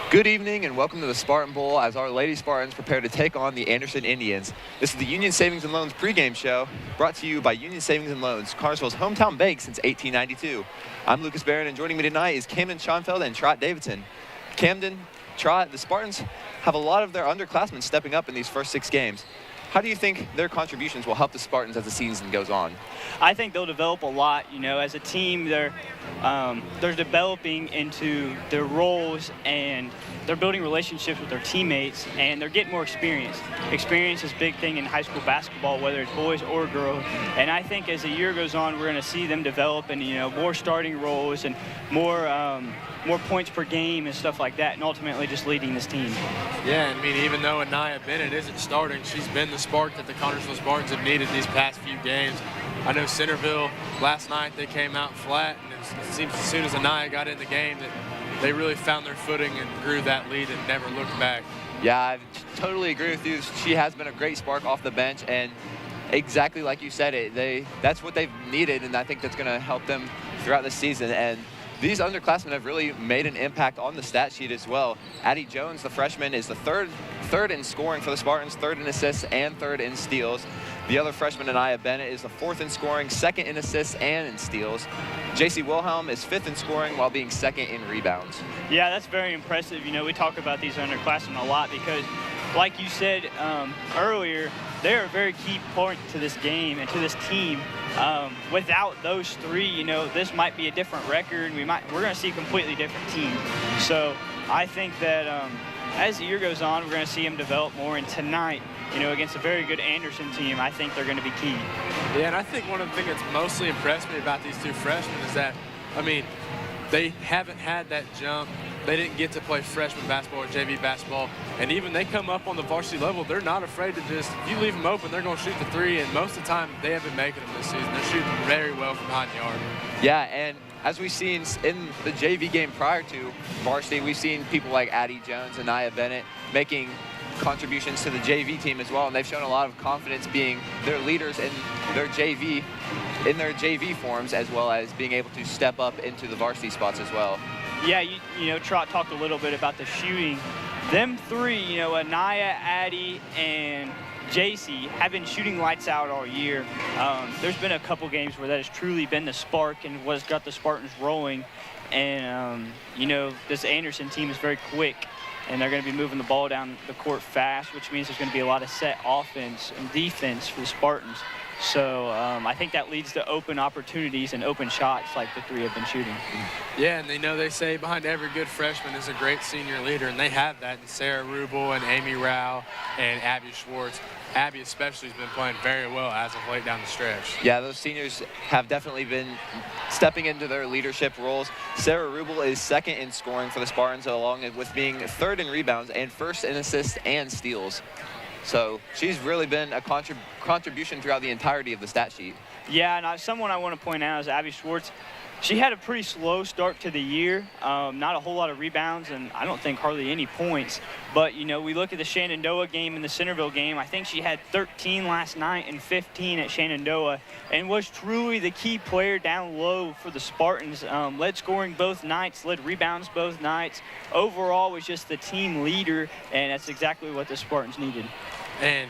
Good evening and welcome to the Spartan Bowl as our Lady Spartans prepare to take on the Anderson Indians. This is the Union Savings and Loans pregame show brought to you by Union Savings and Loans, Connersville's hometown bank since 1892. I'm Lucas Barron, and joining me tonight is Camden Schoenfeld and Trot Davidson. Camden, Trot, the Spartans have a lot of their underclassmen stepping up in these first 6 games. How do you think their contributions will help the Spartans as the season goes on? I think they'll develop a lot. You know, as a team, they're developing into their roles, and they're building relationships with their teammates, and they're getting more experience. Experience is a big thing in high school basketball, whether it's boys or girls. And I think as the year goes on, we're going to see them develop in, more starting roles and more points per game and stuff like that, and ultimately just leading this team. Yeah, I mean, even though Anaya Bennett isn't starting, she's been the spark that the Connersville Spartans have needed these past few games. I know Centerville, last night they came out flat, and it seems as soon as Anaya got in the game that they really found their footing and grew that lead and never looked back. Yeah, I totally agree with you. She has been a great spark off the bench, and exactly like you said it, that's what they've needed, and I think that's going to help them throughout the season. And these underclassmen have really made an impact on the stat sheet as well. Addie Jones, the freshman, is the third in scoring for the Spartans, 3rd in assists, and 3rd in steals. The other freshman, Anaya Bennett, is the 4th in scoring, 2nd in assists, and in steals. JC Wilhelm is 5th in scoring while being 2nd in rebounds. Yeah, that's very impressive. We talk about these underclassmen a lot because, like you said earlier, they're a very key point to this game and to this team. Without those 3, this might be a different record. We're going to see a completely different team. So I think that as the year goes on, we're going to see them develop more. And tonight, against a very good Anderson team, I think they're going to be key. Yeah, and I think one of the things that's mostly impressed me about these 2 freshmen is that, they haven't had that jump. They didn't get to play freshman basketball or JV basketball. And even they come up on the varsity level, they're not afraid to if you leave them open, they're going to shoot the 3. And most of the time, they have been making them this season. They're shooting very well from behind the arc. Yeah, and as we've seen in the JV game prior to varsity, we've seen people like Addie Jones and Nia Bennett making contributions to the JV team as well, and they've shown a lot of confidence being their leaders in their JV forms, as well as being able to step up into the varsity spots as well. Yeah, Trot talked a little bit about the shooting. Them 3, Anaya, Addie, and JC have been shooting lights out all year. There's been a couple games where that has truly been the spark and what's got the Spartans rolling. And, this Anderson team is very quick, and they're going to be moving the ball down the court fast, which means there's going to be a lot of set offense and defense for the Spartans. So I think that leads to open opportunities and open shots like the 3 have been shooting. Yeah, and they say behind every good freshman is a great senior leader, and they have that in Sarah Rubel and Amy Rao and Abby Schwartz. Abby especially has been playing very well as of late down the stretch. Yeah, those seniors have definitely been stepping into their leadership roles. Sarah Rubel is 2nd in scoring for the Spartans, along with being 3rd in rebounds and 1st in assists and steals. So she's really been a contribution throughout the entirety of the stat sheet. Yeah, and someone I want to point out is Abby Schwartz. She had a pretty slow start to the year, not a whole lot of rebounds, and I don't think hardly any points. But, we look at the Shenandoah game and the Centerville game. I think she had 13 last night and 15 at Shenandoah, and was truly the key player down low for the Spartans. Led scoring both nights, led rebounds both nights. Overall was just the team leader, and that's exactly what the Spartans needed. And,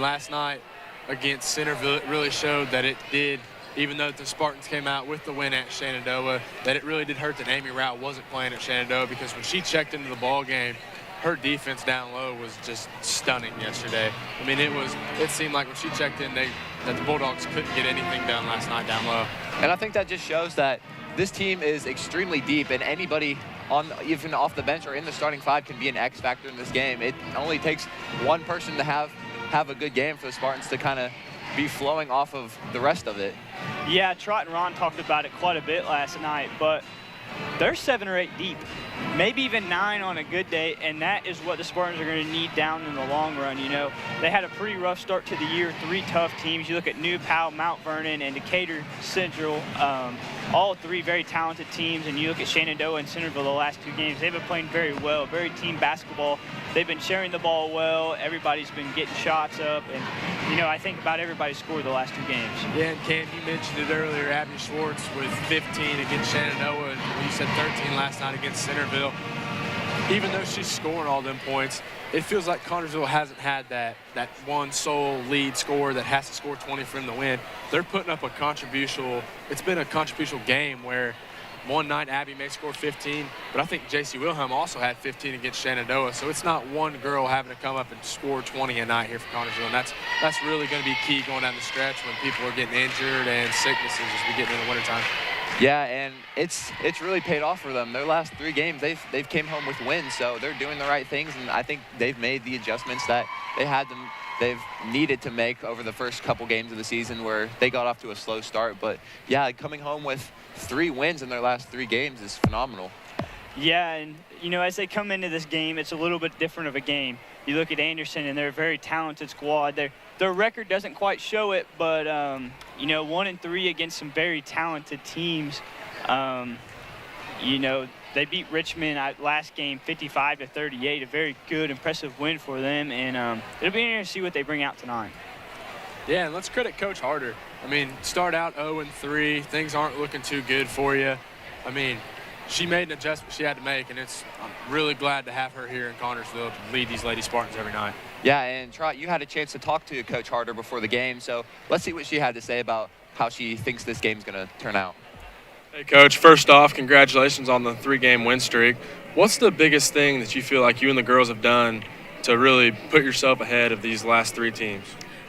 last night against Centerville, it really showed that it did, even though the Spartans came out with the win at Shenandoah, that it really did hurt that Amy Rao wasn't playing at Shenandoah, because when she checked into the ball game, her defense down low was just stunning yesterday. It seemed like when she checked in, that the Bulldogs couldn't get anything done last night down low. And I think that just shows that this team is extremely deep, and anybody even off the bench or in the starting 5 can be an X factor in this game. It only takes one person to have a good game for the Spartans to kind of be flowing off of the rest of it. Yeah, Trot and Ron talked about it quite a bit last night, but they're 7 or 8 deep, maybe even 9 on a good day, and that is what the Spartans are going to need down in the long run. They had a pretty rough start to the year, 3 tough teams. You look at New Powell, Mount Vernon, and Decatur Central, all 3 very talented teams, and you look at Shenandoah and Centerville the last 2 games. They've been playing very well, very team basketball. They've been sharing the ball well. Everybody's been getting shots up, and I think about everybody scored the last 2 games. Yeah, and Cam, you mentioned it earlier, Abby Schwartz with 15 against Shenandoah, and you said 13 last night against Centerville. even though she's scoring all them points, it feels like Connersville hasn't had that one sole lead scorer that has to score 20 for them to win. They're putting up it's been a contributional game where one night Abby may score 15, but I think J.C. Wilhelm also had 15 against Shenandoah. So it's not one girl having to come up and score 20 a night here for Connersville, and that's really going to be key going down the stretch when people are getting injured and sicknesses as we get into the wintertime. Yeah, and it's really paid off for them. Their last 3 games, they've came home with wins, so they're doing the right things, and I think they've made the adjustments that they've needed to make over the first couple games of the season where they got off to a slow start. But yeah, coming home with 3 wins in their last 3 games is phenomenal. Yeah, and as they come into this game, it's a little bit different of a game. You look at Anderson, and they're a very talented squad. Their record doesn't quite show it, but 1-3 against some very talented teams. They beat Richmond last game 55-38, a very good, impressive win for them, and it'll be interesting to see what they bring out tonight. Yeah, and let's credit Coach Harder. I mean, start out 0-3, things aren't looking too good for you. I mean, she made an adjustment she had to make, and I'm really glad to have her here in Connersville to lead these Lady Spartans every night. Yeah, and Trot, you had a chance to talk to Coach Harder before the game, so let's see what she had to say about how she thinks this game's going to turn out. Hey, Coach, first off, congratulations on the 3-game win streak. What's the biggest thing that you feel like you and the girls have done to really put yourself ahead of these last 3 teams?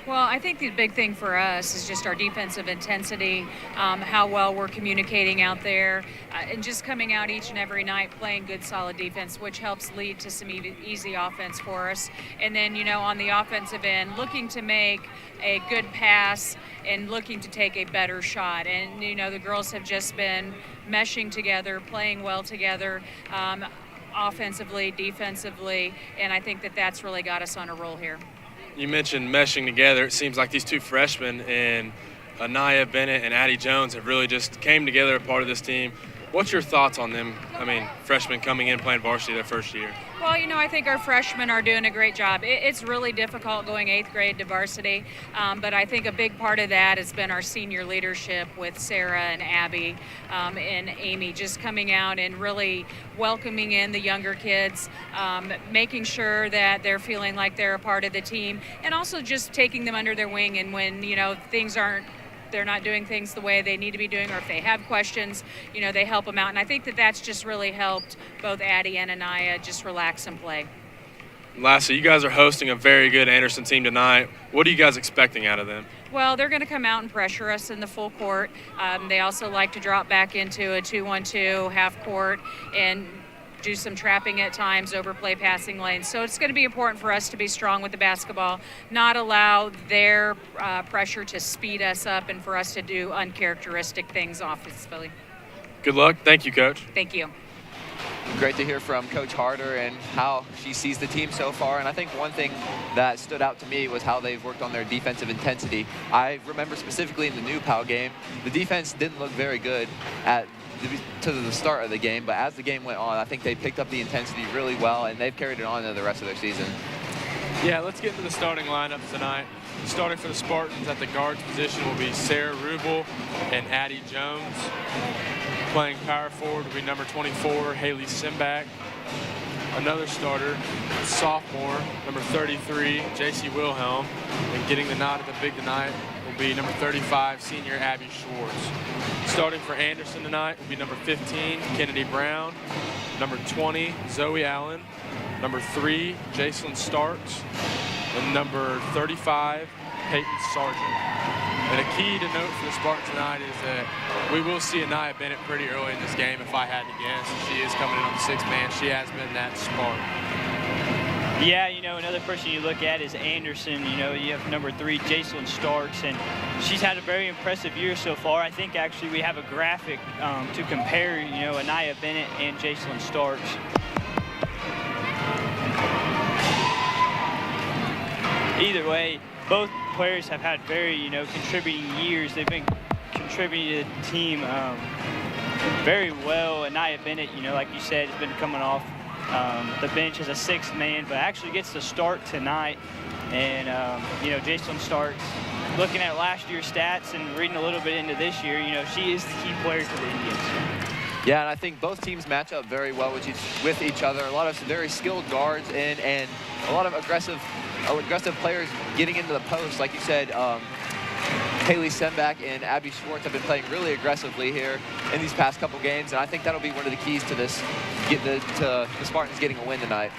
Well, I think the big thing for us is just our defensive intensity, how well we're communicating out there, and just coming out each and every night playing good, solid defense, which helps lead to some easy offense for us. And then, on the offensive end, looking to make a good pass and looking to take a better shot. And, the girls have just been meshing together, playing well together, offensively, defensively, and I think that's really got us on a roll here. You mentioned meshing together. It seems like these 2 freshmen and Anaya Bennett and Addie Jones have really just came together, a part of this team. What's your thoughts on them? I mean, freshmen coming in playing varsity their first year. Well, I think our freshmen are doing a great job. It's really difficult going 8th grade to varsity, but I think a big part of that has been our senior leadership with Sarah and Abby and Amy just coming out and really welcoming in the younger kids, making sure that they're feeling like they're a part of the team, and also just taking them under their wing. And when, they're not doing things the way they need to be doing, or if they have questions, they help them out. And I think that's just really helped both Addie and Anaya just relax and play. Lastly, you guys are hosting a very good Anderson team tonight. What are you guys expecting out of them? Well, they're going to come out and pressure us in the full court. They also like to drop back into a 2-1-2 half court and do some trapping at times, overplay passing lanes. So it's going to be important for us to be strong with the basketball, not allow their pressure to speed us up and for us to do uncharacteristic things offensively. Good luck. Thank you, Coach. Thank you. Great to hear from Coach Harder and how she sees the team so far. And I think one thing that stood out to me was how they've worked on their defensive intensity. I remember specifically in the New Pal game, the defense didn't look very good to the start of the game, but as the game went on, I think they picked up the intensity really well, and they've carried it on into the rest of their season. Yeah, let's get into the starting lineups tonight. Starting for the Spartans at the guards position will be Sarah Rubel and Addie Jones. Playing power forward will be number 24, Haley Simbach. Another starter, sophomore, number 33, J.C. Wilhelm. And getting the nod at the big tonight will be number 35, senior Abby Schwartz. Starting for Anderson tonight will be number 15, Kennedy Brown. Number 20, Zoe Allen. Number 3, Jacelyn Starks. And number 35, Peyton Sargent. And a key to note for the Spartans tonight is that we will see Anaya Bennett pretty early in this game, if I had to guess. She is coming in on the 6th man. She has been that spark. Yeah, another person you look at is Anderson. You have number 3, Jacelyn Starks, and she's had a very impressive year so far. I think actually we have a graphic to compare, Anaya Bennett and Jacelyn Starks. Either way, both players have had very, contributing years. They've been contributing to the team very well. Anaya Bennett, like you said, has been coming off the bench as a 6th man, but actually gets to start tonight. And, Jacelyn Starks, looking at last year's stats and reading a little bit into this year, she is the key player for the Indians. Yeah, and I think both teams match up very well with each other. A lot of very skilled guards and a lot of aggressive players getting into the post. Like you said, Haley Semback and Abby Schwartz have been playing really aggressively here in these past couple games, and I think that'll be one of the keys to this, to the Spartans getting a win tonight.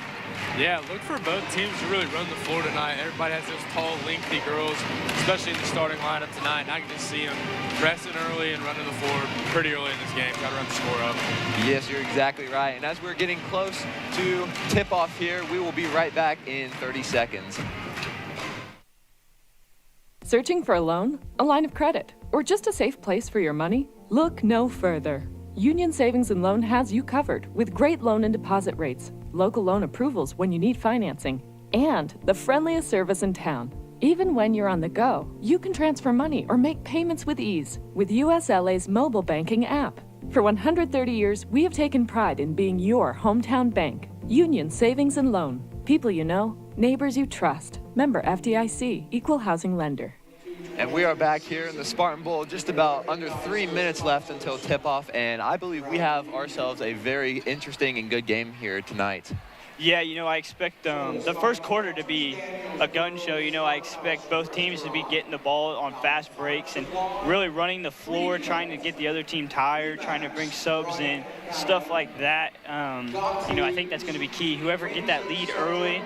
Yeah, look for both teams to really run the floor tonight. Everybody has those tall, lengthy girls, especially in the starting lineup tonight. And I can just see them pressing early and running the floor pretty early in this game. Got to run the score up. Yes, you're exactly right. And as we're getting close to tip-off here, we will be right back in 30 seconds. Searching for a loan, a line of credit, or just a safe place for your money? Look no further. Union Savings and Loan has you covered with great loan and deposit rates, local loan approvals when you need financing, and the friendliest service in town. Even when you're on the go, you can transfer money or make payments with ease with USLA's mobile banking app. For 130 years, we have taken pride in being your hometown bank. Union Savings and Loan. People you know, neighbors you trust. Member FDIC, Equal Housing Lender. And we are back here in the Spartan Bowl, just about under 3 minutes left until tip-off, and I believe we have ourselves a very interesting and good game here tonight. Yeah, I expect the first quarter to be a gun show. I expect both teams to be getting the ball on fast breaks and really running the floor, trying to get the other team tired, trying to bring subs in, stuff like that. I think that's going to be key. Whoever get that lead early,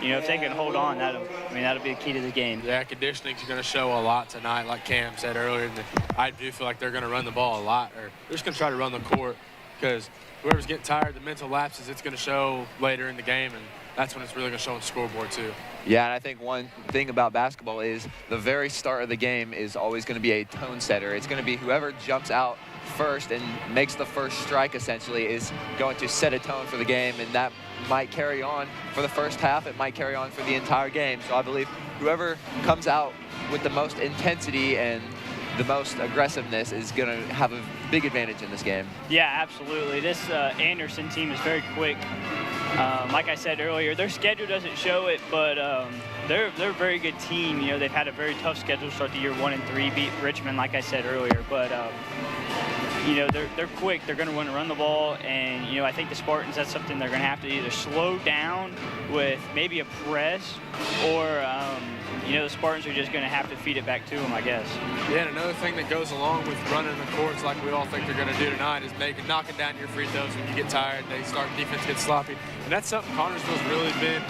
if they can hold on, that'll be the key to the game. Yeah, conditioning's going to show a lot tonight, like Cam said earlier. I do feel like they're going to run the ball a lot, or they're just going to try to run the court, because whoever's getting tired, the mental lapses, it's going to show later in the game, and that's when it's really going to show on the scoreboard too. Yeah, and I think one thing about basketball is the very start of the game is always going to be a tone setter. It's going to be whoever jumps out first and makes the first strike, essentially, is going to set a tone for the game, and that might carry on for the first half. It might carry on for the entire game. So I believe whoever comes out with the most intensity and the most aggressiveness is going to have a big advantage in this game. Yeah, absolutely. This Anderson team is very quick. Like I said earlier, their schedule doesn't show it, but they're a very good team. They've had a very tough schedule to start the year, 1-3, beat Richmond, like I said earlier. But they're quick. They're going to want to run the ball, and I think the Spartans, that's something they're going to have to either slow down with maybe a press, or the Spartans are just going to have to feed it back to them, I guess. Yeah, and another thing that goes along with running the courts like we all think they're going to do tonight is knocking down your free throws when you get tired. Defense gets sloppy, and that's something Connersville's really been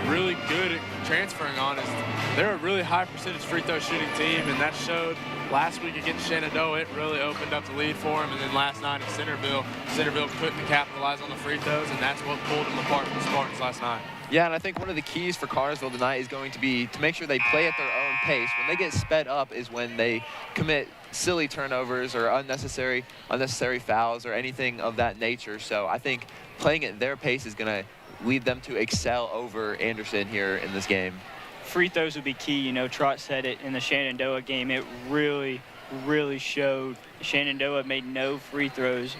really good at transferring on. Is they're a really high percentage free throw shooting team, and that showed last week against Shenandoah. It really opened up the lead for them, and then last night at Centerville couldn't capitalize on the free throws, and that's what pulled them apart from the Spartans last night. Yeah, and I think one of the keys for Connersville tonight is going to be to make sure they play at their own pace. When they get sped up is when they commit silly turnovers or unnecessary fouls or anything of that nature. So I think playing at their pace is going to lead them to excel over Anderson here in this game. Free throws would be key. Trot said it in the Shenandoah game. It really, really showed. Shenandoah made no free throws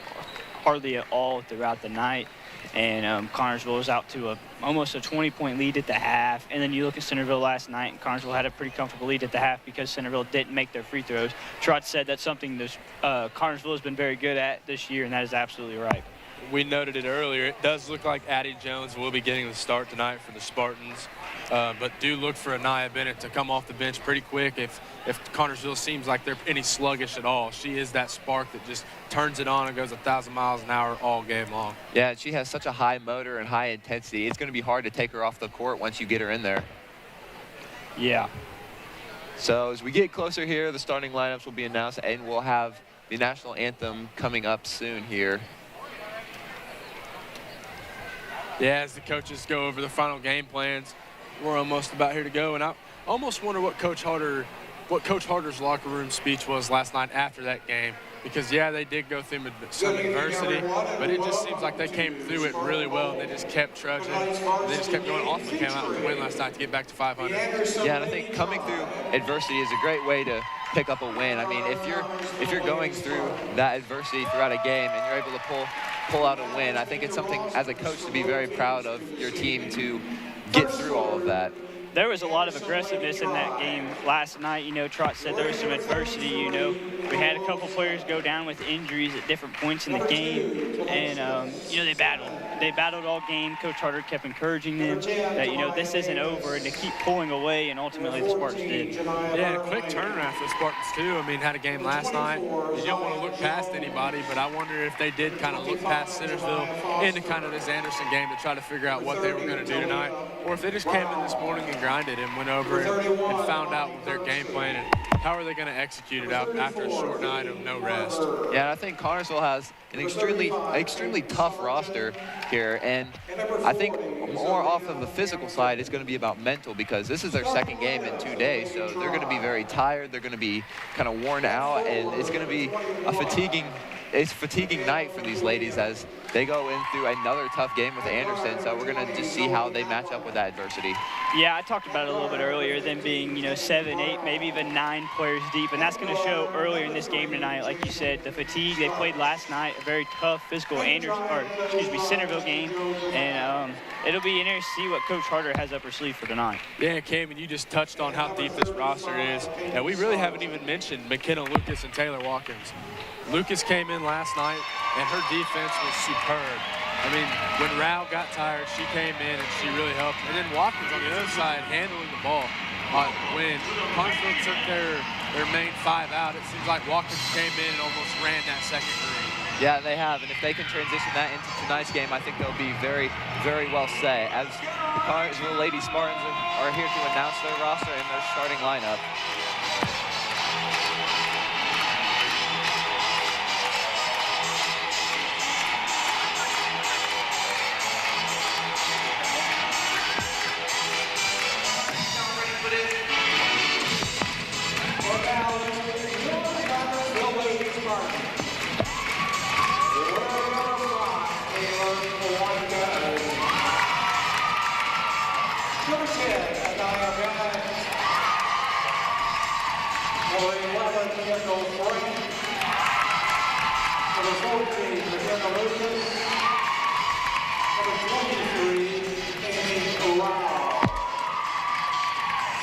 hardly at all throughout the night. And Connersville was out to almost a 20-point lead at the half. And then you look at Centerville last night, and Connersville had a pretty comfortable lead at the half because Centerville didn't make their free throws. Trot said that's something Connersville has been very good at this year, and that is absolutely right. We noted it earlier. It does look like Addie Jones will be getting the start tonight for the Spartans. But do look for Anaya Bennett to come off the bench pretty quick if Connersville seems like they're any sluggish at all. She is that spark that just turns it on and goes 1,000 miles an hour all game long. Yeah, she has such a high motor and high intensity. It's going to be hard to take her off the court once you get her in there. Yeah. So as we get closer here, the starting lineups will be announced, and we'll have the national anthem coming up soon here. Yeah, as the coaches go over the final game plans, we're almost about here to go, and I almost wonder what Coach Harder's locker room speech was last night after that game, because yeah, they did go through some adversity, but it just seems like they came through it really well, and they just kept trudging. They just kept going. Austin came out with a win last night to get back to 500. Yeah, and I think coming through adversity is a great way to pick up a win. I mean, if you're going through that adversity throughout a game and you're able to pull out a win, I think it's something as a coach to be very proud of your team to get through all of that. there was a lot of aggressiveness in that game last night. You know, Trot said there was some adversity. You know, we had a couple players go down with injuries at different points in the game, and you know, they battled. They battled all game. Coach Harder kept encouraging them that, you know, this isn't over, and to keep pulling away, and ultimately the Spartans did. Yeah, a quick turnaround for the Spartans too. I mean, had a game last night. You don't want to look past anybody, but I wonder if they did kind of look past Centersville into kind of this Anderson game to try to figure out what they were going to do tonight, or if they just came in this morning and grinded and went over and found out what their game plan and how are they going to execute it out after a short night of no rest. Yeah, and I think Connersville has an extremely tough roster here, and I think more off of the physical side, it's going to be about mental, because this is their second game in 2 days, so they're going to be very tired. They're going to be kind of worn out, and it's going to be a fatiguing night for these ladies as they go in through another tough game with Anderson. So we're going to just see how they match up with that adversity. Yeah, I talked about it a little bit earlier, them being, you know, 7, 8, maybe even 9 players deep, and that's going to show earlier in this game tonight. Like you said, the fatigue they played last night, a very tough physical Centerville game, and it'll be interesting to see what Coach Harder has up her sleeve for tonight. Yeah, Cam, and you just touched on how deep this roster is, and we really haven't even mentioned McKenna Lucas and Taylor Watkins. Lucas came in last night, and her defense was superb. I mean, when Rao got tired, she came in and she really helped. And then Watkins on the other side handling the ball. When Connersville took their main 5 out, it seems like Watkins came in and almost ran that second green. Yeah, they have, and if they can transition that into tonight's game, I think they'll be very, very well set. As the Connersville Lady Spartans are here to announce their roster and their starting lineup.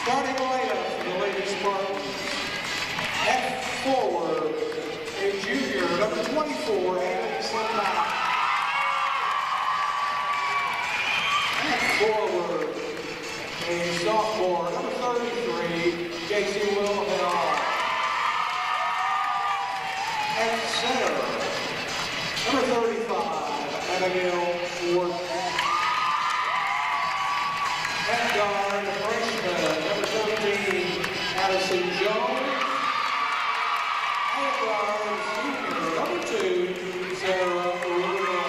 Starting lineup for the Lady Spartans. At forward, a junior, number 24, Haley Slimback. At forward, a sophomore, number 33, J.C. Wilhelm. At center, number 35, Abigail Ford. At guard, freshman, number 17, Addison Jones. At guard, senior, number 2, Sarah Rubio.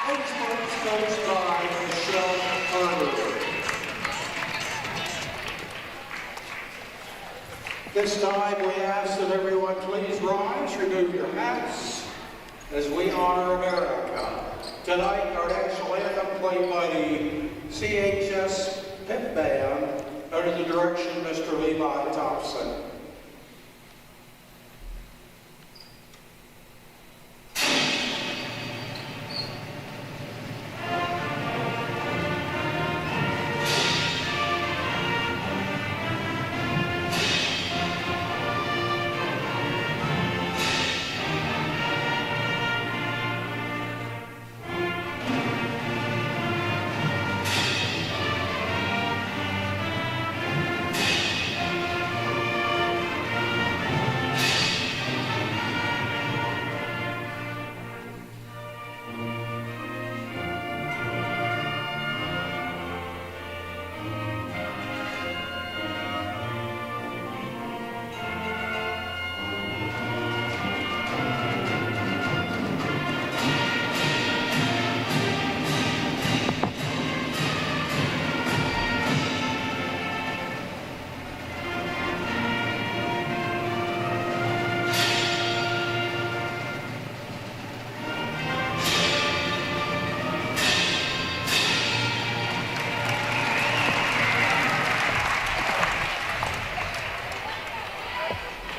Ladies Spartans coached by Michelle Carter. This time we ask that everyone please rise, remove your hats as we honor America. Tonight, our national anthem played by the CHS Pep Band under the direction of Mr. Levi Thompson.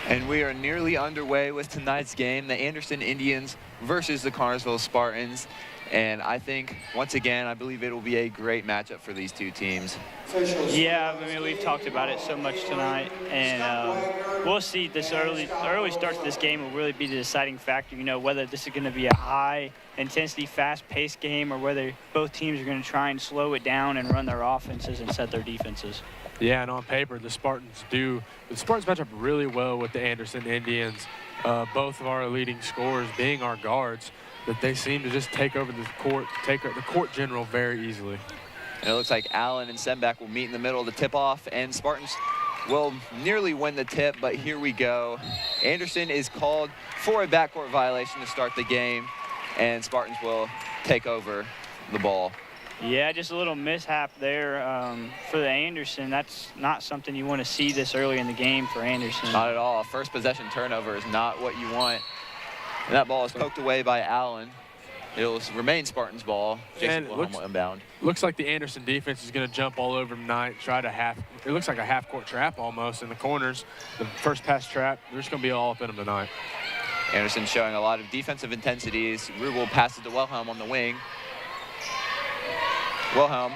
And we are nearly underway with tonight's game, the Anderson Indians versus the Connersville Spartans. And I think, once again, I believe it will be a great matchup for these two teams. Yeah, I mean, we've talked about it so much tonight, and we'll see. This early start to this game will really be the deciding factor, you know, whether this is going to be a high-intensity, fast-paced game or whether both teams are going to try and slow it down and run their offenses and set their defenses. Yeah, and on paper, the Spartans match up really well with the Anderson Indians. Both of our leading scorers being our guards, that they seem to just take over the court general very easily. And it looks like Allen and Sembeck will meet in the middle of the tip-off, and Spartans will nearly win the tip, but here we go. Anderson is called for a backcourt violation to start the game, and Spartans will take over the ball. Yeah, just a little mishap there for the Anderson. That's not something you want to see this early in the game for Anderson. Not at all. First possession turnover is not what you want. And that ball is poked away by Allen. It'll remain Spartans' ball. Jason Wilhelm will inbound. Looks like the Anderson defense is going to jump all over him tonight. It looks like a half-court trap almost in the corners. The first pass trap, they're just going to be all up in them tonight. Anderson showing a lot of defensive intensities. Rubel passes to Wilhelm on the wing. Wilhelm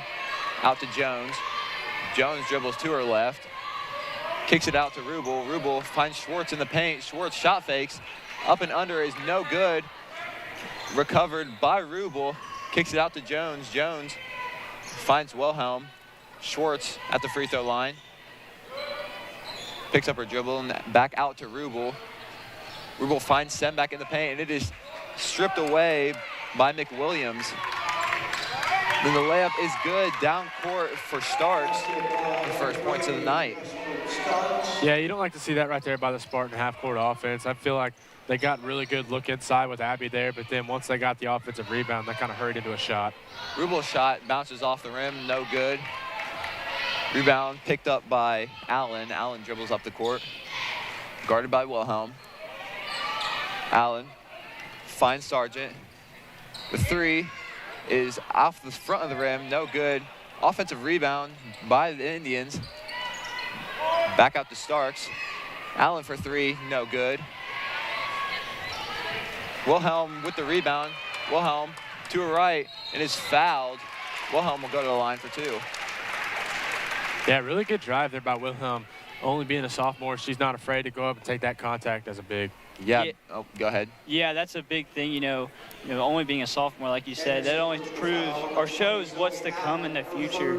out to Jones. Jones dribbles to her left. Kicks it out to Rubel. Rubel finds Schwartz in the paint. Schwartz shot fakes. Up and under is no good. Recovered by Rubel. Kicks it out to Jones. Jones finds Wilhelm. Schwartz at the free throw line. Picks up her dribble and back out to Rubel. Rubel finds Sembeck in the paint, and it is stripped away by McWilliams. Then the layup is good down court for Starks. The first points of the night. Yeah, you don't like to see that right there by the Spartan half-court offense. I feel like they got really good look inside with Abby there, but then once they got the offensive rebound, they kind of hurried into a shot. Rubel's shot bounces off the rim, no good. Rebound picked up by Allen. Allen dribbles up the court, guarded by Wilhelm. Allen finds Sargent. The three is off the front of the rim, no good. Offensive rebound by the Indians. Back out to Starks. Allen for three, no good. Wilhelm with the rebound. Wilhelm to her right and is fouled. Wilhelm will go to the line for two. Yeah, really good drive there by Wilhelm. Only being a sophomore, she's not afraid to go up and take that contact as a big. Yeah. Oh, go ahead. Yeah, that's a big thing, you know, only being a sophomore, like you said, that only proves or shows what's to come in the future.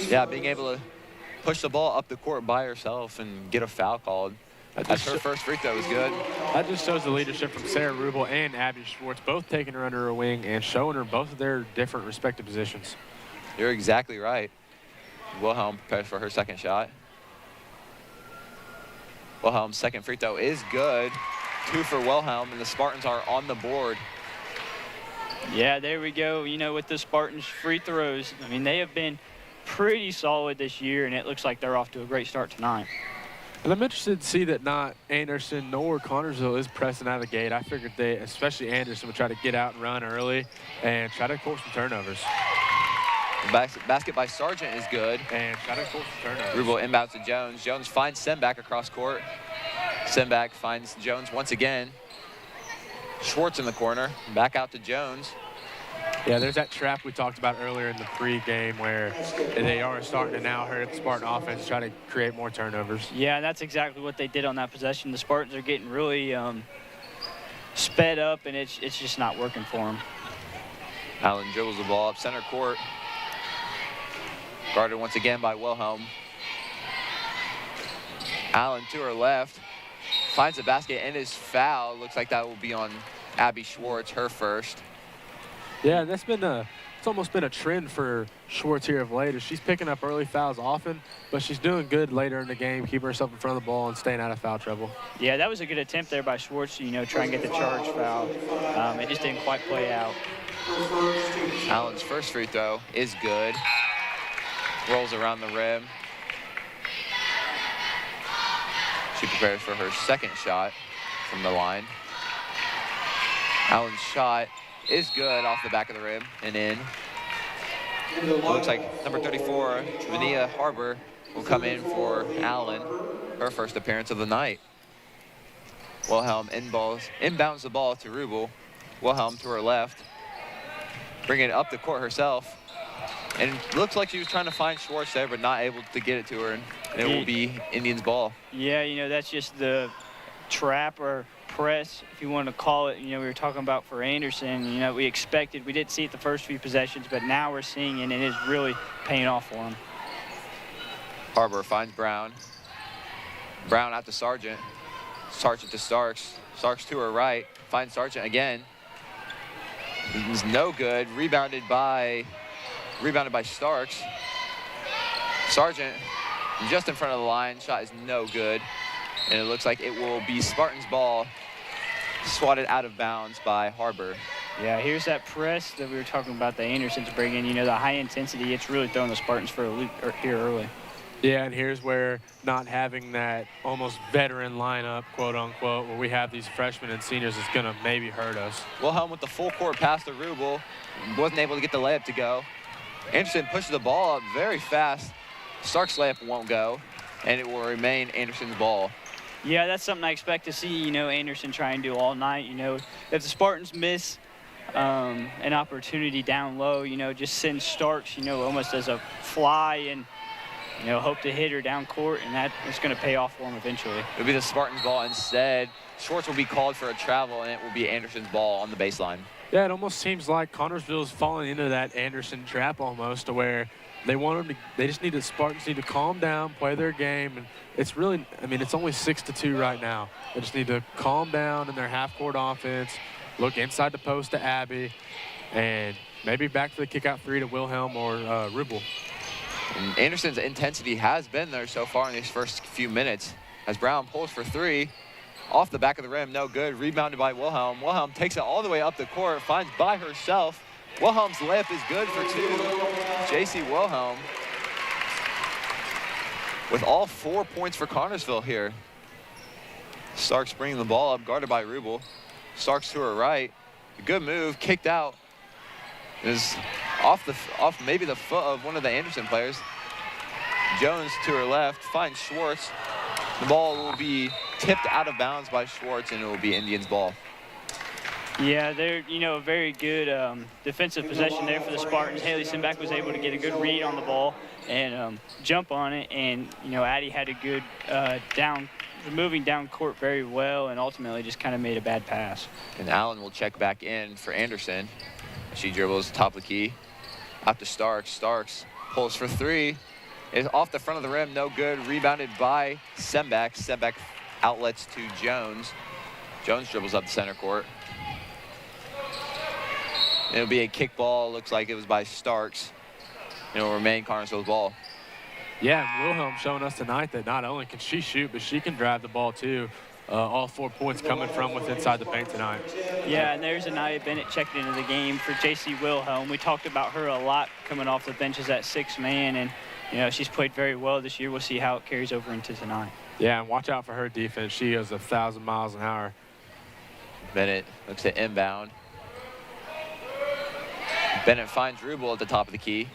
Yeah, being able to push the ball up the court by herself and get a foul called. That's her first free throw was good. That just shows the leadership from Sarah Rubel and Abby Schwartz, both taking her under her wing and showing her both of their different respective positions. You're exactly right. Wilhelm prepares for her second shot. Wilhelm's second free throw is good. Two for Wilhelm, and the Spartans are on the board. Yeah, there we go. You know, with the Spartans' free throws, I mean, they have been pretty solid this year, and it looks like they're off to a great start tonight. And I'm interested to see that not Anderson nor Connersville is pressing out of the gate. I figured they, especially Anderson, would try to get out and run early and try to force some turnovers. The basket by Sargent is good. And try to force some turnovers. Rubel inbounds to Jones. Jones finds Sembeck across court. Sembeck finds Jones once again. Schwartz in the corner. Back out to Jones. Yeah, there's that trap we talked about earlier in the pregame where they are starting to now hurt the Spartan offense, try to create more turnovers. Yeah, that's exactly what they did on that possession. The Spartans are getting really sped up, and it's just not working for them. Allen dribbles the ball up center court. Guarded once again by Wilhelm. Allen to her left. Finds the basket and is fouled. Looks like that will be on Abby Schwartz, her first. Yeah, that's been it's almost been a trend for Schwartz here of late. She's picking up early fouls often, but she's doing good later in the game, keeping herself in front of the ball and staying out of foul trouble. Yeah, that was a good attempt there by Schwartz, you know, try and get the charge foul. It just didn't quite play out. Allen's first free throw is good. Rolls around the rim. She prepares for her second shot from the line. Allen's shot is good off the back of the rim and in. Looks like number 34, Vania Harbor, will come in for Allen, her first appearance of the night. Wilhelm inbounds the ball to Rubel. Wilhelm to her left. bringing it up the court herself. And it looks like she was trying to find Schwartz there, but not able to get it to her. And it will be Indians ball. Yeah, you know, that's just the trap or press, if you want to call it. You know, we were talking about for Anderson, you know, we didn't see it the first few possessions, but now we're seeing it, and it is really paying off for them. Harbor finds Brown. Brown out to Sargent. Sargent to Starks. Starks to her right. Finds Sargent again. It was no good. Rebounded by Starks. Sargent just in front of the line. Shot is no good. And it looks like it will be Spartans ball, swatted out of bounds by Harbor. Yeah, here's that press that we were talking about the Andersons bringing. You know, the high intensity, it's really throwing the Spartans for a loop here early. Yeah, and here's where not having that almost veteran lineup, quote unquote, where we have these freshmen and seniors is going to maybe hurt us. Wilhelm with the full court pass to Rubel. Wasn't able to get the layup to go. Anderson pushes the ball up very fast. Stark's layup won't go, and it will remain Anderson's ball. Yeah, that's something I expect to see, you know, Anderson try and do all night. You know, if the Spartans miss an opportunity down low, you know, just send Starks, you know, almost as a fly and, you know, hope to hit her down court, and that is going to pay off for him eventually. It'll be the Spartans ball instead. Schwartz will be called for a travel, and it will be Anderson's ball on the baseline. Yeah, it almost seems like Connorsville is falling into that Anderson trap almost, to where they just need the Spartans need to calm down, play their game, and it's really, I mean, it's only 6-2 right now. They just need to calm down in their half-court offense, look inside the post to Abby, and maybe back to the kick-out three to Wilhelm or Rubel. And Anderson's intensity has been there so far in these first few minutes. As Brown pulls for three, off the back of the rim, no good. Rebounded by Wilhelm. Wilhelm takes it all the way up the court, finds by herself. Wilhelm's layup is good for two. J.C. Wilhelm with all 4 points for Connorsville here. Starks bringing the ball up, guarded by Rubel. Starks to her right. Good move, kicked out. Is off maybe the foot of one of the Anderson players. Jones to her left, finds Schwartz. The ball will be tipped out of bounds by Schwartz, and it will be Indians ball. Yeah, they're, you know, a very good defensive possession there for the Spartans. Haley Simback was able to get a good read on the ball and jump on it, and, you know, Addie had a good moving down court very well, and ultimately just kind of made a bad pass. And Allen will check back in for Anderson. She dribbles top of the key, out to Starks. Starks pulls for three. Is off the front of the rim, no good. Rebounded by Sembeck. Sembeck outlets to Jones. Jones dribbles up the center court. It'll be a kick ball. Looks like it was by Starks. It'll remain Connorsville's ball. Yeah, Wilhelm showing us tonight that not only can she shoot, but she can drive the ball too. All 4 points coming from with inside the paint tonight. Yeah, and there's Anaya Bennett checking into the game for J.C. Wilhelm. We talked about her a lot coming off the bench as that sixth man, and, you know, she's played very well this year. We'll see how it carries over into tonight. Yeah, and watch out for her defense. She goes 1,000 miles an hour. Bennett looks at inbound. Bennett finds Rubel at the top of the key.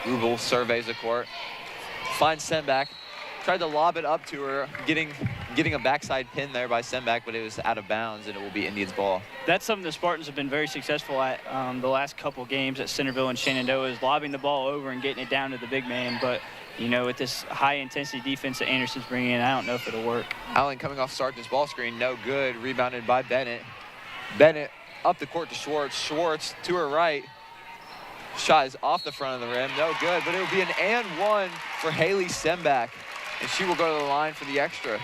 Rubel surveys the court. Finds Semback. Tried to lob it up to her, getting a backside pin there by Semback, but it was out of bounds, and it will be Indians ball. That's something the Spartans have been very successful at the last couple games at Centerville and Shenandoah, is lobbing the ball over and getting it down to the big man. But, you know, with this high-intensity defense that Anderson's bringing in, I don't know if it'll work. Allen coming off Sargent's ball screen, no good. Rebounded by Bennett. Bennett up the court to Schwartz. Schwartz to her right. Shot is off the front of the rim, no good. But it will be an and one for Haley Semback, and she will go to the line for the extra.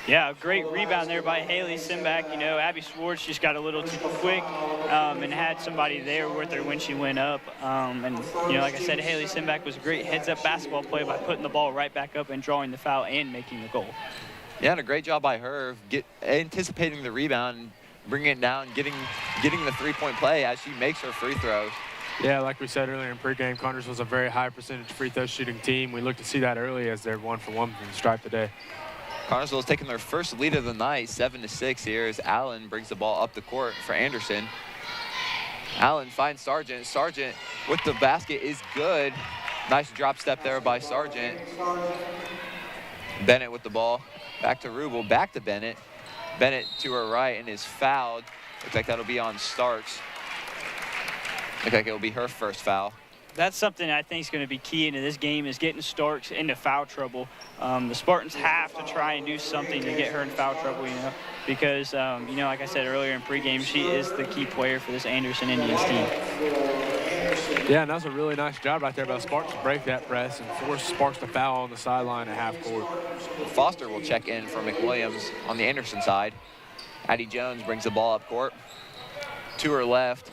Yeah, a great rebound there by Haley Simback. You know, Abby Schwartz just got a little too quick and had somebody there with her when she went up. And, you know, like I said, Haley Simback was a great heads-up basketball play by putting the ball right back up and drawing the foul and making the goal. Yeah, and a great job by her anticipating the rebound, bringing it down, getting the three-point play as she makes her free throws. Yeah, like we said earlier in pregame, Connors was a very high percentage free throw shooting team. We look to see that early as they're 1-for-1 from the stripe today. Connorsville is taking their first lead of the night, 7-6 here, as Allen brings the ball up the court for Anderson. Allen finds Sargent. Sargent with the basket is good. Nice drop step there by Sargent. Bennett with the ball. Back to Rubel, back to Bennett. Bennett to her right and is fouled. Looks like that'll be on Starks. Looks like it'll be her first foul. That's something I think is going to be key into this game is getting Starks into foul trouble. The Spartans have to try and do something to get her in foul trouble, because, like I said earlier in pregame, she is the key player for this Anderson Indians team. Yeah, and that was a really nice job right there by the Spartans to break that press and force Sparks to foul on the sideline at half court. Foster will check in for McWilliams on the Anderson side. Addie Jones brings the ball up court. To her left.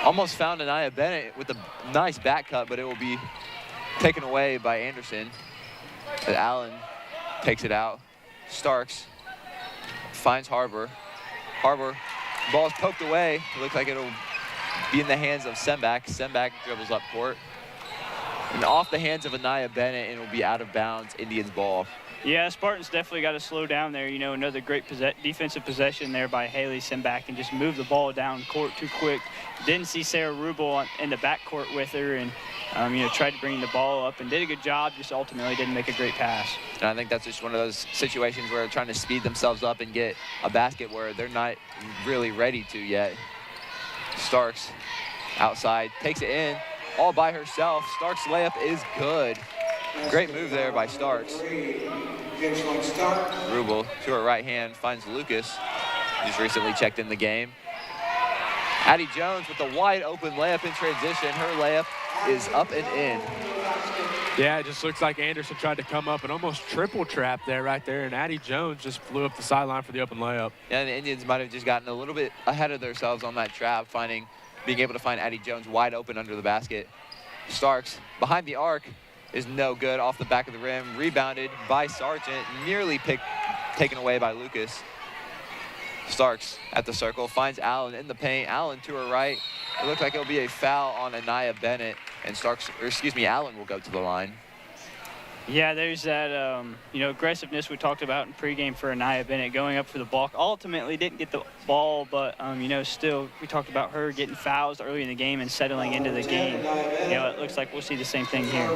Almost found Anaya Bennett with a nice back cut, but it will be taken away by Anderson. But Allen takes it out. Starks finds Harbor. Harbor, ball is poked away. It looks like it'll be in the hands of Sembach. Sembach dribbles up court. And off the hands of Anaya Bennett, and it will be out of bounds, Indians ball. Yeah, Spartans definitely got to slow down there. Another great defensive possession there by Haley Sembach and just move the ball down court too quick. Didn't see Sarah Rubel in the backcourt with her and, tried to bring the ball up and did a good job, just ultimately didn't make a great pass. And I think that's just one of those situations where they're trying to speed themselves up and get a basket where they're not really ready to yet. Starks outside, takes it in all by herself. Starks' layup is good. Great move there by Starks. Rubel to her right hand finds Lucas, who's recently checked in the game. Addie Jones with a wide open layup in transition. Her layup is up and in. Yeah, it just looks like Anderson tried to come up and almost triple trap there right there, and Addie Jones just flew up the sideline for the open layup. Yeah, and the Indians might have just gotten a little bit ahead of themselves on that trap, being able to find Addie Jones wide open under the basket. Starks behind the arc is no good, off the back of the rim, rebounded by Sargent, nearly taken away by Lucas. Starks at the circle, finds Allen in the paint. Allen to her right. It looks like it'll be a foul on Anaya Bennett, and Allen will go to the line. Yeah, there's that, aggressiveness we talked about in pregame for Anaya Bennett going up for the block. Ultimately didn't get the ball, but, still we talked about her getting fouls early in the game and settling into the game. It looks like we'll see the same thing here.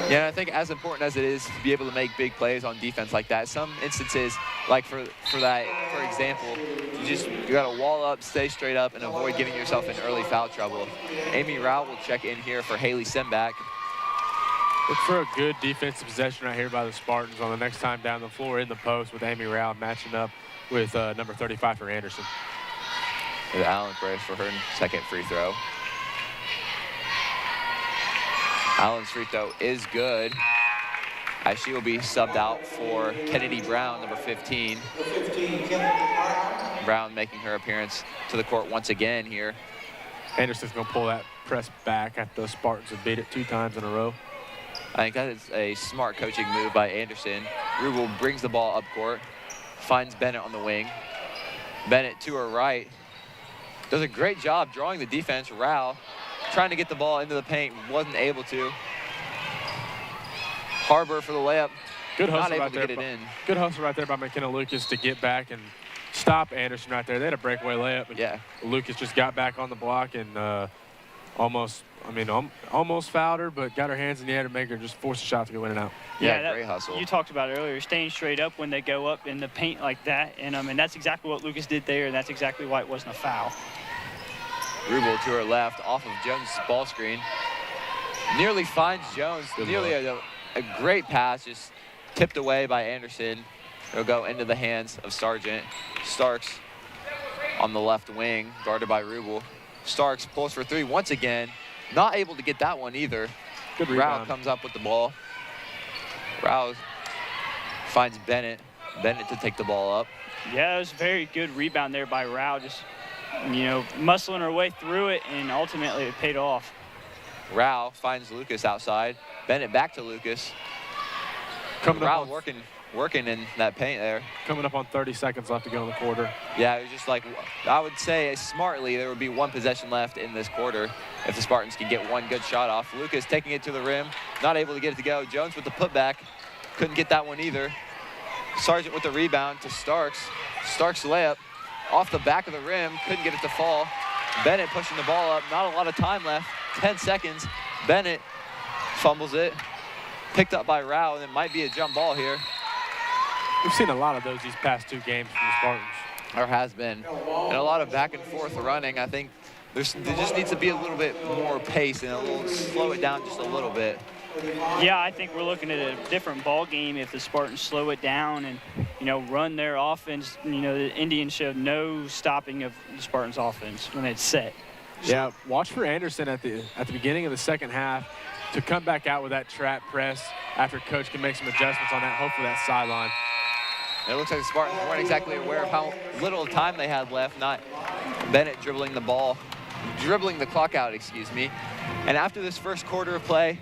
Yeah, I think as important as it is to be able to make big plays on defense like that, some instances, like for example, you got to wall up, stay straight up, and avoid getting yourself in early foul trouble. Amy Rao will check in here for Haley Sembach. Look for a good defensive possession right here by the Spartans on the next time down the floor in the post with Amy Rao matching up with number 35 for Anderson. With Allen brace for her second free throw. Allen's free throw is good, as she will be subbed out for Kennedy Brown, number 15. Brown making her appearance to the court once again here. Anderson's going to pull that press back after the Spartans have beat it 2 times in a row. I think that is a smart coaching move by Anderson. Rubel brings the ball up court, finds Bennett on the wing. Bennett to her right. Does a great job drawing the defense. Rao trying to get the ball into the paint, wasn't able to. Harbor for the layup. Good hustle not able right to there. Get it in. Good hustle right there by McKenna Lucas to get back and stop Anderson right there. They had a breakaway layup. And yeah. Lucas just got back on the block and almost fouled her, but got her hands in the air to make her just force a shot to go in and out. Yeah, great hustle. You talked about it earlier, staying straight up when they go up in the paint like that. And that's exactly what Lucas did there, and that's exactly why it wasn't a foul. Rubel to her left, off of Jones' ball screen. Nearly finds Jones. Nearly a great pass, just tipped away by Anderson. It'll go into the hands of Sargent. Starks on the left wing, guarded by Rubel. Starks pulls for 3 once again. Not able to get that one either. Good Rao rebound. comes up with the ball. Rao finds Bennett. Bennett to take the ball up. Yeah, it was a very good rebound there by Rao, just, muscling her way through it, and ultimately it paid off. Rao finds Lucas outside. Bennett back to Lucas. Rao working in that paint there. Coming up on 30 seconds left to go in the quarter. Yeah, it was just like, I would say smartly, there would be 1 possession left in this quarter if the Spartans could get 1 good shot off. Lucas taking it to the rim, not able to get it to go. Jones with the putback, couldn't get that one either. Sargent with the rebound to Starks. Starks layup off the back of the rim, couldn't get it to fall. Bennett pushing the ball up, not a lot of time left, 10 seconds. Bennett fumbles it, picked up by Rao, and it might be a jump ball here. We've seen a lot of those these past 2 games from the Spartans. or has been, and a lot of back and forth running. I think there just needs to be a little bit more pace and slow it down just a little bit. Yeah, I think we're looking at a different ball game if the Spartans slow it down and, run their offense. The Indians showed no stopping of the Spartans' offense when it's set. Yeah, watch for Anderson at the beginning of the second half to come back out with that trap press after Coach can make some adjustments on that, hopefully that sideline. It looks like the Spartans weren't exactly aware of how little time they had left. Not Bennett dribbling the clock out, excuse me. And after this first quarter of play,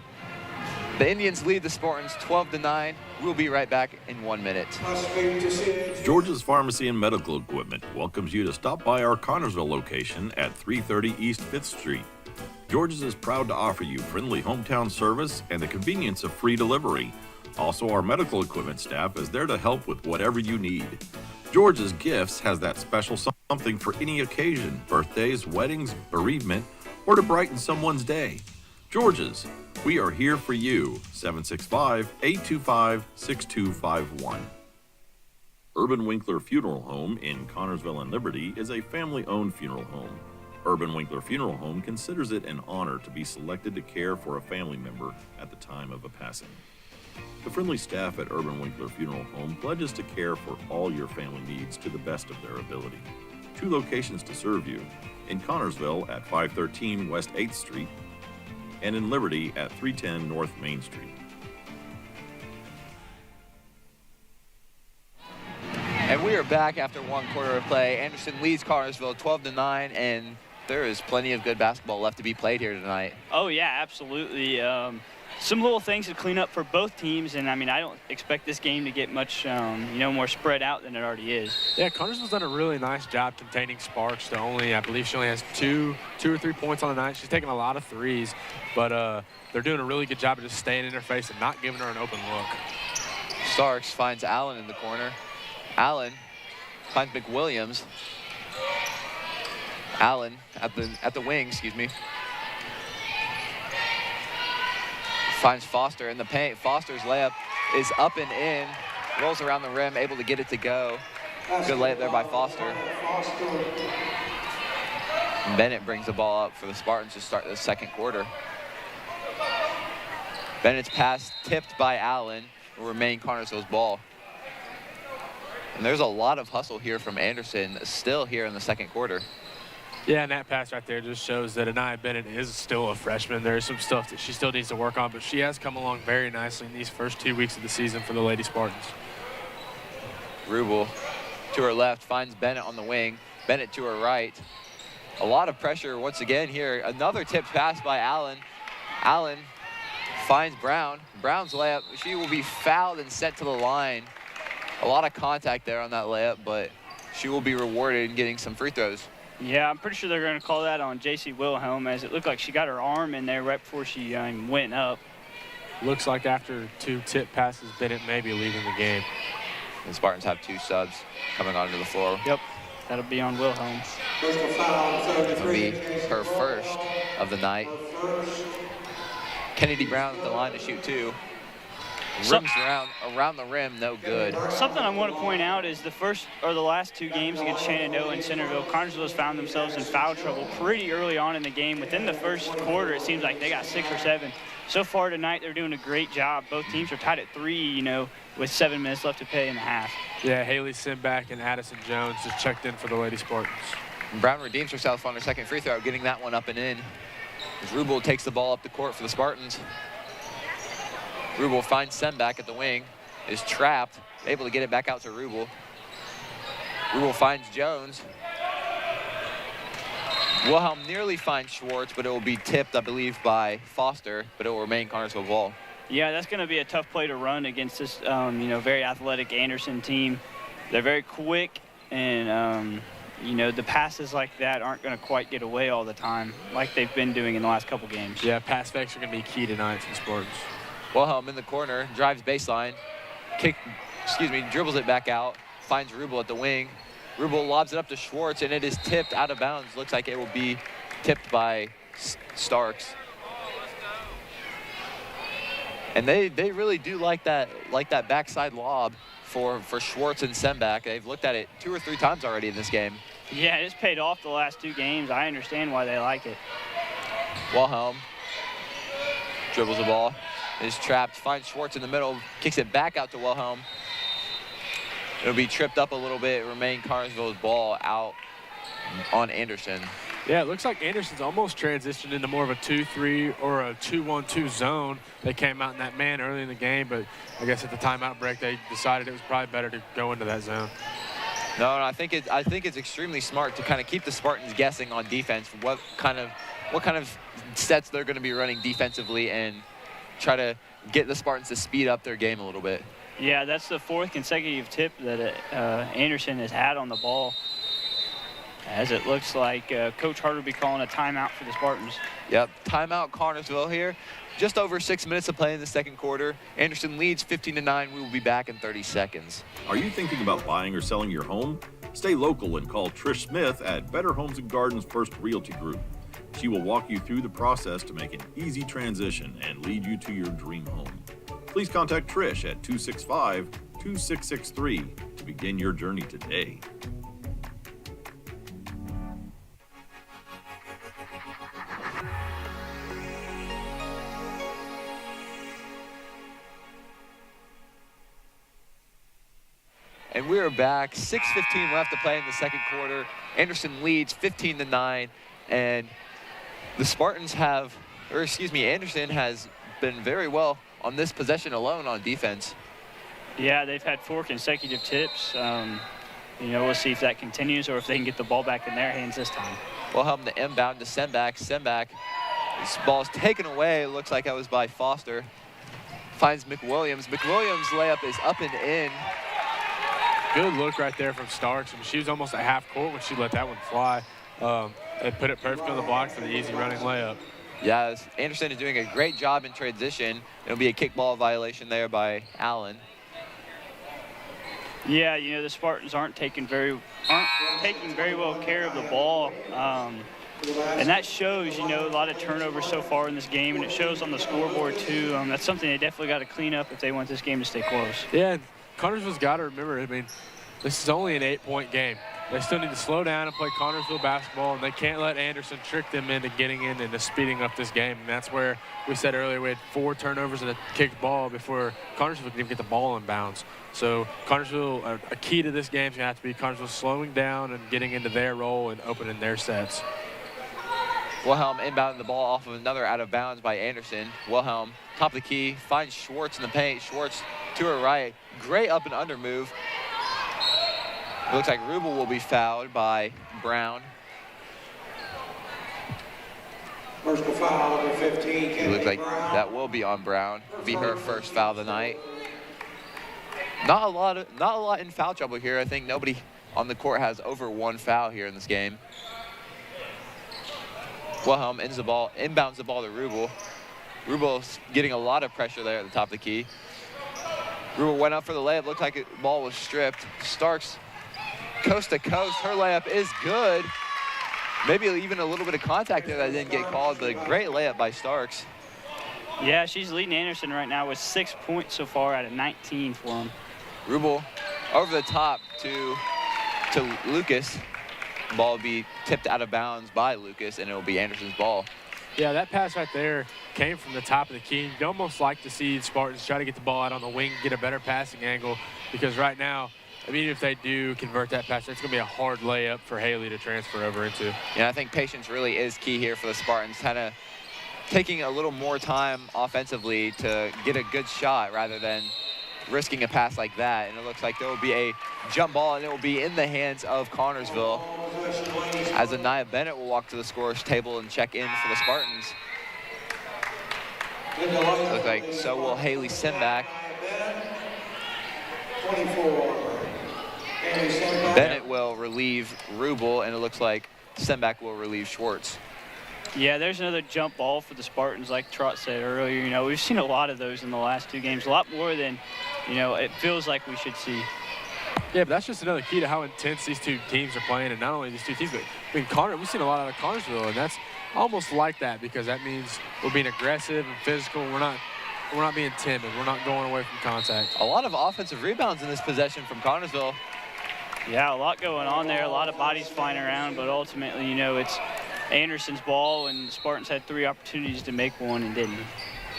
the Indians lead the Spartans 12-9. We'll be right back in 1 minute. George's Pharmacy and Medical Equipment welcomes you to stop by our Connersville location at 330 East 5th Street. George's is proud to offer you friendly hometown service and the convenience of free delivery. Also, our medical equipment staff is there to help with whatever you need. George's Gifts has that special something for any occasion, birthdays, weddings, bereavement, or to brighten someone's day. George's, we are here for you. 765-825-6251. Urban Winkler Funeral Home in Connersville and Liberty is a family-owned funeral home. Urban Winkler Funeral Home considers it an honor to be selected to care for a family member at the time of a passing. The friendly staff at Urban Winkler Funeral Home pledges to care for all your family needs to the best of their ability. 2 locations to serve you: in Connersville at 513 West 8th Street and in Liberty at 310 North Main Street. And we are back after 1 quarter of play. Anderson leads Connersville 12-9, and there is plenty of good basketball left to be played here tonight. Oh, yeah, absolutely. Some little things to clean up for both teams, and I don't expect this game to get much, more spread out than it already is. Yeah, Connersville's done a really nice job containing Sparks to I believe she only has two or 3 points on the night. She's taking a lot of threes, but they're doing a really good job of just staying in her face and not giving her an open look. Starks finds Allen in the corner. Allen finds McWilliams. Allen at the wing, excuse me. Finds Foster in the paint. Foster's layup is up and in. Rolls around the rim, able to get it to go. Good layup there by Foster. Bennett brings the ball up for the Spartans to start the second quarter. Bennett's pass tipped by Allen will remain Connersville's ball. And there's a lot of hustle here from Anderson still here in the second quarter. Yeah, and that pass right there just shows that Anaya Bennett is still a freshman. There's some stuff that she still needs to work on, but she has come along very nicely in these first 2 weeks of the season for the Lady Spartans. Rubel to her left finds Bennett on the wing. Bennett to her right. A lot of pressure once again here. Another tipped pass by Allen. Allen finds Brown. Brown's layup, she will be fouled and sent to the line. A lot of contact there on that layup, but she will be rewarded in getting some free throws. Yeah, I'm pretty sure they're going to call that on J.C. Wilhelm, as it looked like she got her arm in there right before she went up. Looks like after 2 tip passes, Bennett may be leaving the game. The Spartans have 2 subs coming onto the floor. Yep, that'll be on Wilhelm. It'll be her first of the night. Kennedy Brown at the line to shoot 2. Rims around the rim, no good. Something I want to point out is the last 2 games against Shenandoah and Centerville, Connersville has found themselves in foul trouble pretty early on in the game. Within the first quarter, it seems like they got 6 or 7. So far tonight, they're doing a great job. Both teams are tied at 3, with 7 minutes left to play in the half. Yeah, Haley Simback and Addison Jones just checked in for the Lady Spartans. Brown redeems herself on her second free throw, getting that one up and in. As Rubel takes the ball up the court for the Spartans. Rubel finds Semback at the wing, is trapped, able to get it back out to Rubel. Rubel finds Jones. Wilhelm nearly finds Schwartz, but it will be tipped, I believe, by Foster, but it will remain Connersville ball. Yeah, that's going to be a tough play to run against this, very athletic Anderson team. They're very quick, and, the passes like that aren't going to quite get away all the time like they've been doing in the last couple games. Yeah, pass fakes are going to be key tonight for the Spartans. Wilhelm in the corner, drives baseline, dribbles it back out, finds Rubel at the wing. Rubel lobs it up to Schwartz, and it is tipped out of bounds. Looks like it will be tipped by Starks. And they really do like that backside lob for Schwartz and Sembach. They've looked at it 2 or 3 times already in this game. Yeah, it's paid off the last 2 games. I understand why they like it. Wilhelm dribbles the ball, is trapped, finds Schwartz in the middle, kicks it back out to Wilhelm. It'll be tripped up a little bit, remain Cartersville's ball out on Anderson. Yeah, it looks like Anderson's almost transitioned into more of a 2-3 or a 2-1-2 zone. They came out in that man early in the game, but I guess at the timeout break they decided it was probably better to go into that zone. No, I think it's extremely smart to kind of keep the Spartans guessing on defense, what kind of sets they're going to be running defensively, and try to get the Spartans to speed up their game a little bit. Yeah, that's the 4th consecutive tip that Anderson has had on the ball. As it looks like Coach Hart will be calling a timeout for the Spartans. Yep, timeout Connersville here. Just over 6 minutes of play in the second quarter. Anderson leads 15-9. We will be back in 30 seconds. Are you thinking about buying or selling your home? Stay local and call Trish Smith at Better Homes and Gardens First Realty Group. She will walk you through the process to make an easy transition and lead you to your dream home. Please contact Trish at 265-2663 to begin your journey today. And we're back. 6:15 left to play in the second quarter. Anderson leads 15-9, and the Spartans Anderson has been very well on this possession alone on defense. Yeah, they've had 4 consecutive tips. We'll see if that continues or if they can get the ball back in their hands this time. Wilhelm the inbound to Sembach. Sembach, this ball's taken away. Looks like that was by Foster. Finds McWilliams. McWilliams' layup is up and in. Good look right there from Starks. I mean, she was almost at half court when she let that one fly and put it perfectly on the block for the easy running layup. Yeah, Anderson is doing a great job in transition. It'll be a kickball violation there by Allen. Yeah, the Spartans aren't taking very well care of the ball. And that shows, a lot of turnovers so far in this game, and it shows on the scoreboard too. That's something they definitely got to clean up if they want this game to stay close. Yeah, Connersville's got to remember, this is only an 8-point game. They still need to slow down and play Connersville basketball, and they can't let Anderson trick them into getting in and speeding up this game. And that's where we said earlier we had 4 turnovers and a kicked ball before Connersville could even get the ball in bounds. So Connersville, a key to this game is going to have to be Connersville slowing down and getting into their role and opening their sets. Wilhelm inbounding the ball off of another out of bounds by Anderson. Wilhelm, top of the key, finds Schwartz in the paint. Schwartz to her right. Great up and under move. It looks like Rubel will be fouled by Brown. Personal foul number 15. It looks like that will be on Brown. Be her first foul of the night. Not a lot in foul trouble here. I think nobody on the court has over 1 foul here in this game. Wilhelm inbounds the ball to Rubel. Rubel's getting a lot of pressure there at the top of the key. Rubel went up for the layup. Looked like the ball was stripped. Starks, coast to coast. Her layup is good. Maybe even a little bit of contact there that didn't get called, but a great layup by Starks. Yeah, she's leading Anderson right now with 6 points so far out of 19 for him. Rubel over the top to Lucas. Ball will be tipped out of bounds by Lucas, and it will be Anderson's ball. Yeah, that pass right there came from the top of the key. You'd almost like to see Spartans try to get the ball out on the wing, get a better passing angle, because right now, even if they do convert that pass, it's going to be a hard layup for Haley to transfer over into. Yeah, I think patience really is key here for the Spartans, kind of taking a little more time offensively to get a good shot rather than risking a pass like that. And it looks like there will be a jump ball, and it will be in the hands of Connersville, as Anaya Bennett will walk to the scorer's table and check in for the Spartans. Looks like so will Haley Sembach. 24. Bennett will relieve Rubel, and it looks like Sembach will relieve Schwartz. Yeah, there's another jump ball for the Spartans, like Trot said earlier. We've seen a lot of those in the last 2 games, a lot more than, it feels like we should see. Yeah, but that's just another key to how intense these 2 teams are playing, and not only these 2 teams, but we've seen a lot out of Connersville, and that's almost like that because that means we're being aggressive and physical. We're not being timid. We're not going away from contact. A lot of offensive rebounds in this possession from Connersville. Yeah, a lot going on there, a lot of bodies flying around, but ultimately, it's Anderson's ball, and the Spartans had 3 opportunities to make one and didn't.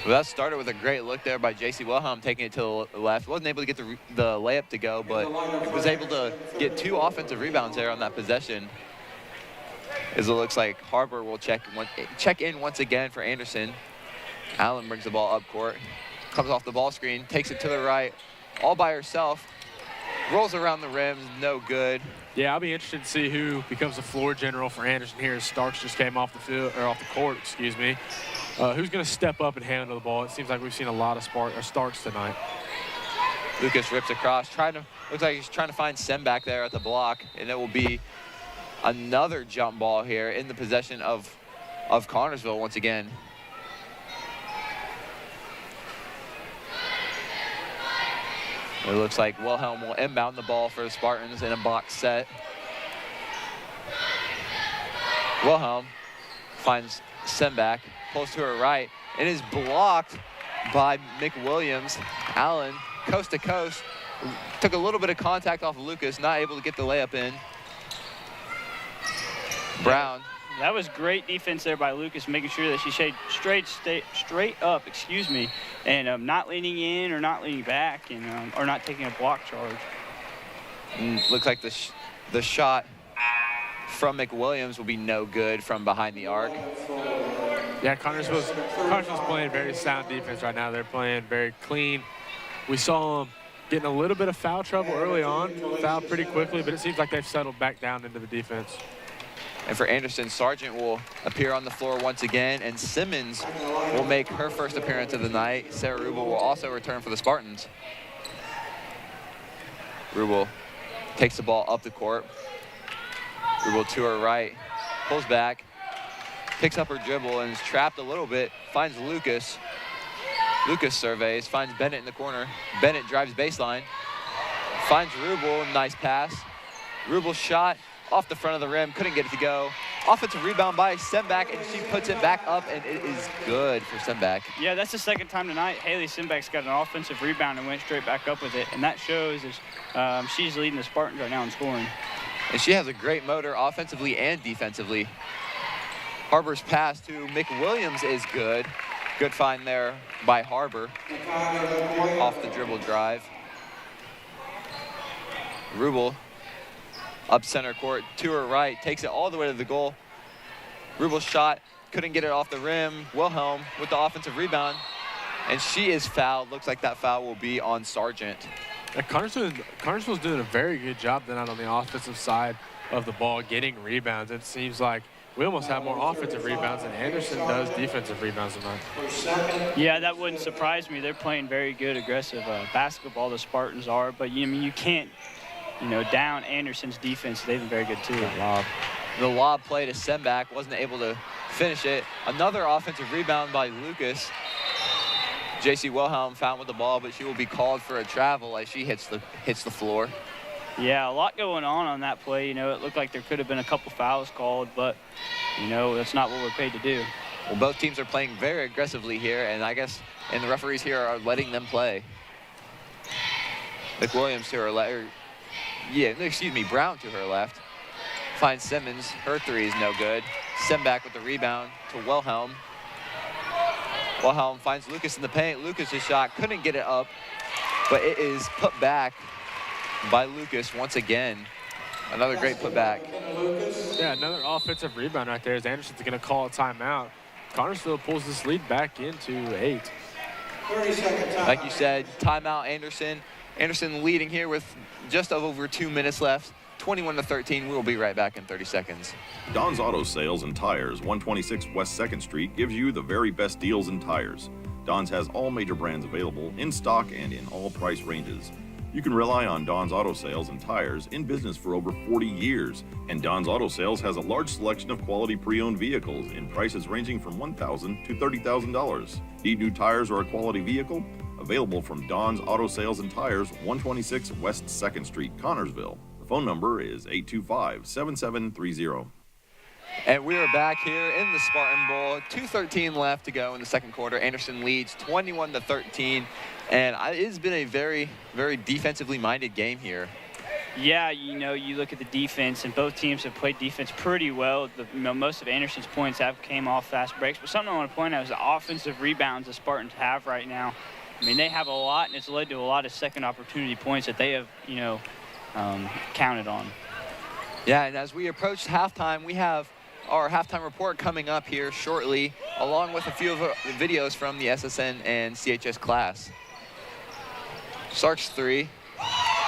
Well, that started with a great look there by J.C. Wilhelm, taking it to the left. Wasn't able to get the layup to go, but was able to get 2 offensive rebounds there on that possession. As it looks like Harbor will check in once again for Anderson. Allen brings the ball up court, comes off the ball screen, takes it to the right, all by herself. Rolls around the rims, no good. Yeah, I'll be interested to see who becomes the floor general for Anderson here. Starks just came off the court, excuse me. Who's going to step up and handle the ball? It seems like we've seen a lot of Starks tonight. Lucas rips across, looks like he's trying to find Sem back there at the block, and it will be another jump ball here in the possession of Connersville once again. It looks like Wilhelm will inbound the ball for the Spartans in a box set. Wilhelm finds Semback, pulls to her right, and is blocked by McWilliams. Allen, coast to coast, took a little bit of contact off of Lucas, not able to get the layup in. Brown. That was great defense there by Lucas, making sure that she stayed straight up, and not leaning in or not leaning back, and or not taking a block charge. Looks like the shot from McWilliams will be no good from behind the arc. Yeah, Connersville's playing very sound defense right now. They're playing very clean. We saw them getting a little bit of foul trouble early on, fouled pretty quickly, but it seems like they've settled back down into the defense. And for Anderson, Sargent will appear on the floor once again, and Simmons will make her first appearance of the night. Sarah Rubel will also return for the Spartans. Rubel takes the ball up the court. Rubel to her right, pulls back, picks up her dribble, and is trapped a little bit, finds Lucas. Lucas surveys, finds Bennett in the corner. Bennett drives baseline, finds Rubel, nice pass. Rubel shot off the front of the rim, couldn't get it to go. Offensive rebound by Semback, and she puts it back up, and it is good for Semback. Yeah, that's the second time tonight Haley Semback's got an offensive rebound and went straight back up with it, and that shows she's leading the Spartans right now in scoring. And she has a great motor offensively and defensively. Harbor's pass to McWilliams is good. Good find there by Harbor off the dribble drive. Rubel up center court to her right, takes it all the way to the goal. Rubel's shot, couldn't get it off the rim. Wilhelm with the offensive rebound, and she is fouled. Looks like that foul will be on Sargent. Connersville's doing a very good job tonight on the offensive side of the ball, getting rebounds. It seems like we almost have more offensive rebounds than Anderson does defensive rebounds tonight. Yeah, that wouldn't surprise me. They're playing very good, aggressive basketball, the Spartans are, but you can't down Anderson's defense. They've been very good too. The lob play to Semback, wasn't able to finish it. Another offensive rebound by Lucas. J.C. Wilhelm found with the ball, but she will be called for a travel as she hits the floor. Yeah, a lot going on that play. It looked like there could have been a couple fouls called, but that's not what we're paid to do. Well, both teams are playing very aggressively here, and I guess the referees here are letting them play. McWilliams to her left. Brown to her left. Finds Simmons. Her three is no good. Semback with the rebound to Wilhelm. Wilhelm finds Lucas in the paint. Lucas' shot couldn't get it up, but it is put back by Lucas once again. Another great putback. Yeah, another offensive rebound right there as Anderson's going to call a timeout. Connersville pulls this lead back into 8. 30-second timeout. Like you said, timeout Anderson. Anderson leading here with just over 2 minutes left. 21-13. We will be right back in 30 seconds. Don's Auto Sales and Tires, 126 West 2nd Street, gives you the very best deals in tires. Don's has all major brands available in stock and in all price ranges. You can rely on Don's Auto Sales and Tires, in business for over 40 years. And Don's Auto Sales has a large selection of quality pre-owned vehicles in prices ranging from $1,000 to $30,000. Need new tires or a quality vehicle? Available from Don's Auto Sales and Tires, 126 West 2nd Street, Connersville. The phone number is 825-7730. And we are back here in the Spartan Bowl. 2:13 left to go in the second quarter. Anderson leads 21-13. And it has been a very, very defensively minded game here. Yeah, you know, you look at the defense, and both teams have played defense pretty well. Most of Anderson's points came off fast breaks. But something I want to point out is the offensive rebounds the Spartans have right now. I mean, they have a lot, and it's led to a lot of second opportunity points that they have, you know, counted on. Yeah, and as we approach halftime, we have our halftime report coming up here shortly, along with a few of the videos from the SSN and CHS class. Starks 3.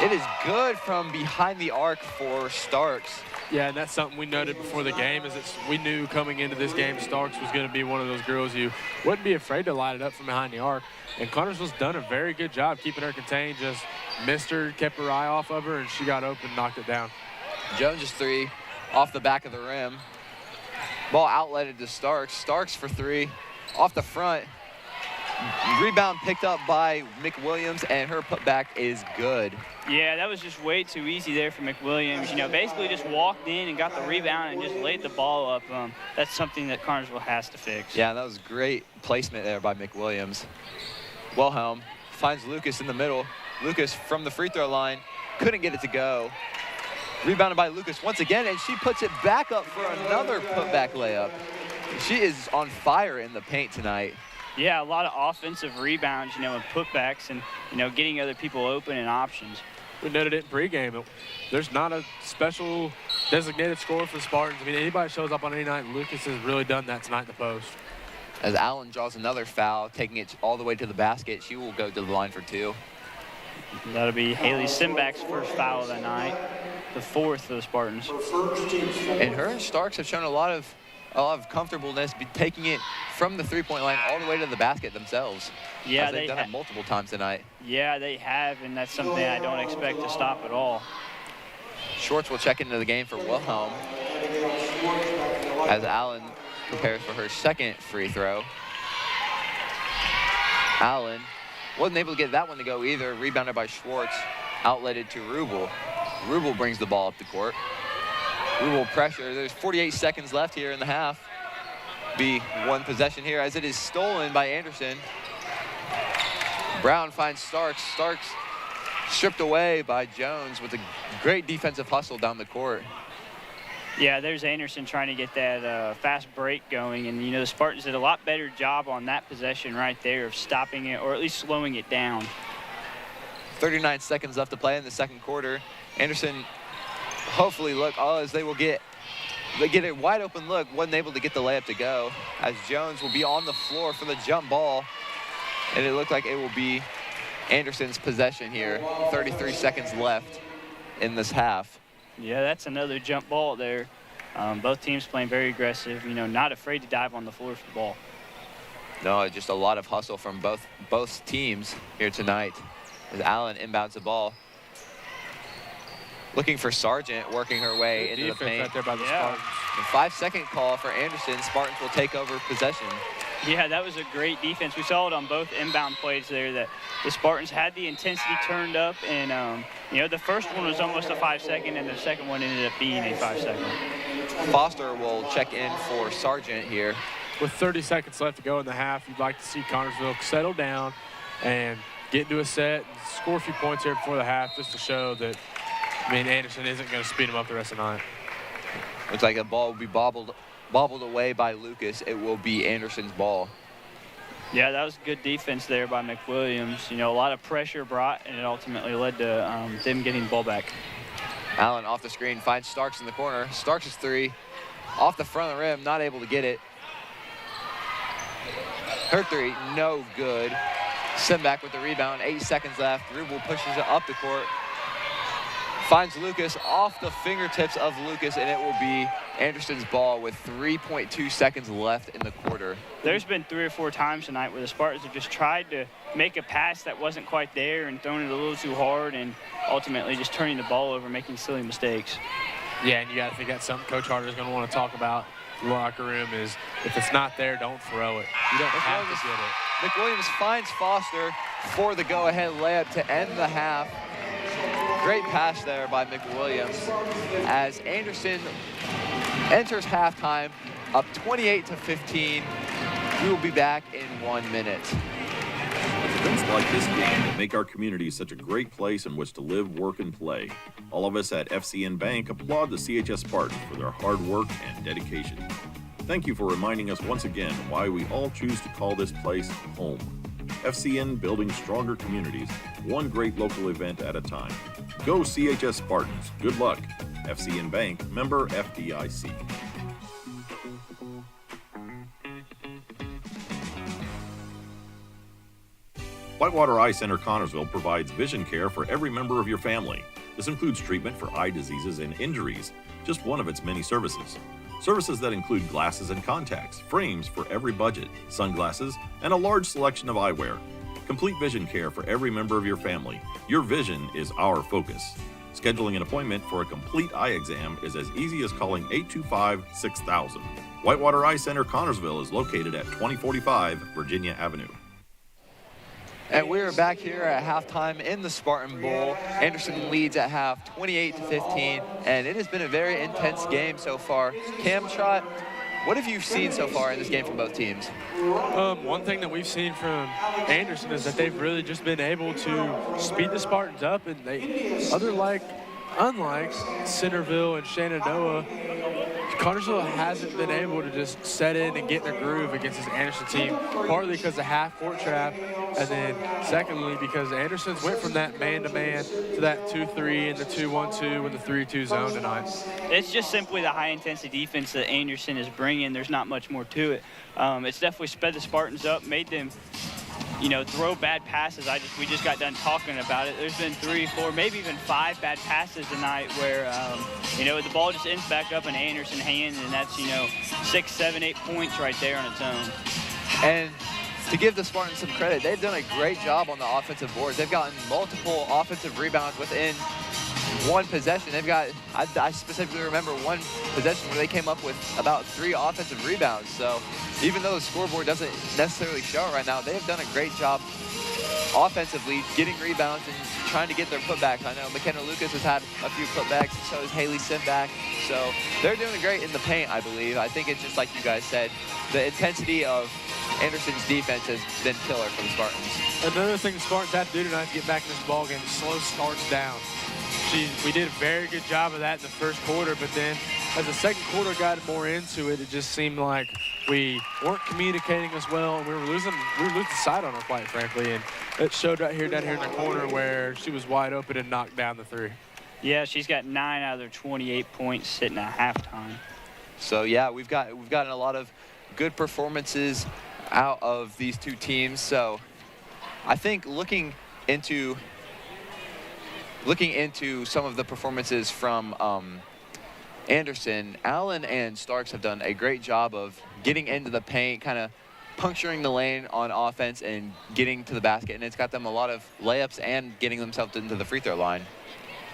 It is good from behind the arc for Starks. Yeah, and that's something we noted before the game, is that we knew coming into this game Starks was going to be one of those girls who wouldn't be afraid to light it up from behind the arc. And Connersville's done a very good job keeping her contained, just missed her, kept her eye off of her, and she got open, knocked it down. Jones' 3 off the back of the rim. Ball outletted to Starks. Starks for 3 off the front. Rebound picked up by McWilliams, and her putback is good. Yeah, that was just way too easy there for McWilliams. You know, basically just walked in and got the rebound and just laid the ball up. That's something that Connersville has to fix. Yeah, that was great placement there by McWilliams. Wilhelm finds Lucas in the middle. Lucas from the free throw line couldn't get it to go. Rebounded by Lucas once again, and she puts it back up for another putback layup. She is on fire in the paint tonight. Yeah, a lot of offensive rebounds, you know, and putbacks, and, you know, getting other people open and options. We noted it in pregame. There's not a special designated scorer for the Spartans. I mean, anybody shows up on any night, Lucas has really done that tonight in the post. As Allen draws another foul, taking it all the way to the basket, she will go to the line for 2. That'll be Haley Simbach's first foul of the night, the 4th for the Spartans. And her and Starks have shown a lot of comfortableness, taking it from the three-point line all the way to the basket themselves. Yeah, they've done it multiple times tonight. Yeah, they have, and that's something I don't expect to stop at all. Schwartz will check into the game for Wilhelm as Allen prepares for her second free throw. Allen wasn't able to get that one to go either. Rebounded by Schwartz, outletted to Rubel. Rubel brings the ball up the court. Rubel pressure. There's 48 seconds left here in the half. Be one possession here as it is stolen by Anderson. Brown finds Starks. Starks stripped away by Jones with a great defensive hustle down the court. Yeah, there's Anderson trying to get that fast break going, and, you know, the Spartans did a lot better job on that possession right there of stopping it, or at least slowing it down. 39 seconds left to play in the second quarter. Anderson hopefully as they get a wide open look, wasn't able to get the layup to go, as Jones will be on the floor for the jump ball, and it looked like it will be Anderson's possession here. 33 seconds left in this half. Yeah, that's another jump ball there. Both teams playing very aggressive, you know, not afraid to dive on the floor for the ball. No, just a lot of hustle from both teams here tonight as Allen inbounds the ball. Looking for Sargent, working her way into the paint. Right there by the Spartans. The 5-second call for Anderson. Spartans will take over possession. Yeah, that was a great defense. We saw it on both inbound plays there, that the Spartans had the intensity turned up, and you know, the first one was almost a 5-second, and the second one ended up being a 5-second. Foster will check in for Sargent here. With 30 seconds left to go in the half, you'd like to see Connersville settle down and get into a set, and score a few points here before the half, just to show that, I mean, Anderson isn't going to speed them up the rest of the night. Looks like the ball will be bobbled away by Lucas. It will be Anderson's ball. Yeah, that was good defense there by McWilliams. You know, a lot of pressure brought, and it ultimately led to them getting the ball back. Allen off the screen finds Starks in the corner. Starks' 3 off the front of the rim, not able to get it. Her 3, no good. Simbach with the rebound, 8 seconds left. Rubel pushes it up the court. Finds Lucas off the fingertips of Lucas, and it will be Anderson's ball with 3.2 seconds left in the quarter. There's been 3 or 4 times tonight where the Spartans have just tried to make a pass that wasn't quite there and thrown it a little too hard, and ultimately just turning the ball over, making silly mistakes. Yeah, and you got to think that's something Coach Harder is going to want to talk about in the locker room, is if it's not there, don't throw it. You don't have to get it. McWilliams finds Foster for the go-ahead layup to end the half. Great pass there by McWilliams as Anderson enters halftime up 28-15. We will be back in 1 minute. It's events like this game that make our community such a great place in which to live, work, and play. All of us at FCN Bank applaud the CHS Spartans for their hard work and dedication. Thank you for reminding us once again why we all choose to call this place home. FCN, building stronger communities, one great local event at a time. Go CHS Spartans. Good luck. FCN Bank, member FDIC. Whitewater Eye Center Connorsville provides vision care for every member of your family. This includes treatment for eye diseases and injuries, just one of its many services. Services that include glasses and contacts, frames for every budget, sunglasses, and a large selection of eyewear. Complete vision care for every member of your family. Your vision is our focus. Scheduling an appointment for a complete eye exam is as easy as calling 825-6000. Whitewater Eye Center Connorsville is located at 2045 Virginia Avenue. And we're back here at halftime in the Spartan Bowl. Anderson leads at half 28-15, and it has been a very intense game so far. Cam Trott, what have you seen so far in this game from both teams? One thing that we've seen from Anderson is that they've really just been able to speed the Spartans up, and unlike Centerville and Shenandoah, Connersville hasn't been able to just set in and get in a groove against this Anderson team, partly because of half-court trap, and then secondly because Anderson's went from that man-to-man to that 2-3 and the 2-1-2 and the 3-2 zone tonight. It's just simply the high-intensity defense that Anderson is bringing. There's not much more to it. It's definitely sped the Spartans up, made them throw bad passes. We just got done talking about it. There's been 3, 4, maybe even 5 bad passes tonight where, the ball just ends back up in Anderson's hands, and that's, 6, 7, 8 points right there on its own. And to give the Spartans some credit, they've done a great job on the offensive boards. They've gotten multiple offensive rebounds within one possession. They've got, I specifically remember one possession where they came up with about 3 offensive rebounds. So even though the scoreboard doesn't necessarily show it right now, they've done a great job offensively getting rebounds and trying to get their putbacks. I know McKenna Lucas has had a few putbacks, and so has Haley Simback. So they're doing great in the paint, I believe. I think it's just like you guys said, the intensity of Anderson's defense has been killer for the Spartans. Another thing the Spartans have to do tonight to get back in this ball game is slow starts down. We did a very good job of that in the first quarter, but then as the second quarter got more into it, it just seemed like we weren't communicating as well, and we were losing sight on her, quite frankly. And it showed down here in the corner where she was wide open and knocked down the 3. Yeah, she's got 9 out of their 28 points sitting at halftime. So yeah, we've gotten a lot of good performances out of these two teams. So I think looking into some of the performances from Anderson, Allen and Starks have done a great job of getting into the paint, kind of puncturing the lane on offense and getting to the basket, and it's got them a lot of layups and getting themselves into the free throw line.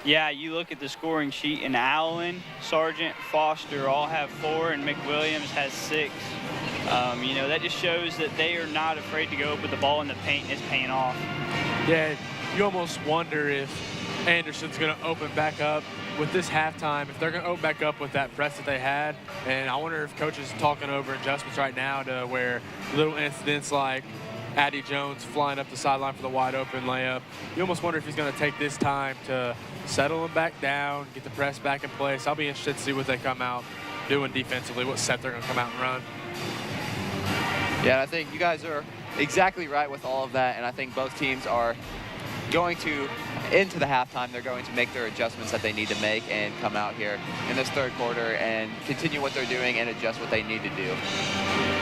Yeah, you look at the scoring sheet, and Allen, Sargent, Foster all have 4, and McWilliams has 6. That just shows that they are not afraid to go up with the ball in the paint, and it's paying off. Yeah, you almost wonder if Anderson's going to open back up with this halftime, if they're going to open back up with that press that they had. And I wonder if coach is talking over adjustments right now to where little incidents like Addie Jones flying up the sideline for the wide open layup. You almost wonder if he's going to take this time to settle them back down, get the press back in place. I'll be interested to see what they come out doing defensively, what set they're going to come out and run. Yeah, I think you guys are exactly right with all of that, and I think both teams are going to, into the halftime, they're going to make their adjustments that they need to make and come out here in this third quarter and continue what they're doing and adjust what they need to do.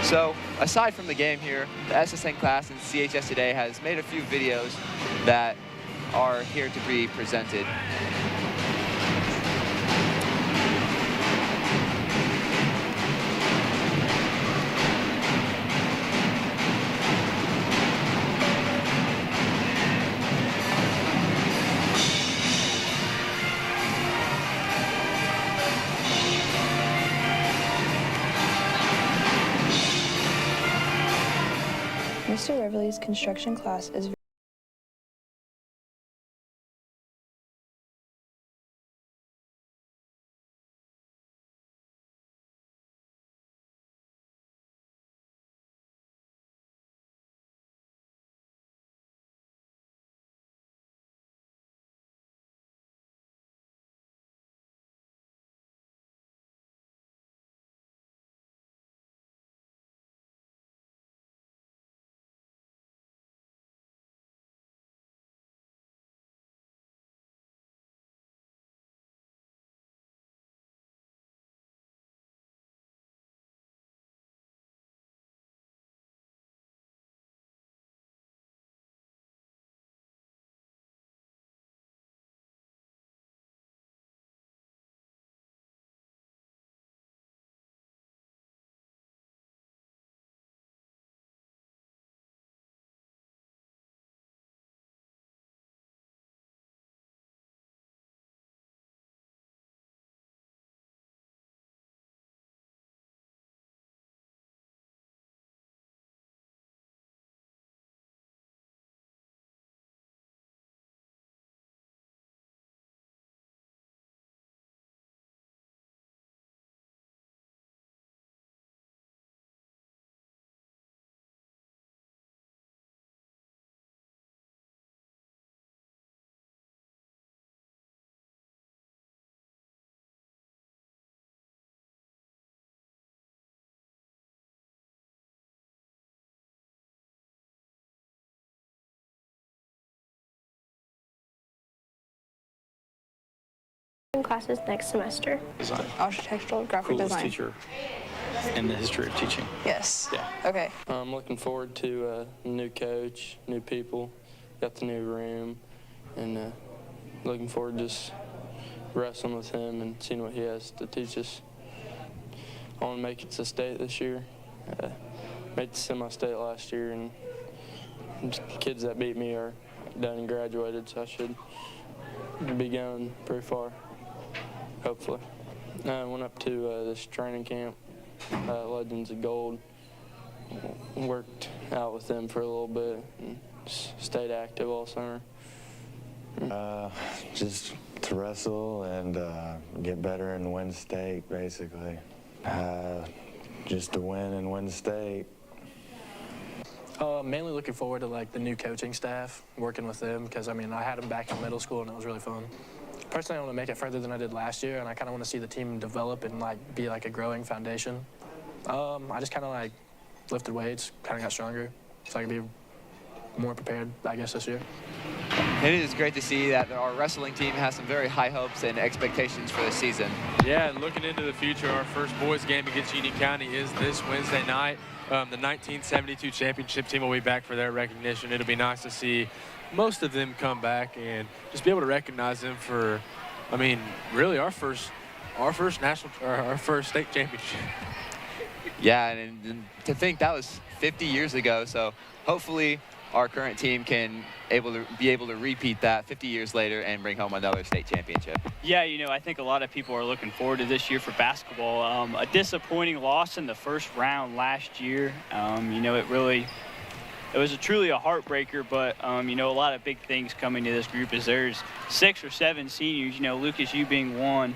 So aside from the game here, the SSN class in CHS Today has made a few videos that are here to be presented. Mr. Reverly's construction class is construction classes next semester. Design. Architectural graphic Coolest design. teacher in the history of teaching. Yes. Yeah. Okay. I'm looking forward to a new coach, new people, got the new room, and looking forward to just wrestling with him and seeing what he has to teach us. I want to make it to state this year. Made the semi-state last year, and the kids that beat me are done and graduated, so I should be going pretty far, hopefully. I went up to this training camp, Legends of Gold, worked out with them for a little bit, and stayed active all summer. Just to wrestle and get better and win state, basically. Just to win and win state. Mainly looking forward to like the new coaching staff, working with them, because I mean I had them back in middle school and it was really fun. Personally, I want to make it further than I did last year, and I kind of want to see the team develop and like be like a growing foundation. I just kind of like lifted weights, kind of got stronger, so I can be more prepared, I guess, this year. It is great to see that our wrestling team has some very high hopes and expectations for the season. Yeah, and looking into the future, our first boys game against Union County is this Wednesday night. The 1972 championship team will be back for their recognition. It'll be nice to see most of them come back and just be able to recognize them for, I mean, really our first state championship. Yeah, and to think that was 50 years ago, so hopefully our current team can be able to repeat that 50 years later and bring home another state championship. Yeah, you know, I think a lot of people are looking forward to this year for basketball. A disappointing loss in the first round last year. You know, it was truly a heartbreaker, but, you know, a lot of big things coming to this group is there's 6 or 7 seniors, you know, Lucas, you being one.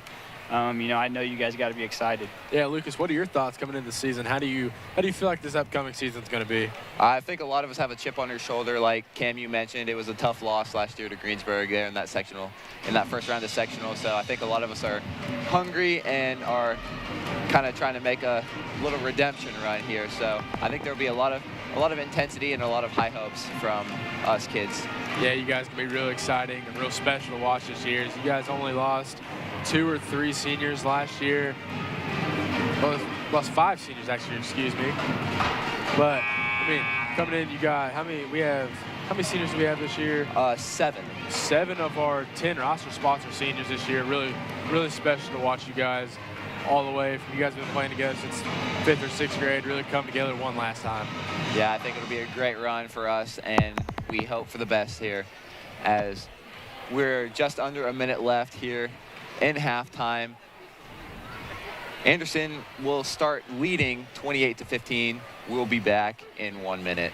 You know, I know you guys got to be excited. Yeah, Lucas, what are your thoughts coming into the season? How do you feel like this upcoming season's going to be? I think a lot of us have a chip on our shoulder. Like Cam, you mentioned, it was a tough loss last year to Greensburg there in that first round of sectional. So I think a lot of us are hungry and are kind of trying to make a little redemption run here. So I think there'll be a lot of intensity and a lot of high hopes from us kids. Yeah, you guys can be real exciting and real special to watch this year. You guys only lost 2 or 3 seniors last year. Well, lost 5 seniors actually, excuse me. But I mean, coming in, you got how many seniors do we have this year? 7. 7 of our 10 roster spots are seniors this year. Really, really special to watch you guys all the way. You guys have been playing together since 5th or 6th grade. Really come together one last time. Yeah, I think it'll be a great run for us, and we hope for the best here, as we're just under a minute left here in halftime. Anderson will start leading 28-15. We'll be back in 1 minute.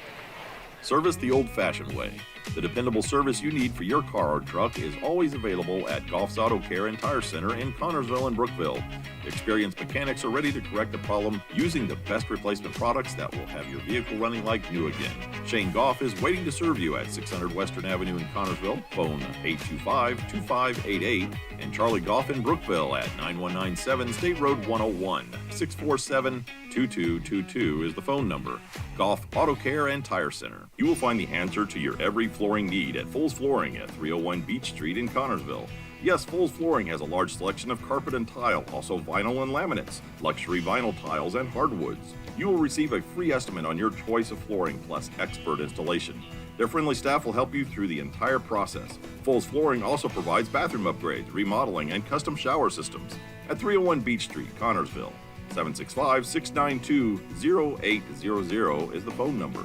Service the old-fashioned way. The dependable service you need for your car or truck is always available at Goff's Auto Care and Tire Center in Connorsville and Brookville. Experienced mechanics are ready to correct the problem using the best replacement products that will have your vehicle running like new again. Shane Goff is waiting to serve you at 600 Western Avenue in Connorsville. Phone 825-2588, and Charlie Goff in Brookville at 9197 State Road 101. 647-2222 is the phone number. Goff Auto Care and Tire Center. You will find the answer to your every flooring need at Foles Flooring at 301 Beach Street in Connorsville. Yes, Foles Flooring has a large selection of carpet and tile, also vinyl and laminates, luxury vinyl tiles, and hardwoods. You will receive a free estimate on your choice of flooring plus expert installation. Their friendly staff will help you through the entire process. Foles Flooring also provides bathroom upgrades, remodeling, and custom shower systems at 301 Beach Street, Connorsville. 765-692-0800 is the phone number.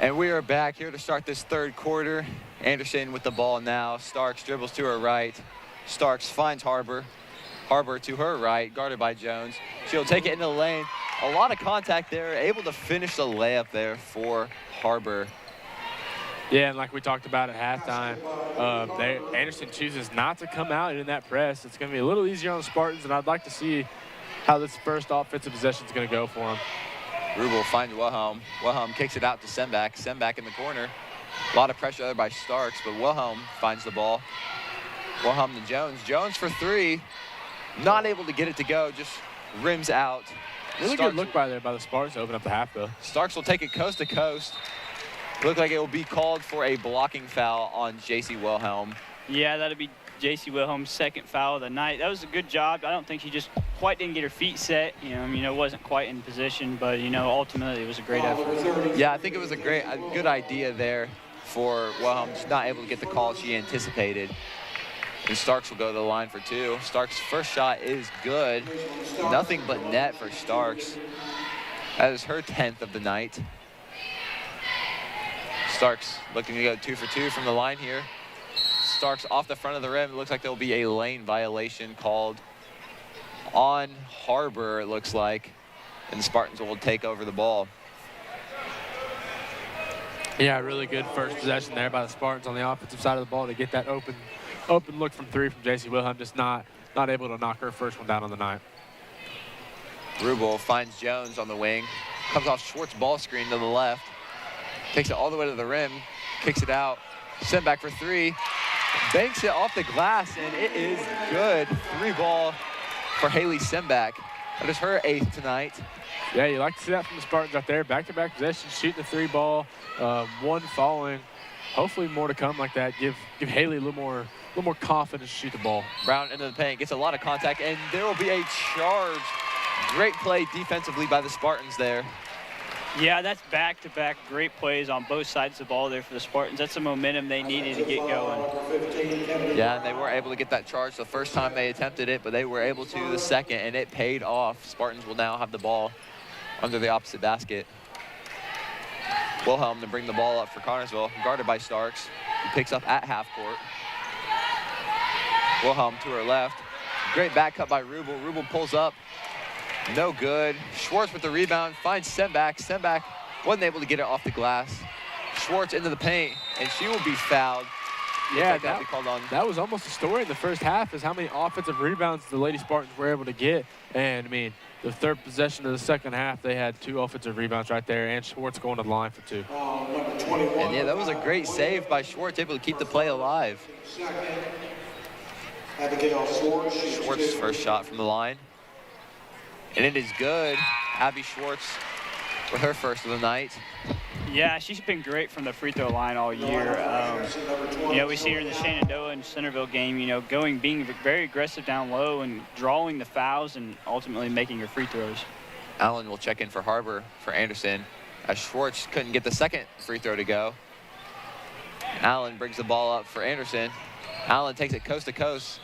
And we are back here to start this third quarter. Anderson with the ball now. Starks dribbles to her right. Starks finds Harbor. Harbor to her right, guarded by Jones. She'll take it into the lane. A lot of contact there, able to finish the layup there for Harbor. Yeah, and like we talked about at halftime, Anderson chooses not to come out in that press. It's going to be a little easier on the Spartans, and I'd like to see how this first offensive possession is going to go for them. Rubel finds Wilhelm. Wilhelm kicks it out to Semback. Semback in the corner. A lot of pressure there by Starks, but Wilhelm finds the ball. Wilhelm to Jones. Jones for 3. Not able to get it to go, just rims out. Really good look by the Spartans to open up the half, though. Starks will take it coast to coast. Look like it will be called for a blocking foul on J.C. Wilhelm. Yeah, that'd be J.C. Wilhelm's second foul of the night. That was a good job. I don't think she just quite didn't get her feet set. Wasn't quite in position, but, ultimately it was a great effort. Yeah, I think it was a good idea there for Wilhelm. She's not able to get the call she anticipated. And Starks will go to the line for 2. Starks' first shot is good. Nothing but net for Starks. That is her 10th of the night. Starks looking to go 2 for 2 from the line here. Starks off the front of the rim. It looks like there'll be a lane violation called on Harbor, it looks like. And the Spartans will take over the ball. Yeah, really good first possession there by the Spartans on the offensive side of the ball to get that open look from 3 from J.C. Wilhelm, just not able to knock her first one down on the night. Rubel finds Jones on the wing. Comes off Schwartz ball screen to the left. Takes it all the way to the rim. Kicks it out. Sent back for 3. Banks it off the glass, and it is good. 3 ball for Haley Semback. That is her 8th tonight. Yeah, you like to see that from the Spartans out there. Back-to-back possessions, shooting the 3 ball, 1 falling. Hopefully more to come like that. Give Haley a little more confidence to shoot the ball. Brown into the paint, gets a lot of contact, and there will be a charge. Great play defensively by the Spartans there. Yeah, that's back-to-back great plays on both sides of the ball there for the Spartans. That's the momentum they needed to get going. Yeah, and they weren't able to get that charge the first time they attempted it, but they were able to the second, and it paid off. Spartans will now have the ball under the opposite basket. Wilhelm to bring the ball up for Connersville, guarded by Starks, who picks up at half court. Wilhelm to her left. Great back cut by Rubel. Rubel pulls up. No good. Schwartz with the rebound, finds Semback. Semback wasn't able to get it off the glass. Schwartz into the paint, and she will be fouled. Yeah, that was almost a story in the first half, is how many offensive rebounds the Lady Spartans were able to get. And, I mean, the third possession of the second half, they had 2 offensive rebounds right there, and Schwartz going to the line for 2. And, yeah, that was a great save by Schwartz, able to keep the play alive. Schwartz's first shot from the line. And it is good. Abby Schwartz with her first of the night. Yeah, she's been great from the free throw line all year. We see her in the Shenandoah and Centerville game, being very aggressive down low and drawing the fouls and ultimately making her free throws. Allen will check in for Harbor for Anderson, as Schwartz couldn't get the second free throw to go. Allen brings the ball up for Anderson. Allen takes it coast to coast,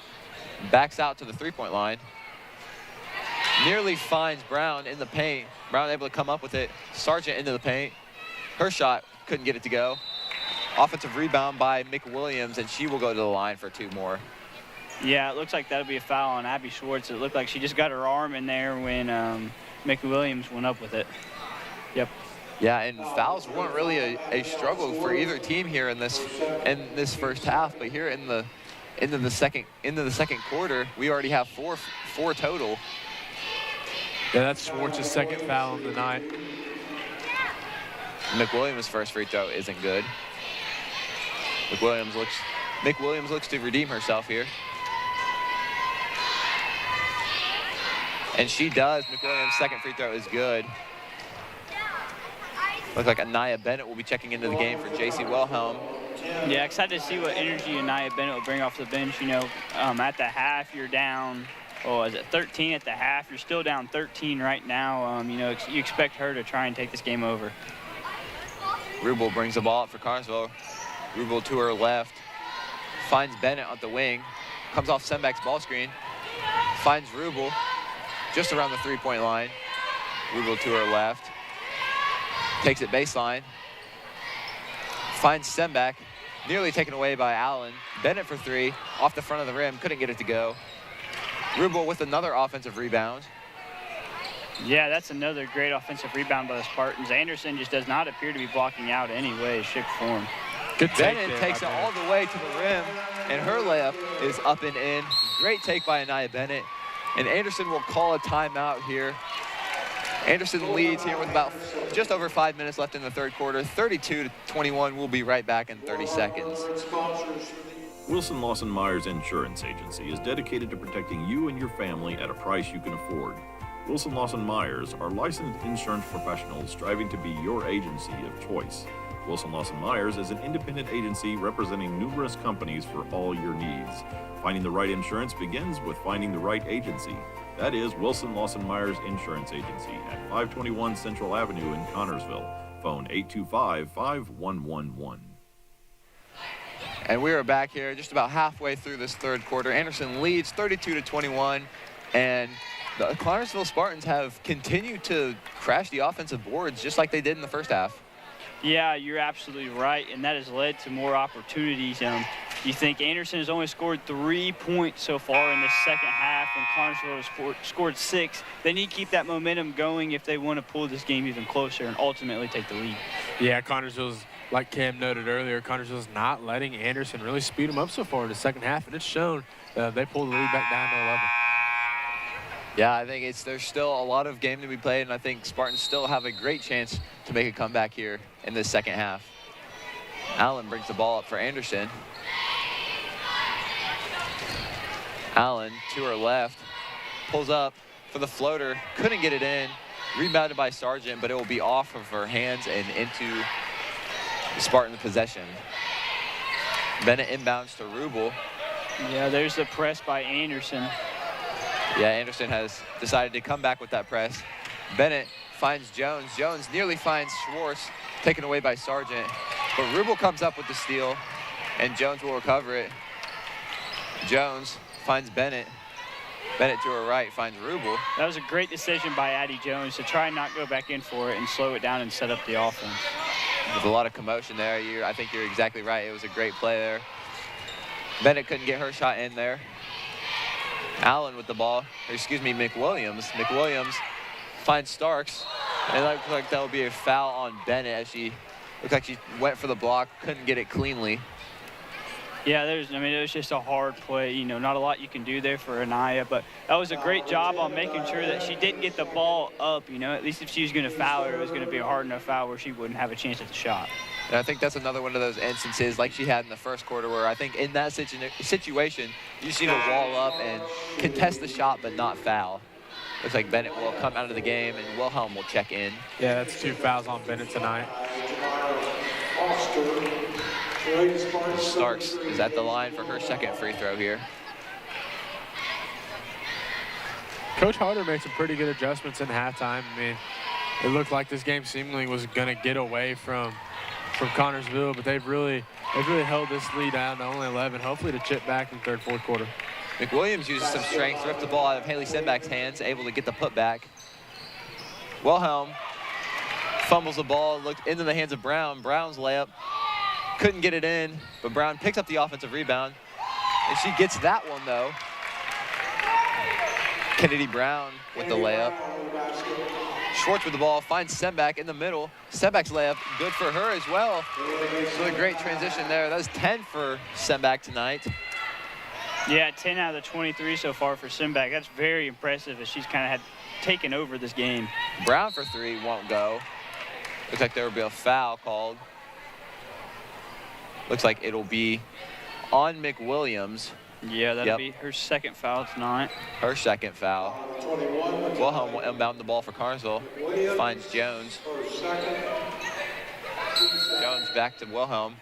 backs out to the three-point line. Nearly finds Brown in the paint. Brown able to come up with it. Sargent into the paint. Her shot couldn't get it to go. Offensive rebound by McWilliams, and she will go to the line for 2 more. Yeah, it looks like that'll be a foul on Abby Schwartz. It looked like she just got her arm in there when McWilliams went up with it. Yep. Yeah, and fouls weren't really a struggle for either team here in this first half, but here into the second quarter, we already have four total. Yeah, that's Schwartz's second foul of the night. McWilliams' first free throw isn't good. McWilliams looks to redeem herself here. And she does. McWilliams' second free throw is good. Looks like Anaya Bennett will be checking into the game for J.C. Wilhelm. Yeah, excited to see what energy Anaya Bennett will bring off the bench. At the half, you're down, is it 13 at the half? You're still down 13 right now. You expect her to try and take this game over. Rubel brings the ball up for Carnesville. Rubel to her left. Finds Bennett on the wing. Comes off Semback's ball screen. Finds Rubel just around the three-point line. Rubel to her left. Takes it baseline. Finds Semback. Nearly taken away by Allen. Bennett for 3. Off the front of the rim. Couldn't get it to go. Rubel with another offensive rebound. Yeah, that's another great offensive rebound by the Spartans. Anderson just does not appear to be blocking out any way, shape, or form. Good Bennett takes it all the way to the rim, and her layup is up and in. Great take by Anaya Bennett. And Anderson will call a timeout here. Anderson leads here with about just over 5 minutes left in the third quarter. 32-21. We'll be right back in 30 seconds. Wilson Lawson Myers Insurance Agency is dedicated to protecting you and your family at a price you can afford. Wilson Lawson Myers are licensed insurance professionals striving to be your agency of choice. Wilson Lawson Myers is an independent agency representing numerous companies for all your needs. Finding the right insurance begins with finding the right agency. That is Wilson Lawson Myers Insurance Agency at 521 Central Avenue in Connorsville. Phone 825-5111. And we are back here just about halfway through this third quarter. Anderson leads 32-21, and the Connorsville Spartans have continued to crash the offensive boards just like they did in the first half. Yeah, you're absolutely right, and that has led to more opportunities. You think Anderson has only scored 3 points so far in the second half, and Connorsville has scored 6. They need to keep that momentum going if they want to pull this game even closer and ultimately take the lead. Yeah, Connorsville's, like Cam noted earlier, Connorsville's not letting Anderson really speed them up so far in the second half, and it's shown. They pulled the lead back down to 11. Yeah, I think there's still a lot of game to be played, and I think Spartans still have a great chance to make a comeback here in this second half. Allen brings the ball up for Anderson. Allen to her left, pulls up for the floater, couldn't get it in, rebounded by Sargent, but it will be off of her hands and into the Spartan possession. Bennett inbounds to Rubel. Yeah, there's the press by Anderson. Yeah, Anderson has decided to come back with that press. Bennett finds Jones. Jones nearly finds Schwartz, taken away by Sargent. But Rubel comes up with the steal, and Jones will recover it. Jones finds Bennett. Bennett to her right finds Rubel. That was a great decision by Addie Jones to try and not go back in for it and slow it down and set up the offense. There's a lot of commotion there. I think you're exactly right. It was a great play there. Bennett couldn't get her shot in there. Allen with the ball, McWilliams. McWilliams finds Starks, and it looks like that will be a foul on Bennett as she looked like she went for the block, couldn't get it cleanly. Yeah, it was just a hard play. Not a lot you can do there for Anaya, but that was a great job on making sure that she didn't get the ball up. At least if she was going to foul her, it was going to be a hard enough foul where she wouldn't have a chance at the shot. And I think that's another one of those instances like she had in the first quarter where I think in that situation, you just need to wall up and contest the shot but not foul. Looks like Bennett will come out of the game and Wilhelm will check in. Yeah, that's 2 fouls on Bennett tonight. Starks is at the line for her second free throw here. Coach Harder made some pretty good adjustments in halftime. It looked like this game seemingly was going to get away from Connorsville, but they've really held this lead down to only 11, hopefully to chip back in the third, fourth quarter. McWilliams uses some strength, ripped the ball out of Haley Senbach's hands, able to get the putback. Wilhelm fumbles the ball, looked into the hands of Brown. Brown's layup, couldn't get it in, but Brown picks up the offensive rebound, and she gets that one, though. Kennedy Brown with the layup. Schwartz with the ball, finds Senbach in the middle. Senbach's layup, good for her as well. So a great transition there. That was 10 for Senbach tonight. Yeah, 10 out of the 23 so far for Senbach. That's very impressive as she's kind of had taken over this game. Brown for 3 won't go. Looks like there will be a foul called. Looks like it'll be on McWilliams. Yeah, that'll be her second foul tonight. Her second foul. Wilhelm will inbound the ball for Connorsville. Finds Jones. Jones back to Wilhelm.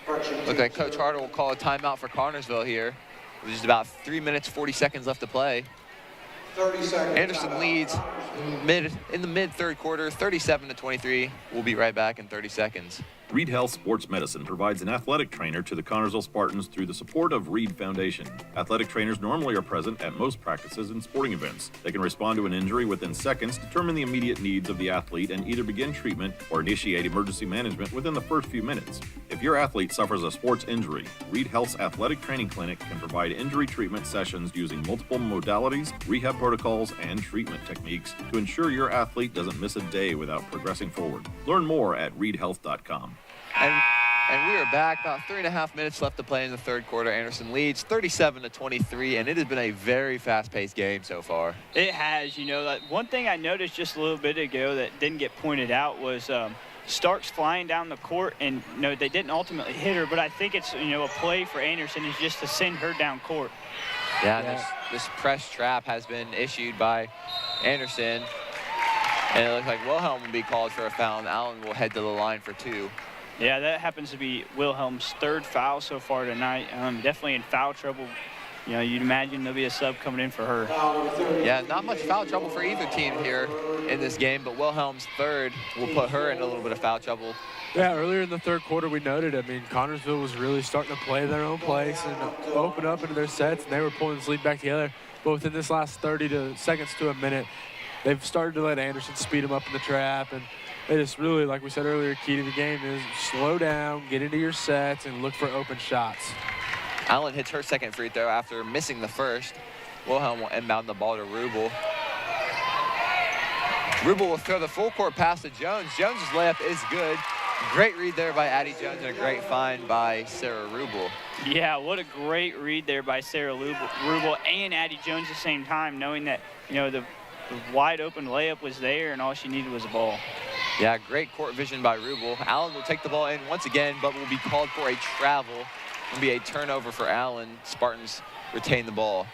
Looks like Coach Harder will call a timeout for Connorsville here. With just about 3 minutes, 40 seconds left to play. Anderson leads in the mid-third quarter, 37-23. We'll be right back in 30 seconds. Reed Health Sports Medicine provides an athletic trainer to the Connorsville Spartans through the support of Reed Foundation. Athletic trainers normally are present at most practices and sporting events. They can respond to an injury within seconds, determine the immediate needs of the athlete, and either begin treatment or initiate emergency management within the first few minutes. If your athlete suffers a sports injury, Reed Health's Athletic Training Clinic can provide injury treatment sessions using multiple modalities, rehab protocols, and treatment techniques to ensure your athlete doesn't miss a day without progressing forward. Learn more at reedhealth.com. And we are back. About 3.5 minutes left to play in the third quarter. Anderson leads 37-23, and it has been a very fast-paced game so far. It has. Like one thing I noticed just a little bit ago that didn't get pointed out was Starks flying down the court, and they didn't ultimately hit her, but I think it's a play for Anderson is just to send her down court. Yeah. This press trap has been issued by Anderson. And it looks like Wilhelm will be called for a foul, and Allen will head to the line for 2. Yeah, that happens to be Wilhelm's 3rd foul so far tonight. Definitely in foul trouble. You know, you'd imagine there'll be a sub coming in for her. Yeah, not much foul trouble for either team here in this game, but Wilhelm's 3rd will put her in a little bit of foul trouble. Yeah, earlier in the 3rd quarter, we noted, I mean, Connersville was really starting to play their own place and open up into their sets, and they were pulling this lead back together. But within this last 30 seconds to a minute, they've started to let Anderson speed them up in the trap, and they just really, like we said earlier, key to the game is slow down, get into your sets, and look for open shots. Allen hits her 2nd free throw after missing the 1st. Wilhelm will inbound the ball to Rubel. Rubel will throw the full court pass to Jones. Jones' layup is good. Great read there by Addie Jones and a great find by Sarah Rubel. Yeah, what a great read there by Sarah Rubel and Addie Jones at the same time, knowing that, you know, the wide open layup was there and all she needed was a ball. Yeah, great court vision by Rubel. Allen will take the ball in once again, but will be called for a travel. It'll be a turnover for Allen. Spartans retain the ball.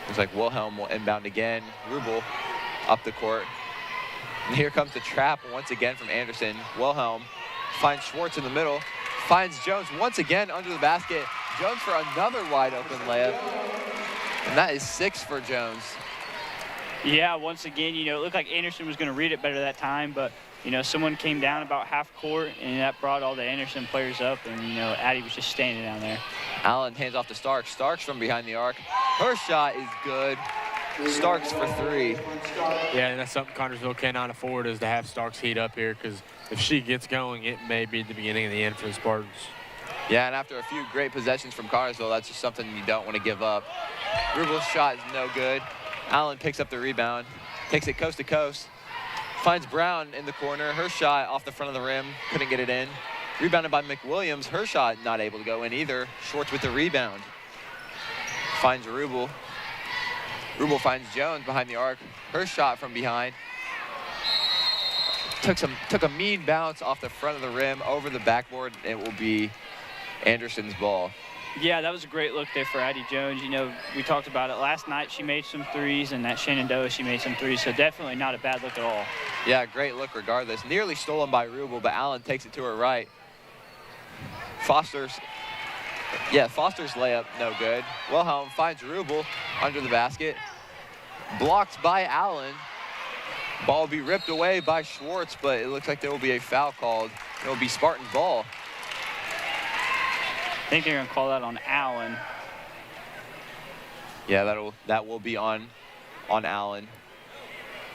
Looks like Wilhelm will inbound again. Rubel up the court. And here comes the trap once again from Anderson. Wilhelm finds Schwartz in the middle. Finds Jones once again under the basket. Jones for another wide open layup. And that is 6 for Jones. Yeah, once again, you know, it looked like Anderson was going to read it better that time, but, you know, someone came down about half court, and that brought all the Anderson players up, and, you know, Addie was just standing down there. Allen hands off to Starks. Starks from behind the arc. Her shot is good. Starks for 3. Yeah, and that's something Connersville cannot afford, is to have Starks heat up here, because if she gets going, it may be the beginning of the end for the Spartans. Yeah, and after a few great possessions from Connersville, that's just something you don't want to give up. Rubel's shot is no good. Allen picks up the rebound, takes it coast to coast, finds Brown in the corner. Her shot off the front of the rim, couldn't get it in. Rebounded by McWilliams. Her shot not able to go in either. Schwartz with the rebound. Finds Rubel. Rubel finds Jones behind the arc. Her shot from behind. Took a mean bounce off the front of the rim over the backboard. It will be Anderson's ball. Yeah, that was a great look there for Addie Jones. You know, we talked about it last night. She made some threes, and at Shenandoah she made some threes, so definitely not a bad look at all. Yeah, great look regardless. Nearly stolen by Rubel, but Allen takes it to her right. Foster's layup, no good. Wilhelm finds Rubel under the basket. Blocked by Allen. Ball will be ripped away by Schwartz, but it looks like there will be a foul called. It will be Spartan ball. I think they're going to call that on Allen. Yeah, that will be on Allen.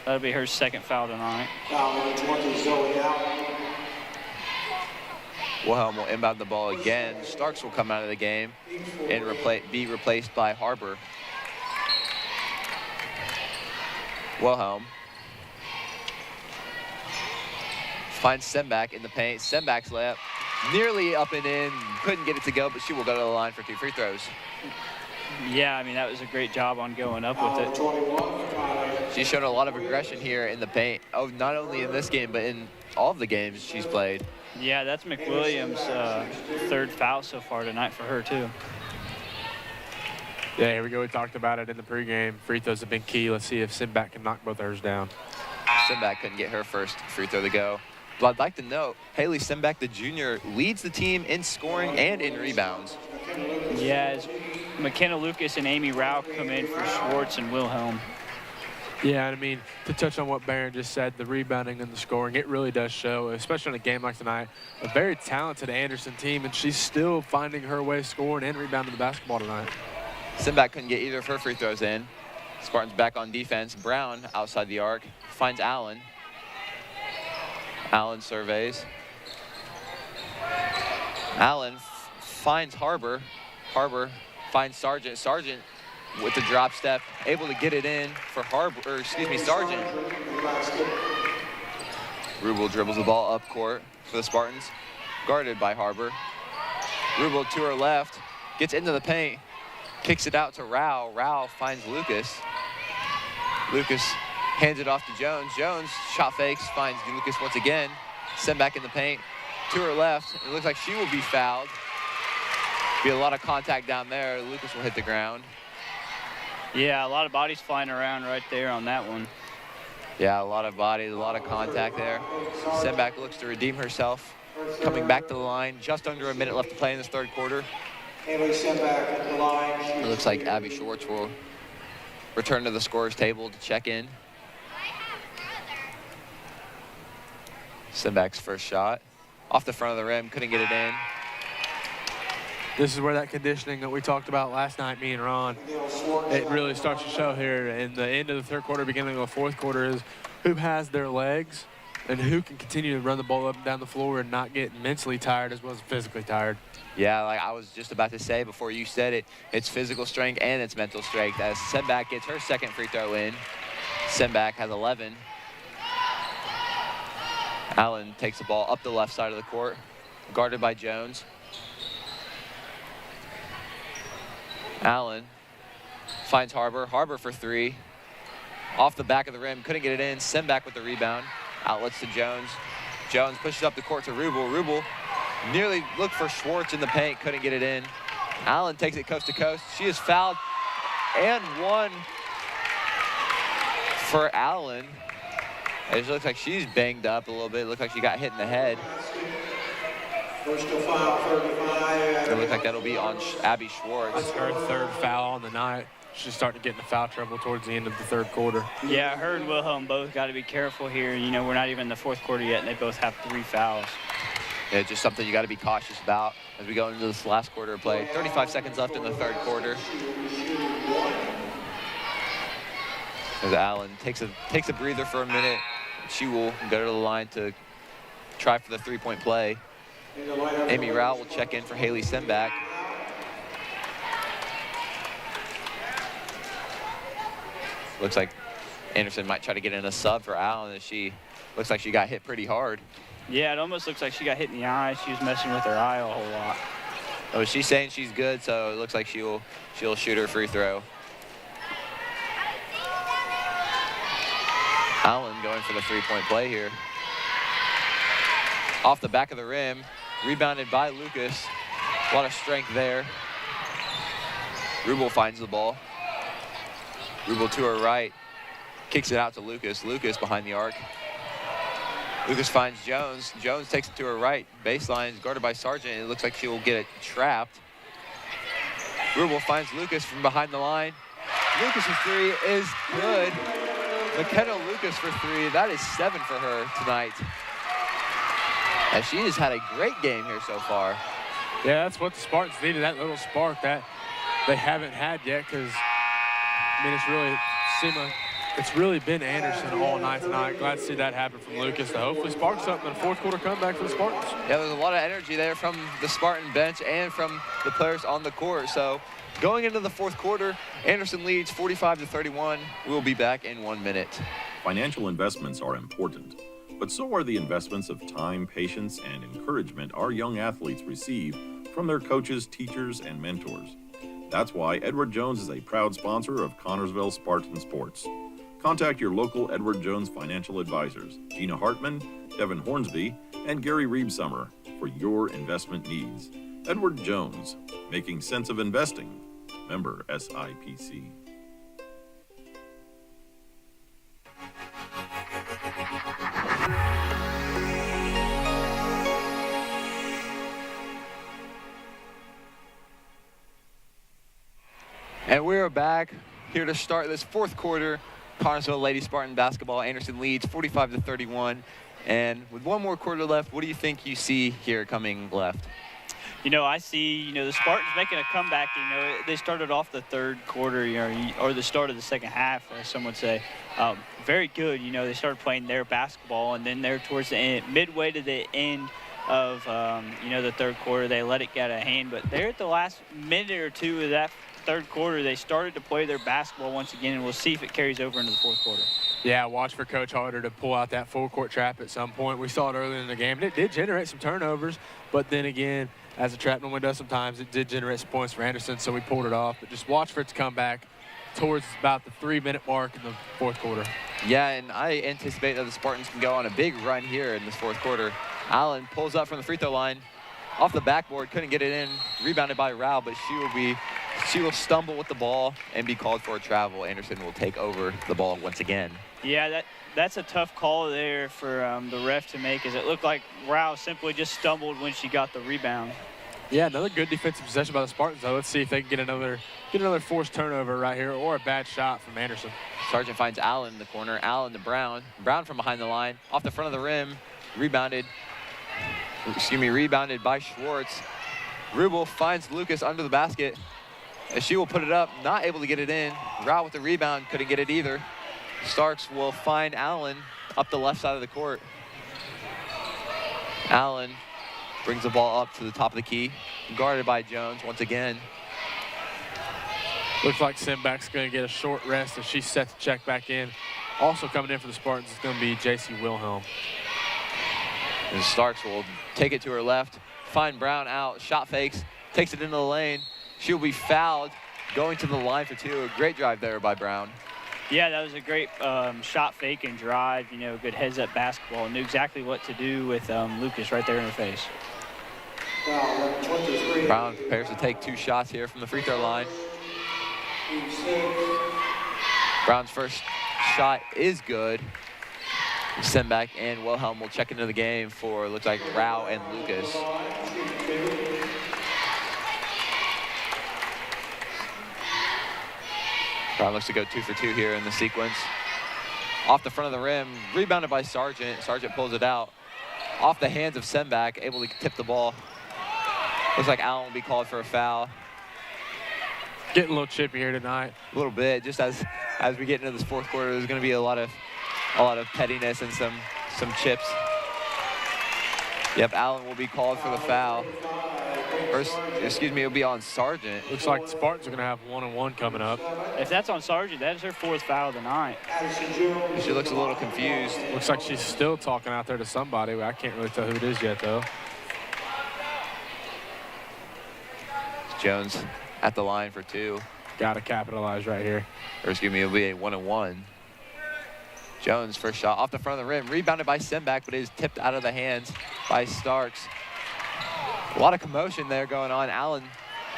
That'll be her 2nd foul tonight. Foul 20, Zoe Allen. Wilhelm will inbound the ball again. Starks will come out of the game and be replaced by Harbor. Wilhelm finds Semback in the paint. Semback's layup nearly up and in. Couldn't get it to go, but she will go to the line for 2 free throws. Yeah, I mean, that was a great job on going up with it. She's shown a lot of aggression here in the paint. Oh, not only in this game, but in all of the games she's played. Yeah, that's McWilliams' 3rd foul so far tonight for her, too. Yeah, here we go. We talked about it in the pregame. Free throws have been key. Let's see if Simback can knock both hers down. Simback couldn't get her first free throw to go. But I'd like to note, Haley Simback, the junior, leads the team in scoring and in rebounds. Yeah, as McKenna Lucas and Amy Rao come in for Schwartz and Wilhelm. Yeah, and I mean, to touch on what Barron just said, the rebounding and the scoring, it really does show, especially in a game like tonight. A very talented Anderson team, and she's still finding her way scoring and rebounding the basketball tonight. Simback couldn't get either of her free throws in. Spartans back on defense. Brown outside the arc finds Allen. Allen surveys. Allen finds Harbor. Harbor finds Sargent. Sargent with the drop step, able to get it in for Sargent. Rubel dribbles the ball up court for the Spartans, guarded by Harbor. Rubel to her left, gets into the paint, kicks it out to Rao. Rao finds Lucas. Lucas hands it off to Jones. Jones shot fakes, finds Lucas once again. Sent back in the paint. To her left, it looks like she will be fouled. Be a lot of contact down there. Lucas will hit the ground. Yeah, a lot of bodies flying around right there on that one. Yeah, a lot of bodies, a lot of contact there. Semback looks to redeem herself. Coming back to the line, just under a minute left to play in this third quarter. Haley Semback at the line. It looks like Abby Schwartz will return to the scorer's table to check in. Semback's first shot. Off the front of the rim, couldn't get it in. This is where that conditioning that we talked about last night, me and Ron, it really starts to show here in the end of the third quarter, beginning of the fourth quarter, is who has their legs and who can continue to run the ball up and down the floor and not get mentally tired as well as physically tired. Yeah, like I was just about to say before you said it, it's physical strength and it's mental strength. As Semback gets her second free throw in. Semback has 11. Allen takes the ball up the left side of the court, guarded by Jones. Allen finds Harbor. Harbor for three. Off the back of the rim, couldn't get it in. Semback with the rebound. Outlets to Jones. Jones pushes up the court to Rubel. Rubel nearly looked for Schwartz in the paint, couldn't get it in. Allen takes it coast to coast. She is fouled and one for Allen. It looks like she's banged up a little bit. It looks like she got hit in the head. Personal foul 35. It looks like that'll be on Abby Schwartz. That's her third foul on the night. She's starting to get into foul trouble towards the end of the third quarter. Yeah, her and Wilhelm both got to be careful here. You know, we're not even in the fourth quarter yet, and they both have 3 fouls. Yeah, just something you got to be cautious about as we go into this last quarter of play. 35 seconds left in the third quarter. As Allen takes a breather for a minute. She will go to the line to try for the three-point play. Amy Rao will check in for Haley Semback. Looks like Anderson might try to get in a sub for Allen as she looks like she got hit pretty hard. Yeah, it almost looks like she got hit in the eye. She was messing with her eye a whole lot. Oh, she's saying she's good, so it looks like she'll shoot her free throw. Allen going for the three-point play here. Off the back of the rim, rebounded by Lucas. A lot of strength there. Rubel finds the ball. Rubel to her right, kicks it out to Lucas. Lucas behind the arc. Lucas finds Jones. Jones takes it to her right. Baseline is guarded by Sargent. It looks like she will get it trapped. Rubel finds Lucas from behind the line. Lucas's three is good. McKenna Lucas for three. That is 7 for her tonight. And she has had a great game here so far. Yeah, that's what the Spartans needed, that little spark that they haven't had yet, because, I mean, it's really been Anderson all night tonight. Glad to see that happen from Lucas to hopefully spark something in a fourth quarter comeback for the Spartans. Yeah, there's a lot of energy there from the Spartan bench and from the players on the court. So going into the fourth quarter, Anderson leads 45-31. We'll be back in 1 minute. Financial investments are important, but so are the investments of time, patience, and encouragement our young athletes receive from their coaches, teachers, and mentors. That's why Edward Jones is a proud sponsor of Connersville Spartan Sports. Contact your local Edward Jones financial advisors, Gina Hartman, Devin Hornsby, and Gary Reebsummer for your investment needs. Edward Jones, making sense of investing. Member SIPC. And we're back here to start this fourth quarter. Connersville Lady Spartan basketball. Anderson leads 45-31. And with one more quarter left, what do you think you see here coming left? You know, I see, the Spartans making a comeback. They started off the third quarter, or the start of the second half, as some would say, very good. They started playing their basketball, and then they're towards the end, midway to the end of, the third quarter, they let it get a hand. But they're at the last minute or two of that third quarter, they started to play their basketball once again, and we'll see if it carries over into the fourth quarter. Yeah, watch for Coach Harder to pull out that full court trap at some point. We saw it earlier in the game, and it did generate some turnovers, but then again, as a trap normally does sometimes, it did generate some points for Anderson, so we pulled it off. But just watch for it to come back towards about the 3-minute mark in the fourth quarter. Yeah, and I anticipate that the Spartans can go on a big run here in this fourth quarter. Allen pulls up from the free throw line, off the backboard, couldn't get it in, rebounded by Rao, but she will be she will stumble with the ball and be called for a travel. Anderson will take over the ball once again. Yeah, that's a tough call there for the ref to make, as it looked like Rao simply just stumbled when she got the rebound. Yeah, another good defensive possession by the Spartans, though. Let's see if they can get another forced turnover right here, or a bad shot from Anderson. Sargent finds Allen in the corner. Allen to Brown. Brown from behind the line, off the front of the rim, rebounded by Schwartz. Rubel finds Lucas under the basket, and she will put it up, not able to get it in. Rao with the rebound, couldn't get it either. Starks will find Allen up the left side of the court. Allen brings the ball up to the top of the key, guarded by Jones once again. Looks like Simback's going to get a short rest as she's set to check back in. Also coming in for the Spartans is going to be J.C. Wilhelm. And Starks will take it to her left, find Brown out, shot fakes, takes it into the lane. She'll be fouled, going to the line for two. A great drive there by Brown. Yeah, that was a great shot fake and drive, you know, good heads-up basketball. Knew exactly what to do with Lucas right there in her face. Brown prepares to take 2 shots here from the free throw line. Brown's first shot is good. Simback and Wilhelm will check into the game for, looks like, Rao and Lucas. Brown looks to go 2 for 2 here in the sequence. Off the front of the rim, rebounded by Sargent. Sargent pulls it out. Off the hands of Simback, able to tip the ball. Looks like Allen will be called for a foul. Getting a little chippy here tonight. A little bit, just as we get into this fourth quarter, there's going to be a lot of pettiness and some chips. Yep, Allen will be called for the foul. It'll be on Sargent. Looks like the Spartans are going to have 1-on-1 coming up. If that's on Sargent, that is her 4th foul of the night. She looks a little confused. Looks like she's still talking out there to somebody. I can't really tell who it is yet, though. Jones at the line for 2. Got to capitalize right here. It'll be a 1-on-1. Jones first shot off the front of the rim, rebounded by Simback, but is tipped out of the hands by Starks. A lot of commotion there going on. Allen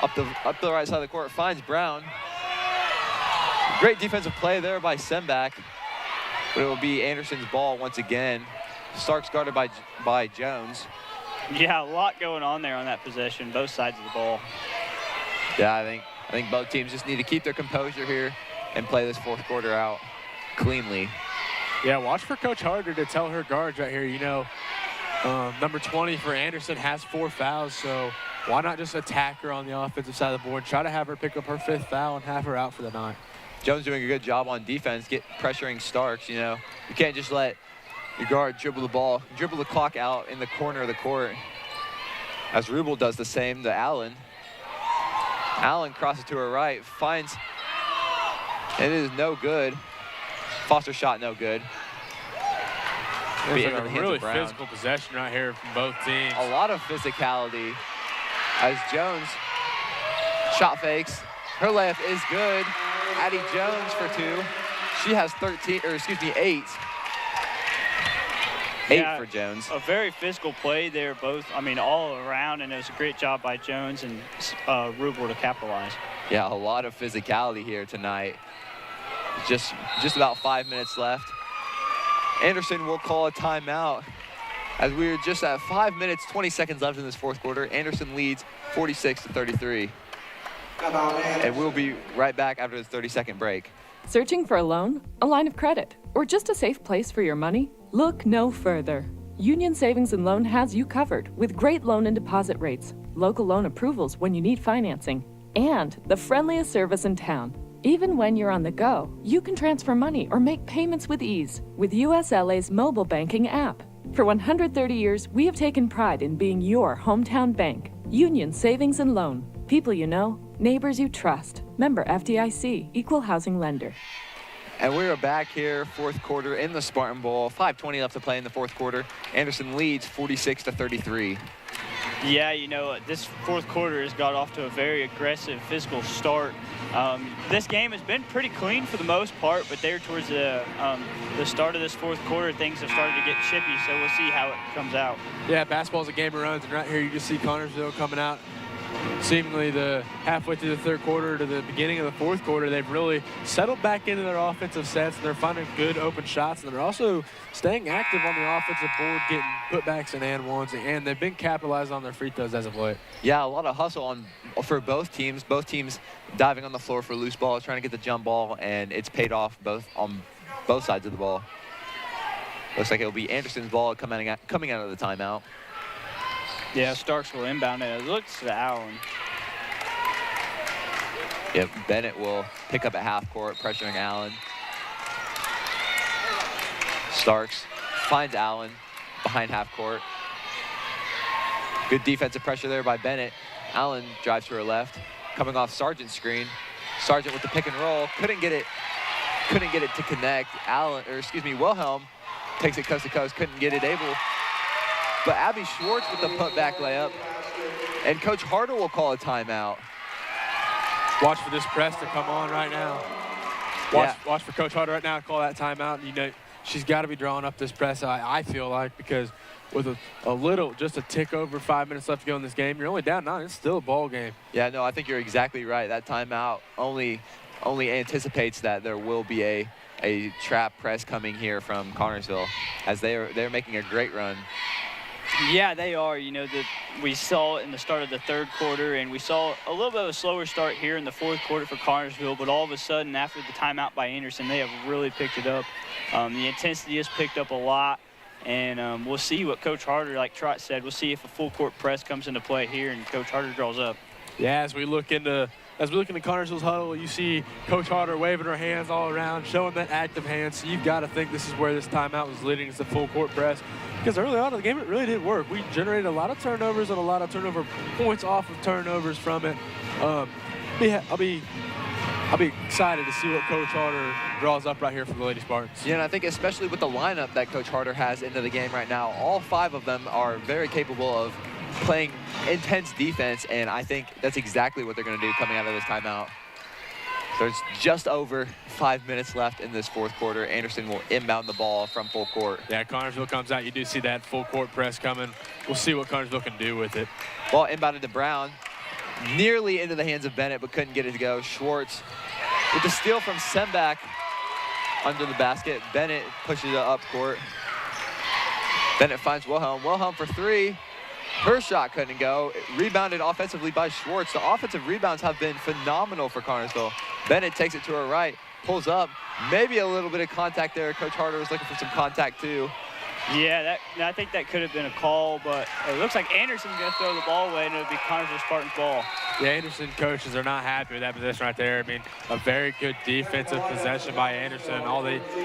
up the right side of the court finds Brown. Great defensive play there by Simback, but it will be Anderson's ball once again. Starks guarded by Jones. Yeah, a lot going on there on that possession, both sides of the ball. Yeah, I think both teams just need to keep their composure here and play this fourth quarter out cleanly. Yeah, watch for Coach Harder to tell her guards right here, you know, number 20 for Anderson has 4 fouls, so why not just attack her on the offensive side of the board, try to have her pick up her 5th foul and have her out for the night. Jones doing a good job on defense, pressuring Starks, you know. You can't just let your guard dribble the clock out in the corner of the court, as Rubel does the same to Allen. Allen crosses to her right, finds, it is no good. Foster shot no good. It's like a really physical possession right here from both teams. A lot of physicality as Jones shot fakes. Her layup is good. Addie Jones for 2. She has 8. 8 for Jones. A very physical play there, all around, and it was a great job by Jones and Rubel to capitalize. Yeah, a lot of physicality here tonight. Just about 5 minutes left. Anderson will call a timeout as we're just at 5 minutes, 20 seconds left in this fourth quarter. Anderson leads 46-33. And we'll be right back after the 30-second break. Searching for a loan, a line of credit, or just a safe place for your money? Look no further. Union Savings and Loan has you covered with great loan and deposit rates, local loan approvals when you need financing, and the friendliest service in town. Even when you're on the go, you can transfer money or make payments with ease with USLA's mobile banking app. For 130 years, we have taken pride in being your hometown bank. Union Savings and Loan. People you know, neighbors you trust. Member FDIC, Equal Housing Lender. And we're back here, fourth quarter in the Spartan Bowl. 5:20 left to play in the fourth quarter. Anderson leads 46-33. Yeah, you know, this fourth quarter has got off to a very aggressive physical start. This game has been pretty clean for the most part, but there towards the start of this fourth quarter, things have started to get chippy, so we'll see how it comes out. Yeah, basketball's a game of runs, and right here you just see Connorsville coming out seemingly the halfway through the third quarter to the beginning of the fourth quarter, they've really settled back into their offensive sets. They're finding good open shots, and they're also staying active on the offensive board, getting putbacks and ones, and they've been capitalizing on their free throws as of late. Yeah, a lot of hustle for both teams. Both teams diving on the floor for loose ball, trying to get the jump ball, and it's paid off on both sides of the ball. Looks like it'll be Anderson's ball coming out of the timeout. Yeah, Starks will inbound it. It looks to Allen. Yep, Bennett will pick up at half court, pressuring Allen. Starks finds Allen behind half court. Good defensive pressure there by Bennett. Allen drives to her left, coming off Sargent's screen. Sargent with the pick and roll, couldn't get it to connect. Wilhelm takes it coast to coast, couldn't get it able. But Abby Schwartz with the putback layup, and Coach Harder will call a timeout. Watch for this press to come on right now. Watch for Coach Harder right now to call that timeout. You know, she's got to be drawing up this press, I feel like, because with just a tick over 5 minutes left to go in this game, you're only down 9. It's still a ball game. Yeah, no, I think you're exactly right. That timeout only anticipates that there will be a trap press coming here from Connersville, as they're making a great run. Yeah, they are. You know, we saw it in the start of the third quarter, and we saw a little bit of a slower start here in the fourth quarter for Connersville, but all of a sudden, after the timeout by Anderson, they have really picked it up. The intensity has picked up a lot, and we'll see what Coach Harder, like Trot said, we'll see if a full court press comes into play here and Coach Harder draws up. Yeah, as we look into Connersville's huddle, you see Coach Harder waving her hands all around, showing that active hand. So you've got to think this is where this timeout was leading us to full court press. Because early on in the game, it really did work. We generated a lot of turnovers and a lot of turnover points off of turnovers from it. I'll be excited to see what Coach Harder draws up right here for the Lady Spartans. Yeah, and I think especially with the lineup that Coach Harder has into the game right now, all 5 of them are very capable of playing intense defense, and I think that's exactly what they're going to do coming out of this timeout. There's just over 5 minutes left in this fourth quarter. Anderson will inbound the ball from full court. Yeah, Connersville comes out. You do see that full court press coming. We'll see what Connersville can do with it. Ball inbounded to Brown. Nearly into the hands of Bennett, but couldn't get it to go. Schwartz with the steal from Sembach under the basket. Bennett pushes it up court. Bennett finds Wilhelm. Wilhelm for 3. Her shot couldn't go. Rebounded offensively by Schwartz. The offensive rebounds have been phenomenal for Connersville. Bennett takes it to her right, pulls up. Maybe a little bit of contact there. Coach Harder was looking for some contact too. Yeah, I think that could have been a call, but it looks like Anderson's going to throw the ball away, and it'll be Connersville Spartans' ball. Yeah, Anderson coaches are not happy with that possession right there. I mean, a very good defensive possession by Anderson.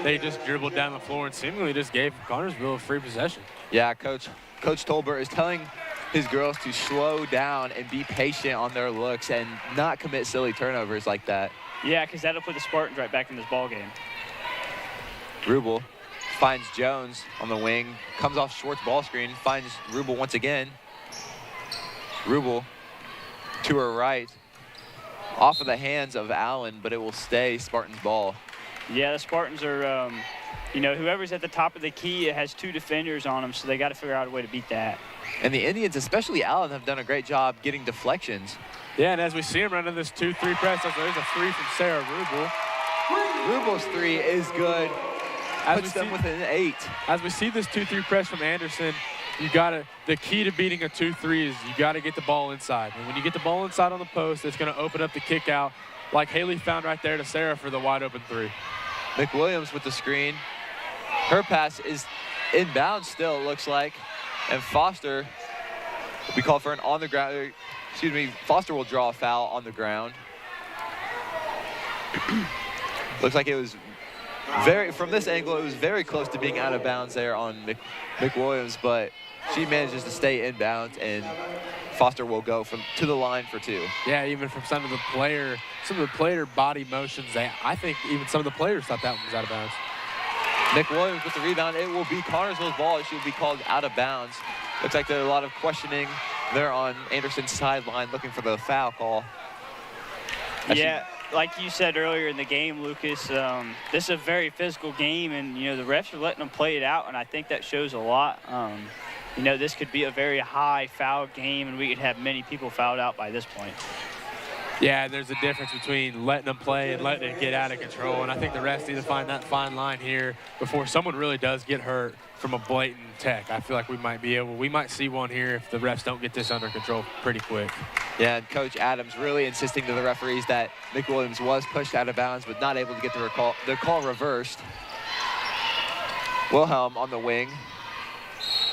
They just dribbled down the floor and seemingly just gave Connersville a free possession. Yeah, Coach Tolbert is telling his girls to slow down and be patient on their looks and not commit silly turnovers like that. Yeah, because that'll put the Spartans right back in this ball game. Rubel finds Jones on the wing, comes off Schwartz ball screen, finds Rubel once again. Rubel to her right, off of the hands of Allen, but it will stay Spartans ball. Yeah, the Spartans are, you know, whoever's at the top of the key, it has 2 defenders on them, so they got to figure out a way to beat that. And the Indians, especially Allen, have done a great job getting deflections. Yeah, and as we see him running this 2-3 press, there's a 3 from Sarah Rubel. Rubel's 3 is good. Puts them within 8. As we see this 2-3 press from Anderson, the key to beating a 2-3 is you gotta get the ball inside. And when you get the ball inside on the post, it's gonna open up the kick out, like Haley found right there to Sarah for the wide open 3. McWilliams with the screen. Her pass is inbound still, it looks like. And Foster will be called for an on the ground. Excuse me, Foster will draw a foul on the ground. Looks like it was from this angle, it was very close to being out of bounds there on McWilliams, but she manages to stay inbounds, and Foster will go to the line for 2. Yeah, even from some of the player body motions, I think even some of the players thought that one was out of bounds. McWilliams with the rebound. It will be Connersville's ball. She will be called out of bounds. Looks like there's a lot of questioning there on Anderson's sideline looking for the foul call. Yeah, like you said earlier in the game, Lucas, this is a very physical game, and, you know, the refs are letting them play it out, and I think that shows a lot. you know, this could be a very high foul game, and we could have many people fouled out by this point. Yeah, there's a difference between letting them play and letting it get out of control, and I think the refs need to find that fine line here before someone really does get hurt from a blatant tech. I feel like we might see one here if the refs don't get this under control pretty quick. Yeah, and Coach Adams really insisting to the referees that McWilliams was pushed out of bounds but not able to get the call reversed. Wilhelm on the wing.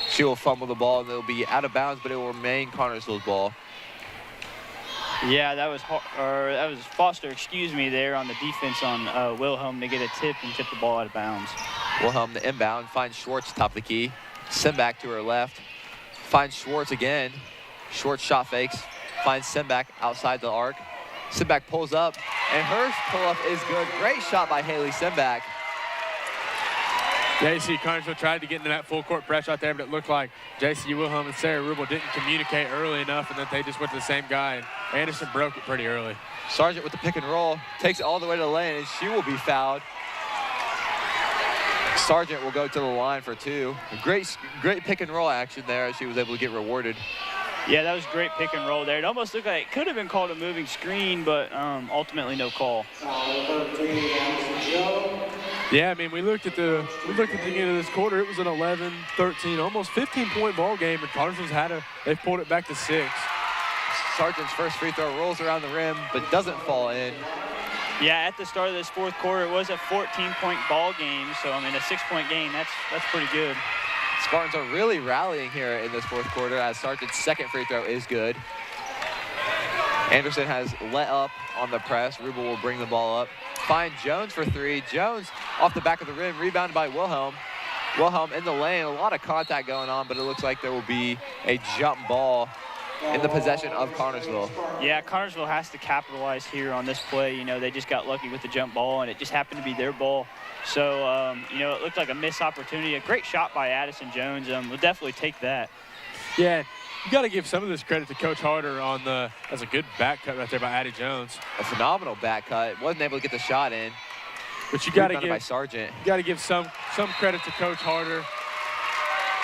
She will fumble the ball, and it'll be out of bounds, but it will remain Connersville's ball. Yeah, that was Foster, excuse me, there on the defense on Wilhelm to get a tip and tip the ball out of bounds. Wilhelm the inbound, finds Schwartz top of the key. Send back to her left. Finds Schwartz again. Schwartz shot fakes. Finds Simback outside the arc. Simback pulls up, and her pull-up is good. Great shot by Haley Simback. Yeah, you see Connersville tried to get into that full court press out there, but it looked like J.C. Wilhelm and Sarah Rubel didn't communicate early enough, and then they just went to the same guy, and Anderson broke it pretty early. Sargent with the pick and roll, takes it all the way to the lane, and she will be fouled. Sargent will go to the line for two. Great pick and roll action there as she was able to get rewarded. Yeah, that was great pick and roll there. It almost looked like it could have been called a moving screen, but ultimately no call. Yeah, I mean, we looked at the beginning of this quarter. It was an 11-13, almost 15-point ball game, and Connersville's they've pulled it back to 6. Sargent's first free throw rolls around the rim, but doesn't fall in. Yeah, at the start of this fourth quarter, it was a 14-point ball game, so I mean a 6-point game. That's pretty good. Spartans are really rallying here in this fourth quarter as Sargent's second free throw is good. Anderson has let up on the press. Rubel will bring the ball up. Find Jones for three. Jones off the back of the rim, rebounded by Wilhelm. Wilhelm in the lane, a lot of contact going on, but it looks like there will be a jump ball in the possession of Connersville. Yeah, Connersville has to capitalize here on this play. You know, they just got lucky with the jump ball, and it just happened to be their ball. So, you know, it looked like a missed opportunity. A great shot by Addison Jones. We'll definitely take that. Yeah, you got to give some of this credit to Coach Harder on that's a good back cut right there by Addie Jones. A phenomenal back cut. Wasn't able to get the shot in. But you got to give by Sargent. You got to give some credit to Coach Harder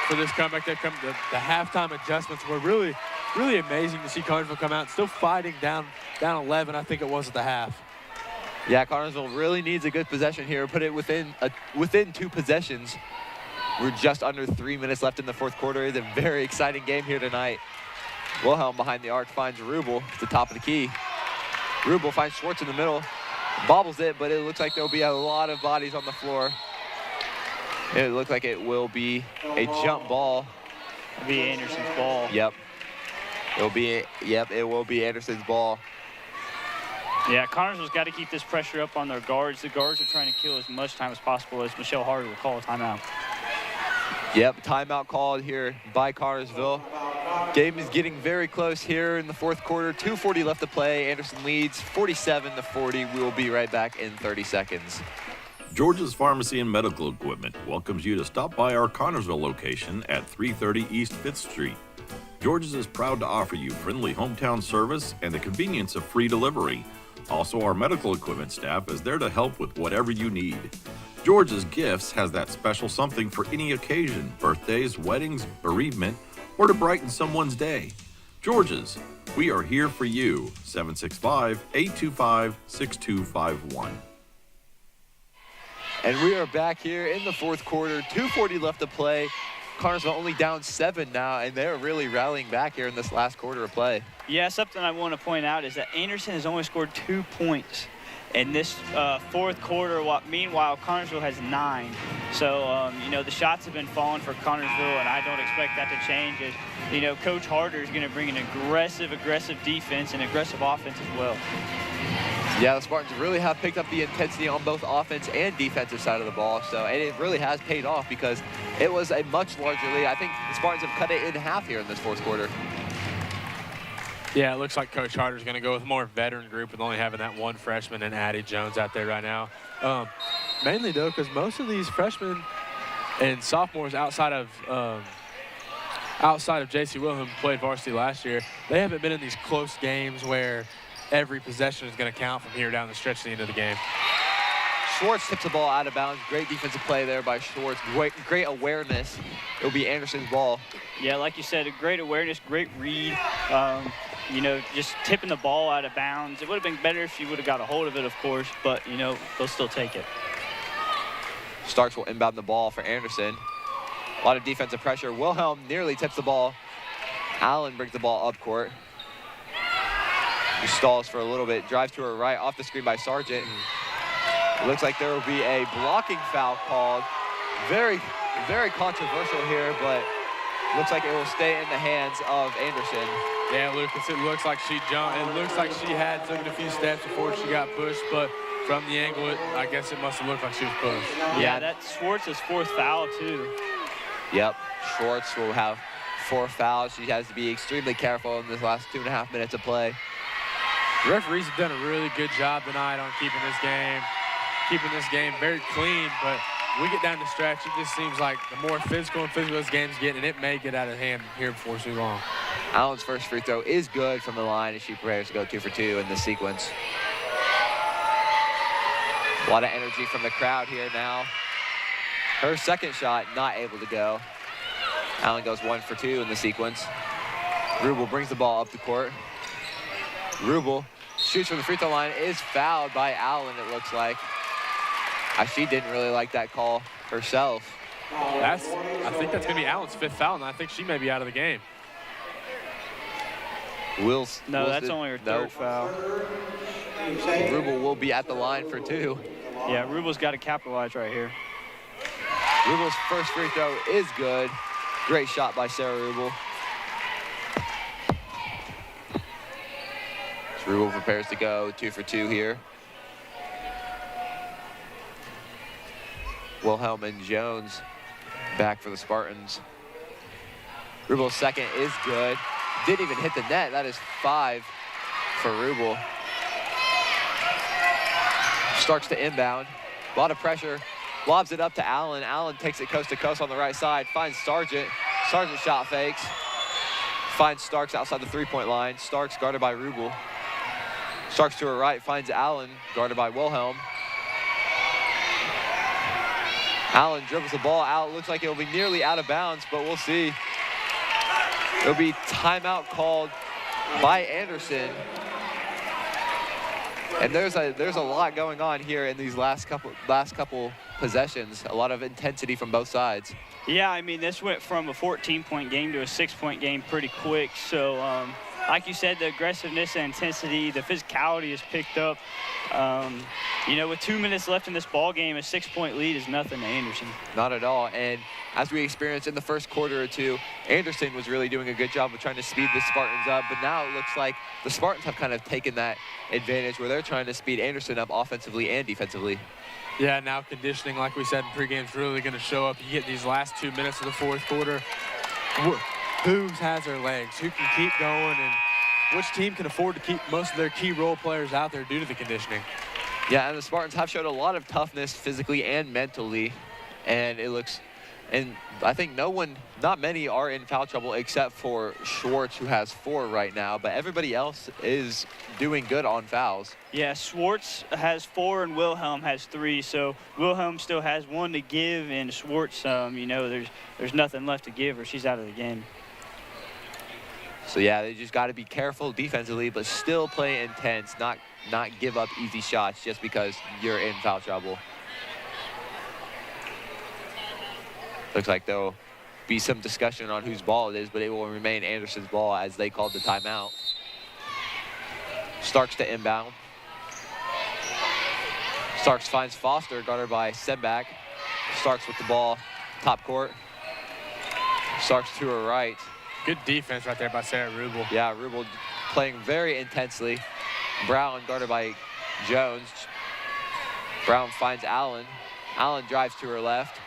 for this comeback. The halftime adjustments were really amazing to see Connersville come out, still fighting down 11. I think it was at the half. Yeah, Connersville really needs a good possession here. Put it within two possessions. We're just under 3 minutes left in the fourth quarter. It's a very exciting game here tonight. Wilhelm behind the arc finds Rubel at the top of the key. Rubel finds Schwartz in the middle. Bobbles it, but it looks like there'll be a lot of bodies on the floor. It looks like it will be a jump ball. It'll be Anderson's ball. Yep. It will be Anderson's ball. Yeah, Connersville's got to keep this pressure up on their guards. The guards are trying to kill as much time as possible as Michelle Harder will call a timeout. Yep, timeout called here by Connersville. Game is getting very close here in the fourth quarter. 2:40 left to play. Anderson leads 47-40. We will be right back in 30 seconds. George's Pharmacy and Medical Equipment welcomes you to stop by our Connersville location at 330 East 5th Street. George's is proud to offer you friendly hometown service and the convenience of free delivery. Also, our medical equipment staff is there to help with whatever you need. George's Gifts has that special something for any occasion, birthdays, weddings, bereavement, or to brighten someone's day. George's, we are here for you. 765-825-6251. And we are back here in the fourth quarter. 2:40 left to play. Connersville only down 7 now, and they're really rallying back here in this last quarter of play. Yeah, something I want to point out is that Anderson has only scored 2 points in this fourth quarter. Meanwhile, Connersville has 9. So, you know, the shots have been falling for Connersville, and I don't expect that to change. As, you know, Coach Harder is going to bring an aggressive defense and aggressive offense as well. Yeah, the Spartans really have picked up the intensity on both offense and defensive side of the ball. So, and it really has paid off because it was a much larger lead. I think the Spartans have cut it in half here in this fourth quarter. Yeah, it looks like Coach Harder's going to go with a more veteran group with only having that one freshman and Addie Jones out there right now. Mainly, though, because most of these freshmen and sophomores outside of J.C. Wilhelm, who played varsity last year, they haven't been in these close games where every possession is going to count from here down the stretch to the end of the game. Schwartz tips the ball out of bounds. Great defensive play there by Schwartz. Great awareness. It'll be Anderson's ball. Yeah, like you said, a great awareness, great read. You know, just tipping the ball out of bounds. It would have been better if she would have got a hold of it, of course, but, you know, they'll still take it. Starks will inbound the ball for Anderson. A lot of defensive pressure. Wilhelm nearly tips the ball. Allen brings the ball up court. He stalls for a little bit. Drives to her right, off the screen by Sargent. It looks like there will be a blocking foul called. Very, very controversial here, but looks like it will stay in the hands of Anderson. Yeah, Lucas, it looks like she jumped. It looks like she had taken a few steps before she got pushed, but from the angle, I guess it must have looked like she was pushed. Yeah, that's Schwartz's 4th foul, too. Yep, Schwartz will have 4 fouls. She has to be extremely careful in this last 2.5 minutes of play. The referees have done a really good job tonight on keeping this game very clean, but we get down the stretch, it just seems like the more physical this game's getting, it may get out of hand here before too long. Allen's first free throw is good from the line as she prepares to go 2 for 2 in this sequence. A lot of energy from the crowd here now. Her second shot not able to go. Allen goes 1 for 2 in the sequence. Rubel brings the ball up the court. Rubel shoots from the free throw line, is fouled by Allen, it looks like. She didn't really like that call herself. I think that's going to be Allen's 5th foul, and I think she may be out of the game. That's only her 3rd foul. Rubel will be at the line for 2. Yeah, Rubel's got to capitalize right here. Rubel's first free throw is good. Great shot by Sarah Rubel. So Rubel prepares to go 2 for 2 here. Wilhelm and Jones back for the Spartans. Rubel's second is good. Didn't even hit the net. That is 5 for Rubel. Starks to inbound. A lot of pressure. Lobs it up to Allen. Allen takes it coast to coast on the right side. Finds Sargent. Sargent shot fakes. Finds Starks outside the 3-point line. Starks guarded by Rubel. Starks to her right. Finds Allen guarded by Wilhelm. Allen dribbles the ball out. Looks like it'll be nearly out of bounds, but we'll see. It'll be timeout called by Anderson. And there's a lot going on here in these last couple possessions. A lot of intensity from both sides. Yeah, I mean, this went from a 14-point game to a 6-point game pretty quick. So, like you said, the aggressiveness and intensity, the physicality has picked up. You know, with 2 minutes left in this ball game, a 6-point lead is nothing to Anderson. Not at all. And as we experienced in the first quarter or two, Anderson was really doing a good job of trying to speed the Spartans up. But now it looks like the Spartans have kind of taken that advantage where they're trying to speed Anderson up offensively and defensively. Yeah, now conditioning, like we said in pregame, is really going to show up. You get these last 2 minutes of the fourth quarter. Who has their legs? Who can keep going? And which team can afford to keep most of their key role players out there due to the conditioning? Yeah, and the Spartans have showed a lot of toughness physically and mentally. And it looks, and I think not many are in foul trouble except for Schwartz, who has 4 right now, but everybody else is doing good on fouls. Yeah, Schwartz has 4 and Wilhelm has 3, so Wilhelm still has 1 to give, and Schwartz, you know, there's nothing left to give her. She's out of the game. So yeah, they just got to be careful defensively, but still play intense, not give up easy shots just because you're in foul trouble. Looks like there'll be some discussion on whose ball it is, but it will remain Anderson's ball as they called the timeout. Starks to inbound. Starks finds Foster, guarded by Semback. Starks with the ball, top court. Starks to her right. Good defense right there by Sarah Rubel. Yeah, Rubel playing very intensely. Brown guarded by Jones. Brown finds Allen. Allen drives to her left.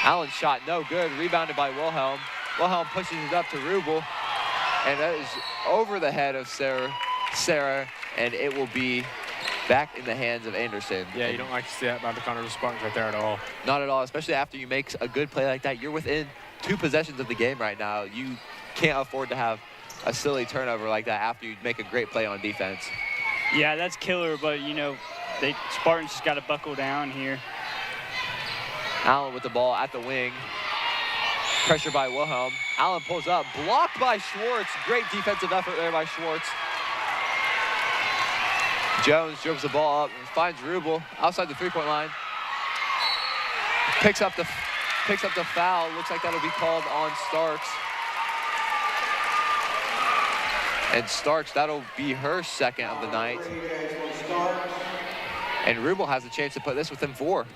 Allen's shot no good, rebounded by Wilhelm. Wilhelm pushes it up to Rubel, and that is over the head of Sarah, and it will be back in the hands of Anderson. Yeah, you don't like to see that by the Conner Spartans right there at all. Not at all, especially after you make a good play like that. You're within 2 possessions of the game right now. You can't afford to have a silly turnover like that after you make a great play on defense. Yeah, that's killer, but, you know, Spartans just got to buckle down here. Allen with the ball at the wing. Pressure by Wilhelm. Allen pulls up, blocked by Schwartz. Great defensive effort there by Schwartz. Jones dribbles the ball up and finds Rubel outside the three-point line. Picks up the foul. Looks like that'll be called on Starks. And Starks, that'll be her second of the night. And Rubel has a chance to put this within 4.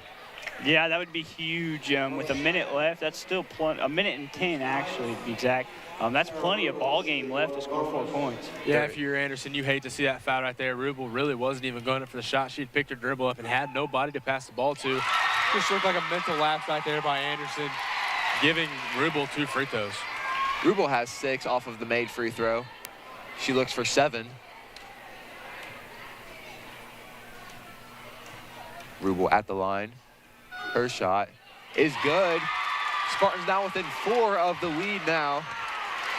Yeah, that would be huge. With a minute left, that's still a minute and 10 actually to be exact. That's plenty of ball game left to score 4 points. Yeah, if you're Anderson, you hate to see that foul right there. Rubel really wasn't even going up for the shot. She'd picked her dribble up and had nobody to pass the ball to. Just looked like a mental lapse right there by Anderson, giving Rubel 2 free throws. Rubel has 6 off of the made free throw. She looks for 7. Rubel at the line. Her shot is good. Spartans now within 4 of the lead now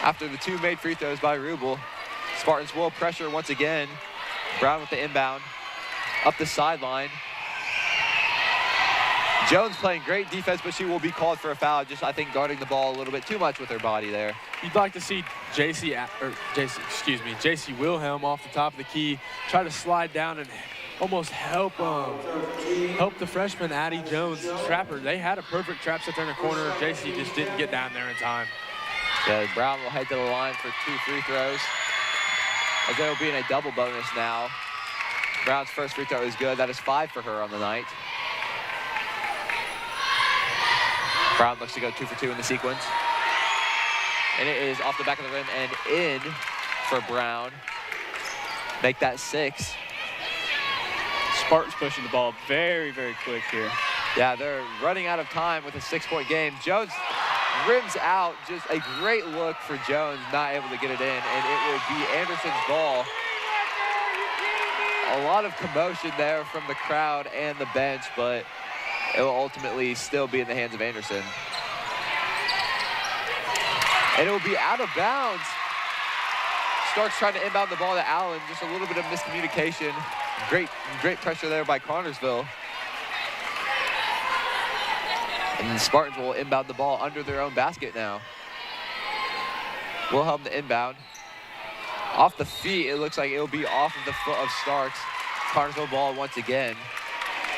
after the 2 made free throws by Rubel. Spartans will pressure once again. Brown with the inbound. Up the sideline. Jones playing great defense, but she will be called for a foul. Just, I think, guarding the ball a little bit too much with her body there. You'd like to see JC Wilhelm off the top of the key, try to slide down and almost help the freshman Addie Jones trap her. They had a perfect trap set there in the corner. JC just didn't get down there in time. Yeah, Brown will head to the line for 2 free throws. As they will be in a double bonus now. Brown's first free throw is good. That is 5 for her on the night. Brown looks to go 2 for 2 in the sequence. And it is off the back of the rim and in for Brown. Make that 6. Spartans pushing the ball very, very quick here. Yeah, they're running out of time with a 6-point game. Jones rims out. Just a great look for Jones, not able to get it in. And it will be Anderson's ball. A lot of commotion there from the crowd and the bench, but it will ultimately still be in the hands of Anderson. And it will be out of bounds. Starks trying to inbound the ball to Allen. Just a little bit of miscommunication. Great pressure there by Connersville. And the Spartans will inbound the ball under their own basket now. Wilhelm the inbound. Off the feet, it looks like it'll be off of the foot of Starks. Connersville ball once again.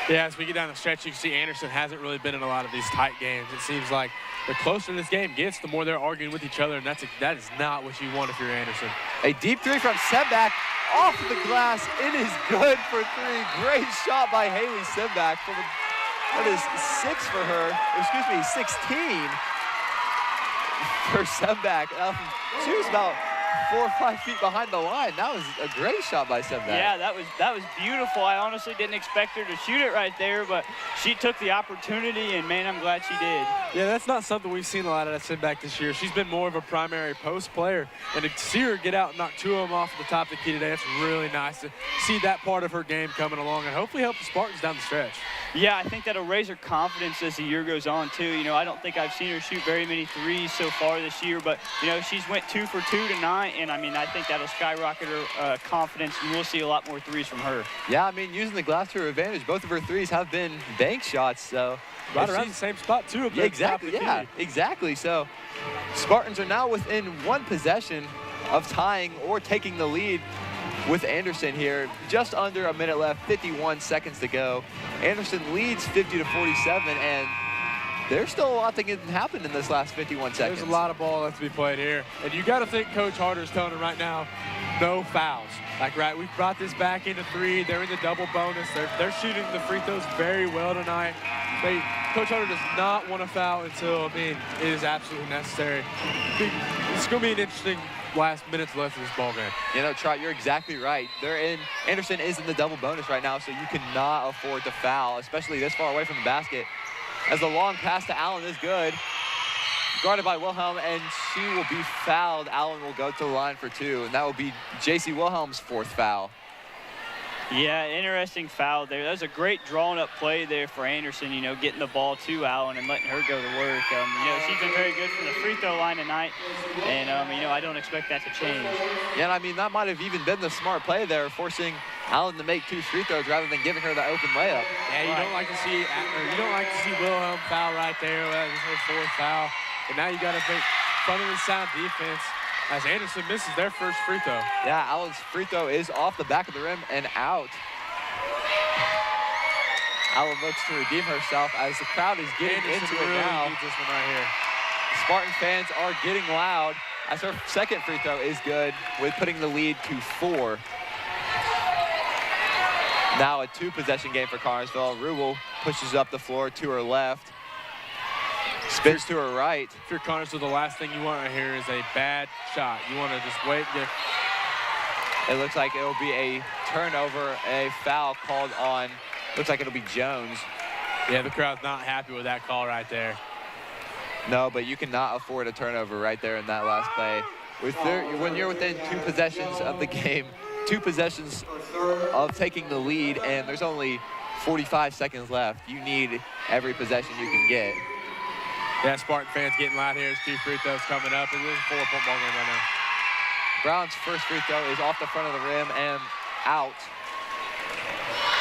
Yeah, as we get down the stretch, you can see Anderson hasn't really been in a lot of these tight games. It seems like the closer this game gets, the more they're arguing with each other, and that is not what you want if you're Anderson. A deep 3 from Semback, off of the glass. It is good for 3. Great shot by Haley Semback. That is 6 for her. Excuse me, 16 for Semback. She was about 4 or 5 feet behind the line. That was a great shot by Semback. Yeah, that was beautiful. I honestly didn't expect her to shoot it right there, but she took the opportunity, and man, I'm glad she did. Yeah, that's not something we've seen a lot of Semback this year. She's been more of a primary post player, and to see her get out and knock 2 of them off the top of the key today, it's really nice to see that part of her game coming along and hopefully help the Spartans down the stretch. Yeah, I think that'll raise her confidence as the year goes on, too. You know, I don't think I've seen her shoot very many threes so far this year, but, you know, she's went 2 for 2 tonight, and, I mean, I think that'll skyrocket her confidence, and we'll see a lot more threes from her. Yeah, I mean, using the glass to her advantage, both of her threes have been bank shots, so. Right around the same spot, too. Yeah, exactly, yeah, exactly. So, Spartans are now within 1 possession of tying or taking the lead with Anderson here. Just under a minute left, 51 seconds to go. Anderson leads 50-47, and there's still a lot that can happen in this last 51 seconds. There's a lot of ball left to be played here. And you got to think Coach Harder's telling them right now, no fouls. Like, right, we've brought this back into 3. They're in the double bonus. They're shooting the free throws very well tonight. Coach Harder does not want to foul until, I mean, it is absolutely necessary. It's going to be an interesting last minutes left of this ball game. You know, Trot, you're exactly right. Anderson is in the double bonus right now, so you cannot afford to foul, especially this far away from the basket. As the long pass to Allen is good. Guarded by Wilhelm, and she will be fouled. Allen will go to the line for 2, and that will be J.C. Wilhelm's 4th foul. Yeah, interesting foul there. That was a great drawn-up play there for Anderson, you know, getting the ball to Allen and letting her go to work. You know, she's been very good from the free throw line tonight, and, you know, I don't expect that to change. Yeah, and I mean, that might have even been the smart play there, forcing Allen to make 2 free throws rather than giving her the open layup. Yeah, you don't like to see Wilhelm foul right there. That was her 4th foul. And now you got to think fundamental sound defense as Anderson misses their first free throw. Yeah, Allen's free throw is off the back of the rim and out. Allen looks to redeem herself as the crowd is getting Anderson into it really now. needs this one right here. Spartan fans are getting loud as her second free throw is good with putting the lead to 4. Now a 2-possession game for Connersville. Rubel pushes up the floor to her left. Spins to her right. If you're Connersville, the last thing you want right here is a bad shot. You want to just wait and get... It looks like it'll be a turnover, a foul called on, looks like it'll be Jones. Yeah, the crowd's not happy with that call right there. No, but you cannot afford a turnover right there in that last play. When you're within 2 possessions of the game, 2 possessions of taking the lead, and there's only 45 seconds left, you need every possession you can get. Yeah, Spartan fans getting loud here. There's 2 free throws coming up. It is a 4-point ball game right now. Brown's first free throw is off the front of the rim and out,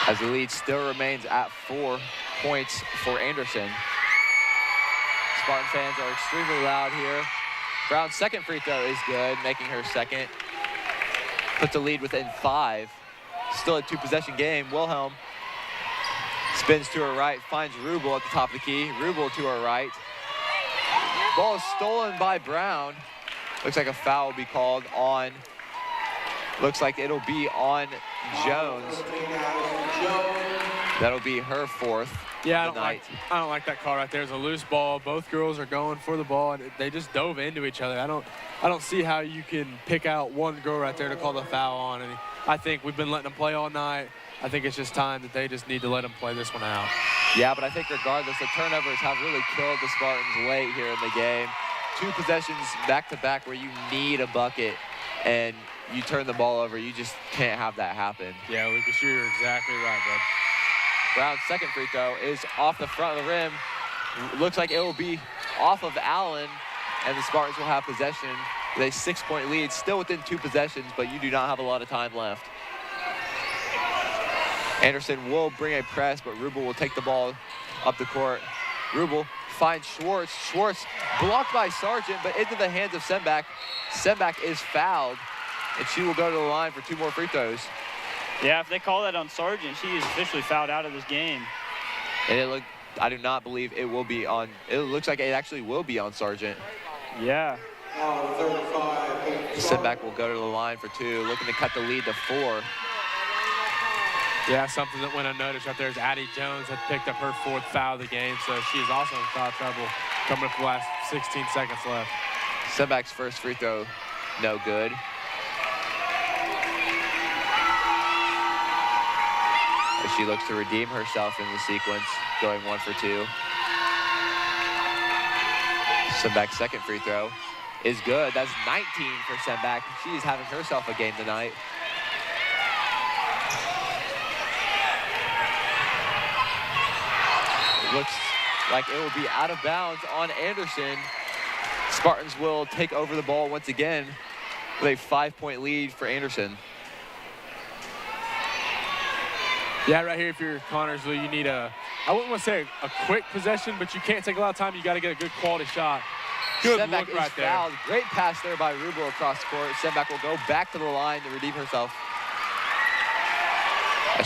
as the lead still remains at 4 points for Anderson. Spartan fans are extremely loud here. Brown's second free throw is good, making her second. Puts the lead within 5. Still a 2-possession game. Wilhelm spins to her right, finds Rubel at the top of the key. Rubel to her right. Ball is stolen by Brown. Looks like a foul will be called on. Looks like it'll be on Jones. That'll be her 4th. Yeah, I don't like that call right there. It's a loose ball. Both girls are going for the ball, and they just dove into each other. I don't see how you can pick out one girl right there to call the foul on. And I think we've been letting them play all night. I think it's just time that they just need to let them play this one out. Yeah, but I think regardless, the turnovers have really killed the Spartans late here in the game. 2 possessions back-to-back where you need a bucket, and you turn the ball over. You just can't have that happen. Yeah, Lucas, you're exactly right, bud. Brown's second free throw is off the front of the rim. Looks like it will be off of Allen, and the Spartans will have possession with a 6-point lead, still within 2 possessions, but you do not have a lot of time left. Anderson will bring a press, but Rubel will take the ball up the court. Rubel finds Schwartz. Schwartz blocked by Sargent, but into the hands of Semback. Semback is fouled, and she will go to the line for 2 more free throws. Yeah, if they call that on Sargent, she is officially fouled out of this game. And I do not believe it will be on, it looks like it actually will be on Sargent. Yeah. Semback will go to the line for 2, looking to cut the lead to 4. Yeah, something that went unnoticed right there is Addie Jones had picked up her 4th foul of the game, so she is also in foul trouble coming up the last 16 seconds left. Semback's first free throw, no good. As she looks to redeem herself in the sequence, going 1 for 2. Semback's second free throw is good. That's 19 for Semback. She's having herself a game tonight. Looks like it will be out of bounds on Anderson. Spartans will take over the ball once again with a 5-point lead for Anderson. Yeah, right here, if you're Connersville, you need I wouldn't want to say a quick possession, but you can't take a lot of time. You got to get a good quality shot. Good Semback look right there. Fouled. Great pass there by Rubel across the court. Semback will go back to the line to redeem herself.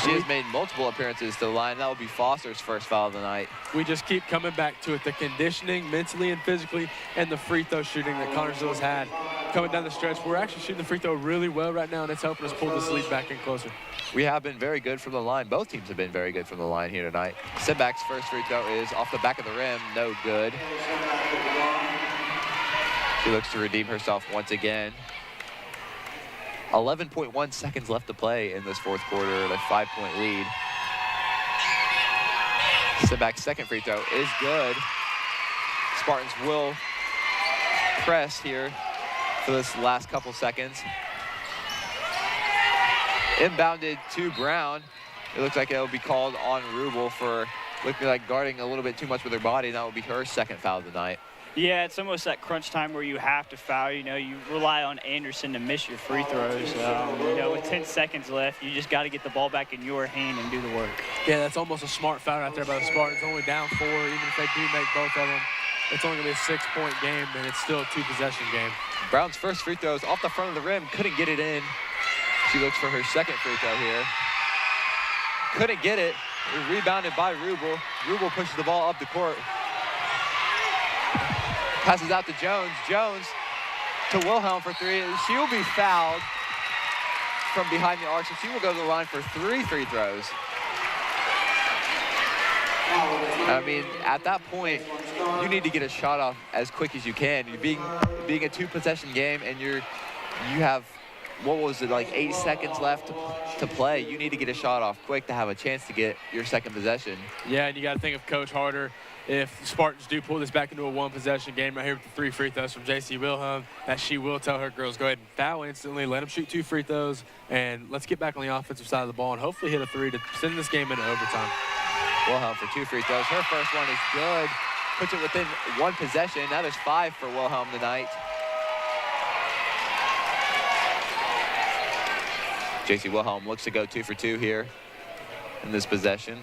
She has made multiple appearances to the line. That will be Foster's first foul of the night. We just keep coming back to it. The conditioning, mentally and physically, and the free throw shooting that Connersville has had coming down the stretch. We're actually shooting the free throw really well right now, and it's helping us pull this lead back in closer. We have been very good from the line. Both teams have been very good from the line here tonight. Semback's first free throw is off the back of the rim, no good. She looks to redeem herself once again. 11.1 seconds left to play in this 4th quarter, the 5-point lead. Semback's second free throw is good. Spartans will press here for this last couple seconds. Inbounded to Brown. It looks like it'll be called on Rubel for looking like guarding a little bit too much with her body. That will be her second foul of the night. Yeah, it's almost that crunch time where you have to foul. You know, you rely on Anderson to miss your free throws. You know, with 10 seconds left, you just got to get the ball back in your hand and do the work. Yeah, that's almost a smart foul right there by the Spartans. Only down 4, even if they do make both of them. It's only going to be a 6-point game, and it's still a 2-possession game. Brown's first free throws off the front of the rim, couldn't get it in. She looks for her second free throw here. Couldn't get it. Rebounded by Rubel. Rubel pushes the ball up the court. Passes out to Jones. Jones to Wilhelm for 3. She will be fouled from behind the arc, so she will go to the line for 3 free throws. I mean, at that point, you need to get a shot off as quick as you can. You're being a 2-possession game, and you have, what was it, like 8 seconds left to play. You need to get a shot off quick to have a chance to get your second possession. Yeah, and you got to think of Coach Harder. If the Spartans do pull this back into a 1-possession game right here with the 3 free throws from J.C. Wilhelm, that she will tell her girls, go ahead and foul instantly, let them shoot 2 free throws, and let's get back on the offensive side of the ball and hopefully hit a 3 to send this game into overtime. Wilhelm for 2 free throws. Her first one is good. Puts it within 1 possession. Now there's 5 for Wilhelm tonight. J.C. Wilhelm looks to go 2 for 2 here in this possession.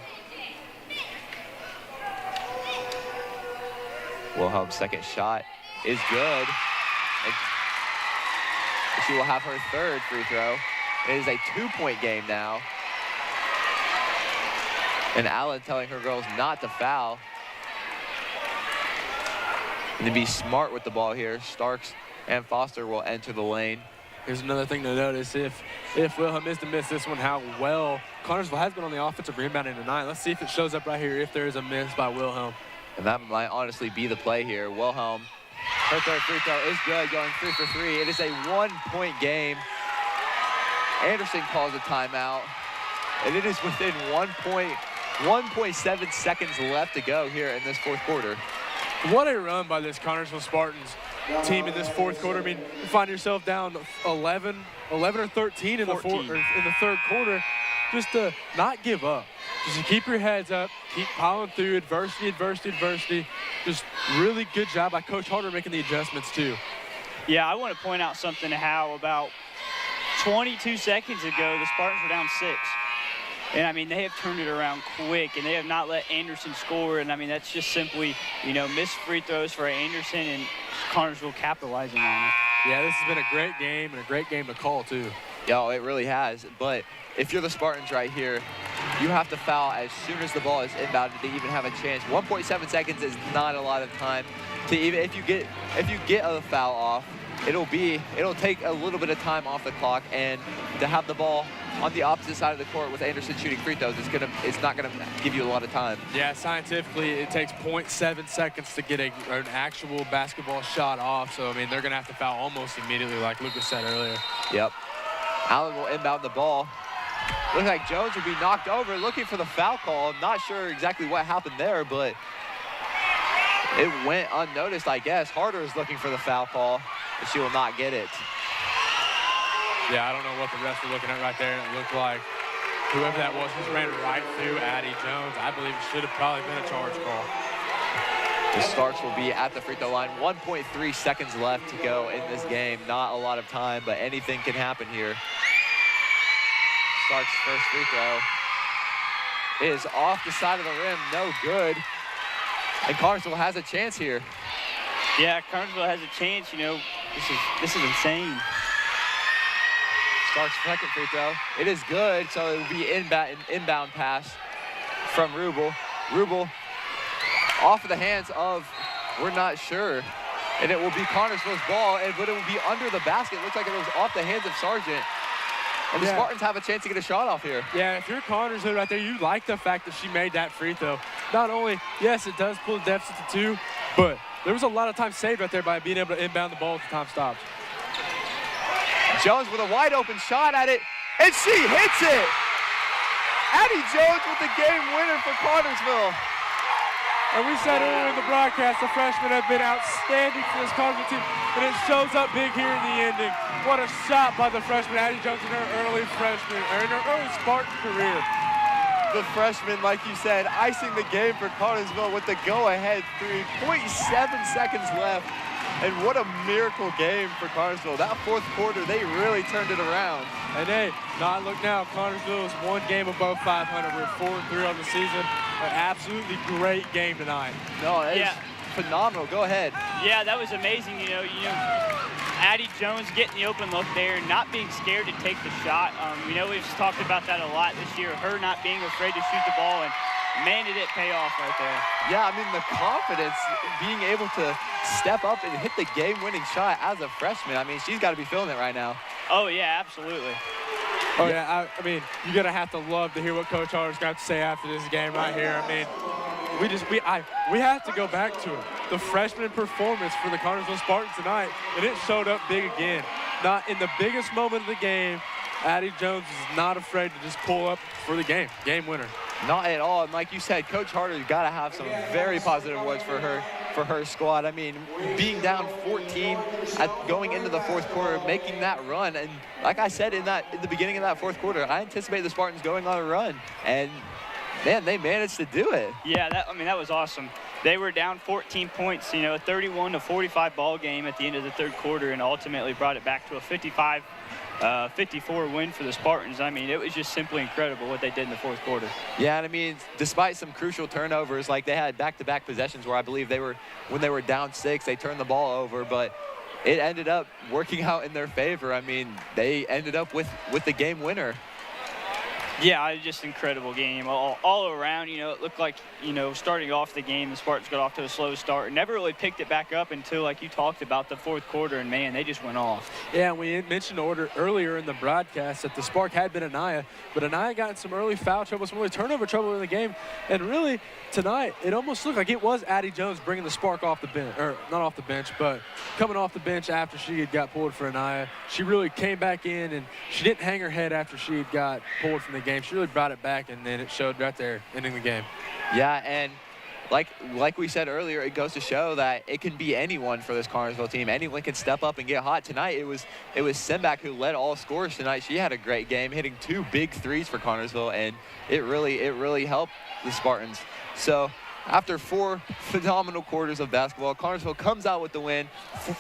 Wilhelm's second shot is good. And she will have her 3rd free throw. It is a 2-point game now. And Allen telling her girls not to foul. And to be smart with the ball here, Starks and Foster will enter the lane. Here's another thing to notice. If Wilhelm is to miss this one, how well Connersville has been on the offensive rebounding tonight. Let's see if it shows up right here if there is a miss by Wilhelm. And that might honestly be the play here. Wilhelm, her 3rd free throw is good, going 3 for 3. It is a 1-point game. Anderson calls a timeout. And it is within 1.7 seconds left to go here in this 4th quarter. What a run by this Connersville Spartans team in this 4th quarter. I mean, you find yourself down 11 or 13 in the 3rd quarter. Just to not give up. Just to keep your heads up, keep piling through adversity. Just really good job by Coach Harder making the adjustments too. Yeah, I want to point out something to how about 22 seconds ago, the Spartans were down 6. And, I mean, they have turned it around quick, and they have not let Anderson score. And, I mean, that's just simply, you know, missed free throws for Anderson and Connersville capitalizing on it. Yeah, this has been a great game and a great game to call, too. Yeah, it really has. But if you're the Spartans right here, you have to foul as soon as the ball is inbounded to even have a chance. 1.7 seconds is not a lot of time to even, if you get a foul off, it'll take a little bit of time off the clock, and to have the ball on the opposite side of the court with Anderson shooting free throws, it's not gonna give you a lot of time. Yeah, scientifically, it takes 0.7 seconds to get an actual basketball shot off. So, I mean, they're gonna have to foul almost immediately, like Lucas said earlier. Yep. Allen will inbound the ball. Looks like Jones will be knocked over, looking for the foul call. I'm not sure exactly what happened there, but it went unnoticed, I guess. Harder is looking for the foul call, but she will not get it. Yeah, I don't know what the refs were looking at right there. It looked like whoever that was just ran right through Addie Jones. I believe it should have probably been a charge call. The Starks will be at the free throw line. 1.3 seconds left to go in this game. Not a lot of time, but anything can happen here. Starks' first free throw is off the side of the rim, no good. And Connersville has a chance here. Yeah, Connersville has a chance. You know, this is insane. Starks' second free throw. It is good, so it will be an inbound pass from Rubel. Rubel off of the hands of, we're not sure. And it will be Connersville's ball, but it will be under the basket. It looks like it was off the hands of Sargent. And the Spartans have a chance to get a shot off here. Yeah, if you're Connersville right there, you like the fact that she made that free throw. Not only, yes, it does pull the deficit to 2, but there was a lot of time saved right there by being able to inbound the ball as the time stopped. Jones with a wide open shot at it, and she hits it! Addie Jones with the game winner for Connersville. And we said earlier in the broadcast, the freshmen have been outstanding for this Connersville team, and it shows up big here in the ending. What a shot by the freshman, Addie Jones, in her early Spartan career. the freshman, like you said, icing the game for Cartersville with the go-ahead 3.7 seconds left. And what a miracle game for Cartersville. That fourth quarter, they really turned it around. And hey, look now, Cartersville is one game above 500. We're 4-3 on the season. An absolutely great game tonight. No, it's phenomenal. Go ahead. Yeah, that was amazing. You know, Addie Jones getting the open look there, not being scared to take the shot. We know we've talked about that a lot this year, her not being afraid to shoot the ball, and man, did it pay off right there. Yeah, I mean, the confidence, being able to step up and hit the game-winning shot as a freshman, I mean, she's got to be feeling it right now. Oh, yeah, absolutely. Oh, yeah, I mean, you're going to have to love to hear what Coach Harder's got to say after this game right here. I mean, we have to go back to it. The freshman performance for the Cartersville Spartans tonight, and it showed up big again. Not in the biggest moment of the game, Addie Jones is not afraid to just pull up for the game winner. Not at all. And like you said, Coach Harder's got to have some very positive words for her squad. I mean, being down 14 going into the fourth quarter, making that run, and like I said in the beginning of that fourth quarter, I anticipate the Spartans going on a run, and man, they managed to do it. Yeah, that was awesome. They were down 14 points, you know, a 31-45 ball game at the end of the third quarter, and ultimately brought it back to a 54 win for the Spartans. I mean, it was just simply incredible what they did in the fourth quarter. Yeah, and I mean, despite some crucial turnovers, like they had back-to-back possessions where I believe when they were down 6, they turned the ball over, but it ended up working out in their favor. I mean, they ended up with the game winner. Yeah, it was just an incredible game all around. You know, it looked like, you know, starting off the game, the Spartans got off to a slow start and never really picked it back up until, like you talked about, the fourth quarter, and man, they just went off. Yeah, and we mentioned earlier in the broadcast that the spark had been Anaya, but Anaya got in some early foul trouble, some early turnover trouble in the game, and really tonight it almost looked like it was Addie Jones bringing the spark off the bench, or not off the bench, but coming off the bench after she had got pulled for Anaya. She really came back in, and she didn't hang her head after she had got pulled from the game. She really brought it back, and then it showed right there, ending the game. Yeah, and like we said earlier, it goes to show that it can be anyone for this Cartersville team. Anyone can step up and get hot. Tonight, it was Simbak who led all scorers tonight. She had a great game, hitting 2 big threes for Cartersville, and it really helped the Spartans. So after 4 phenomenal quarters of basketball, Cartersville comes out with the win,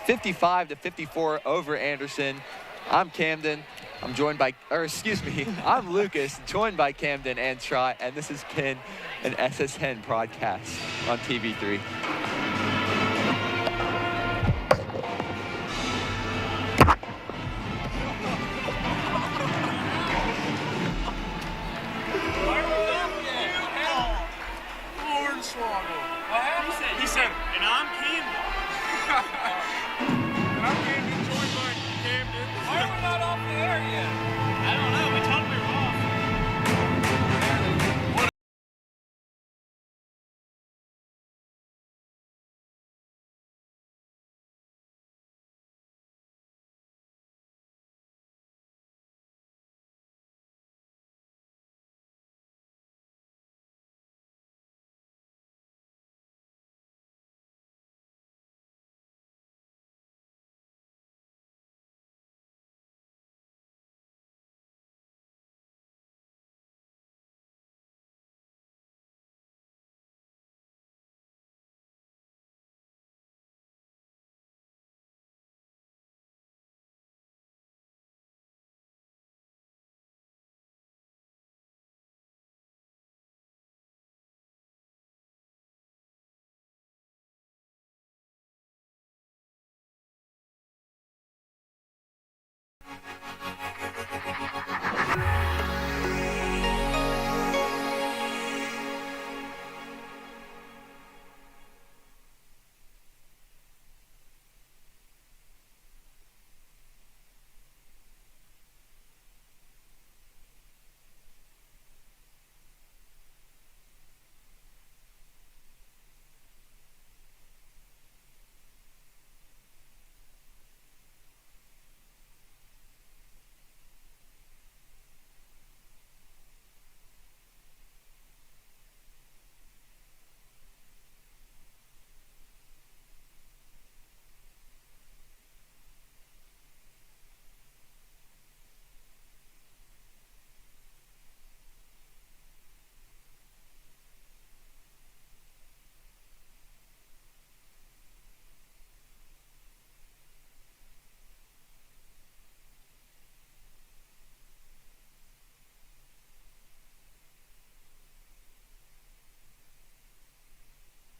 55-54 over Anderson. I'm Camden. I'm Lucas, joined by Camden and Trot, and this has been an SSN broadcast on TV3. He said, and I'm Camden. And I'm Camden, joined by Camden. Why are we not off the air yet? I don't know. We thought we were off.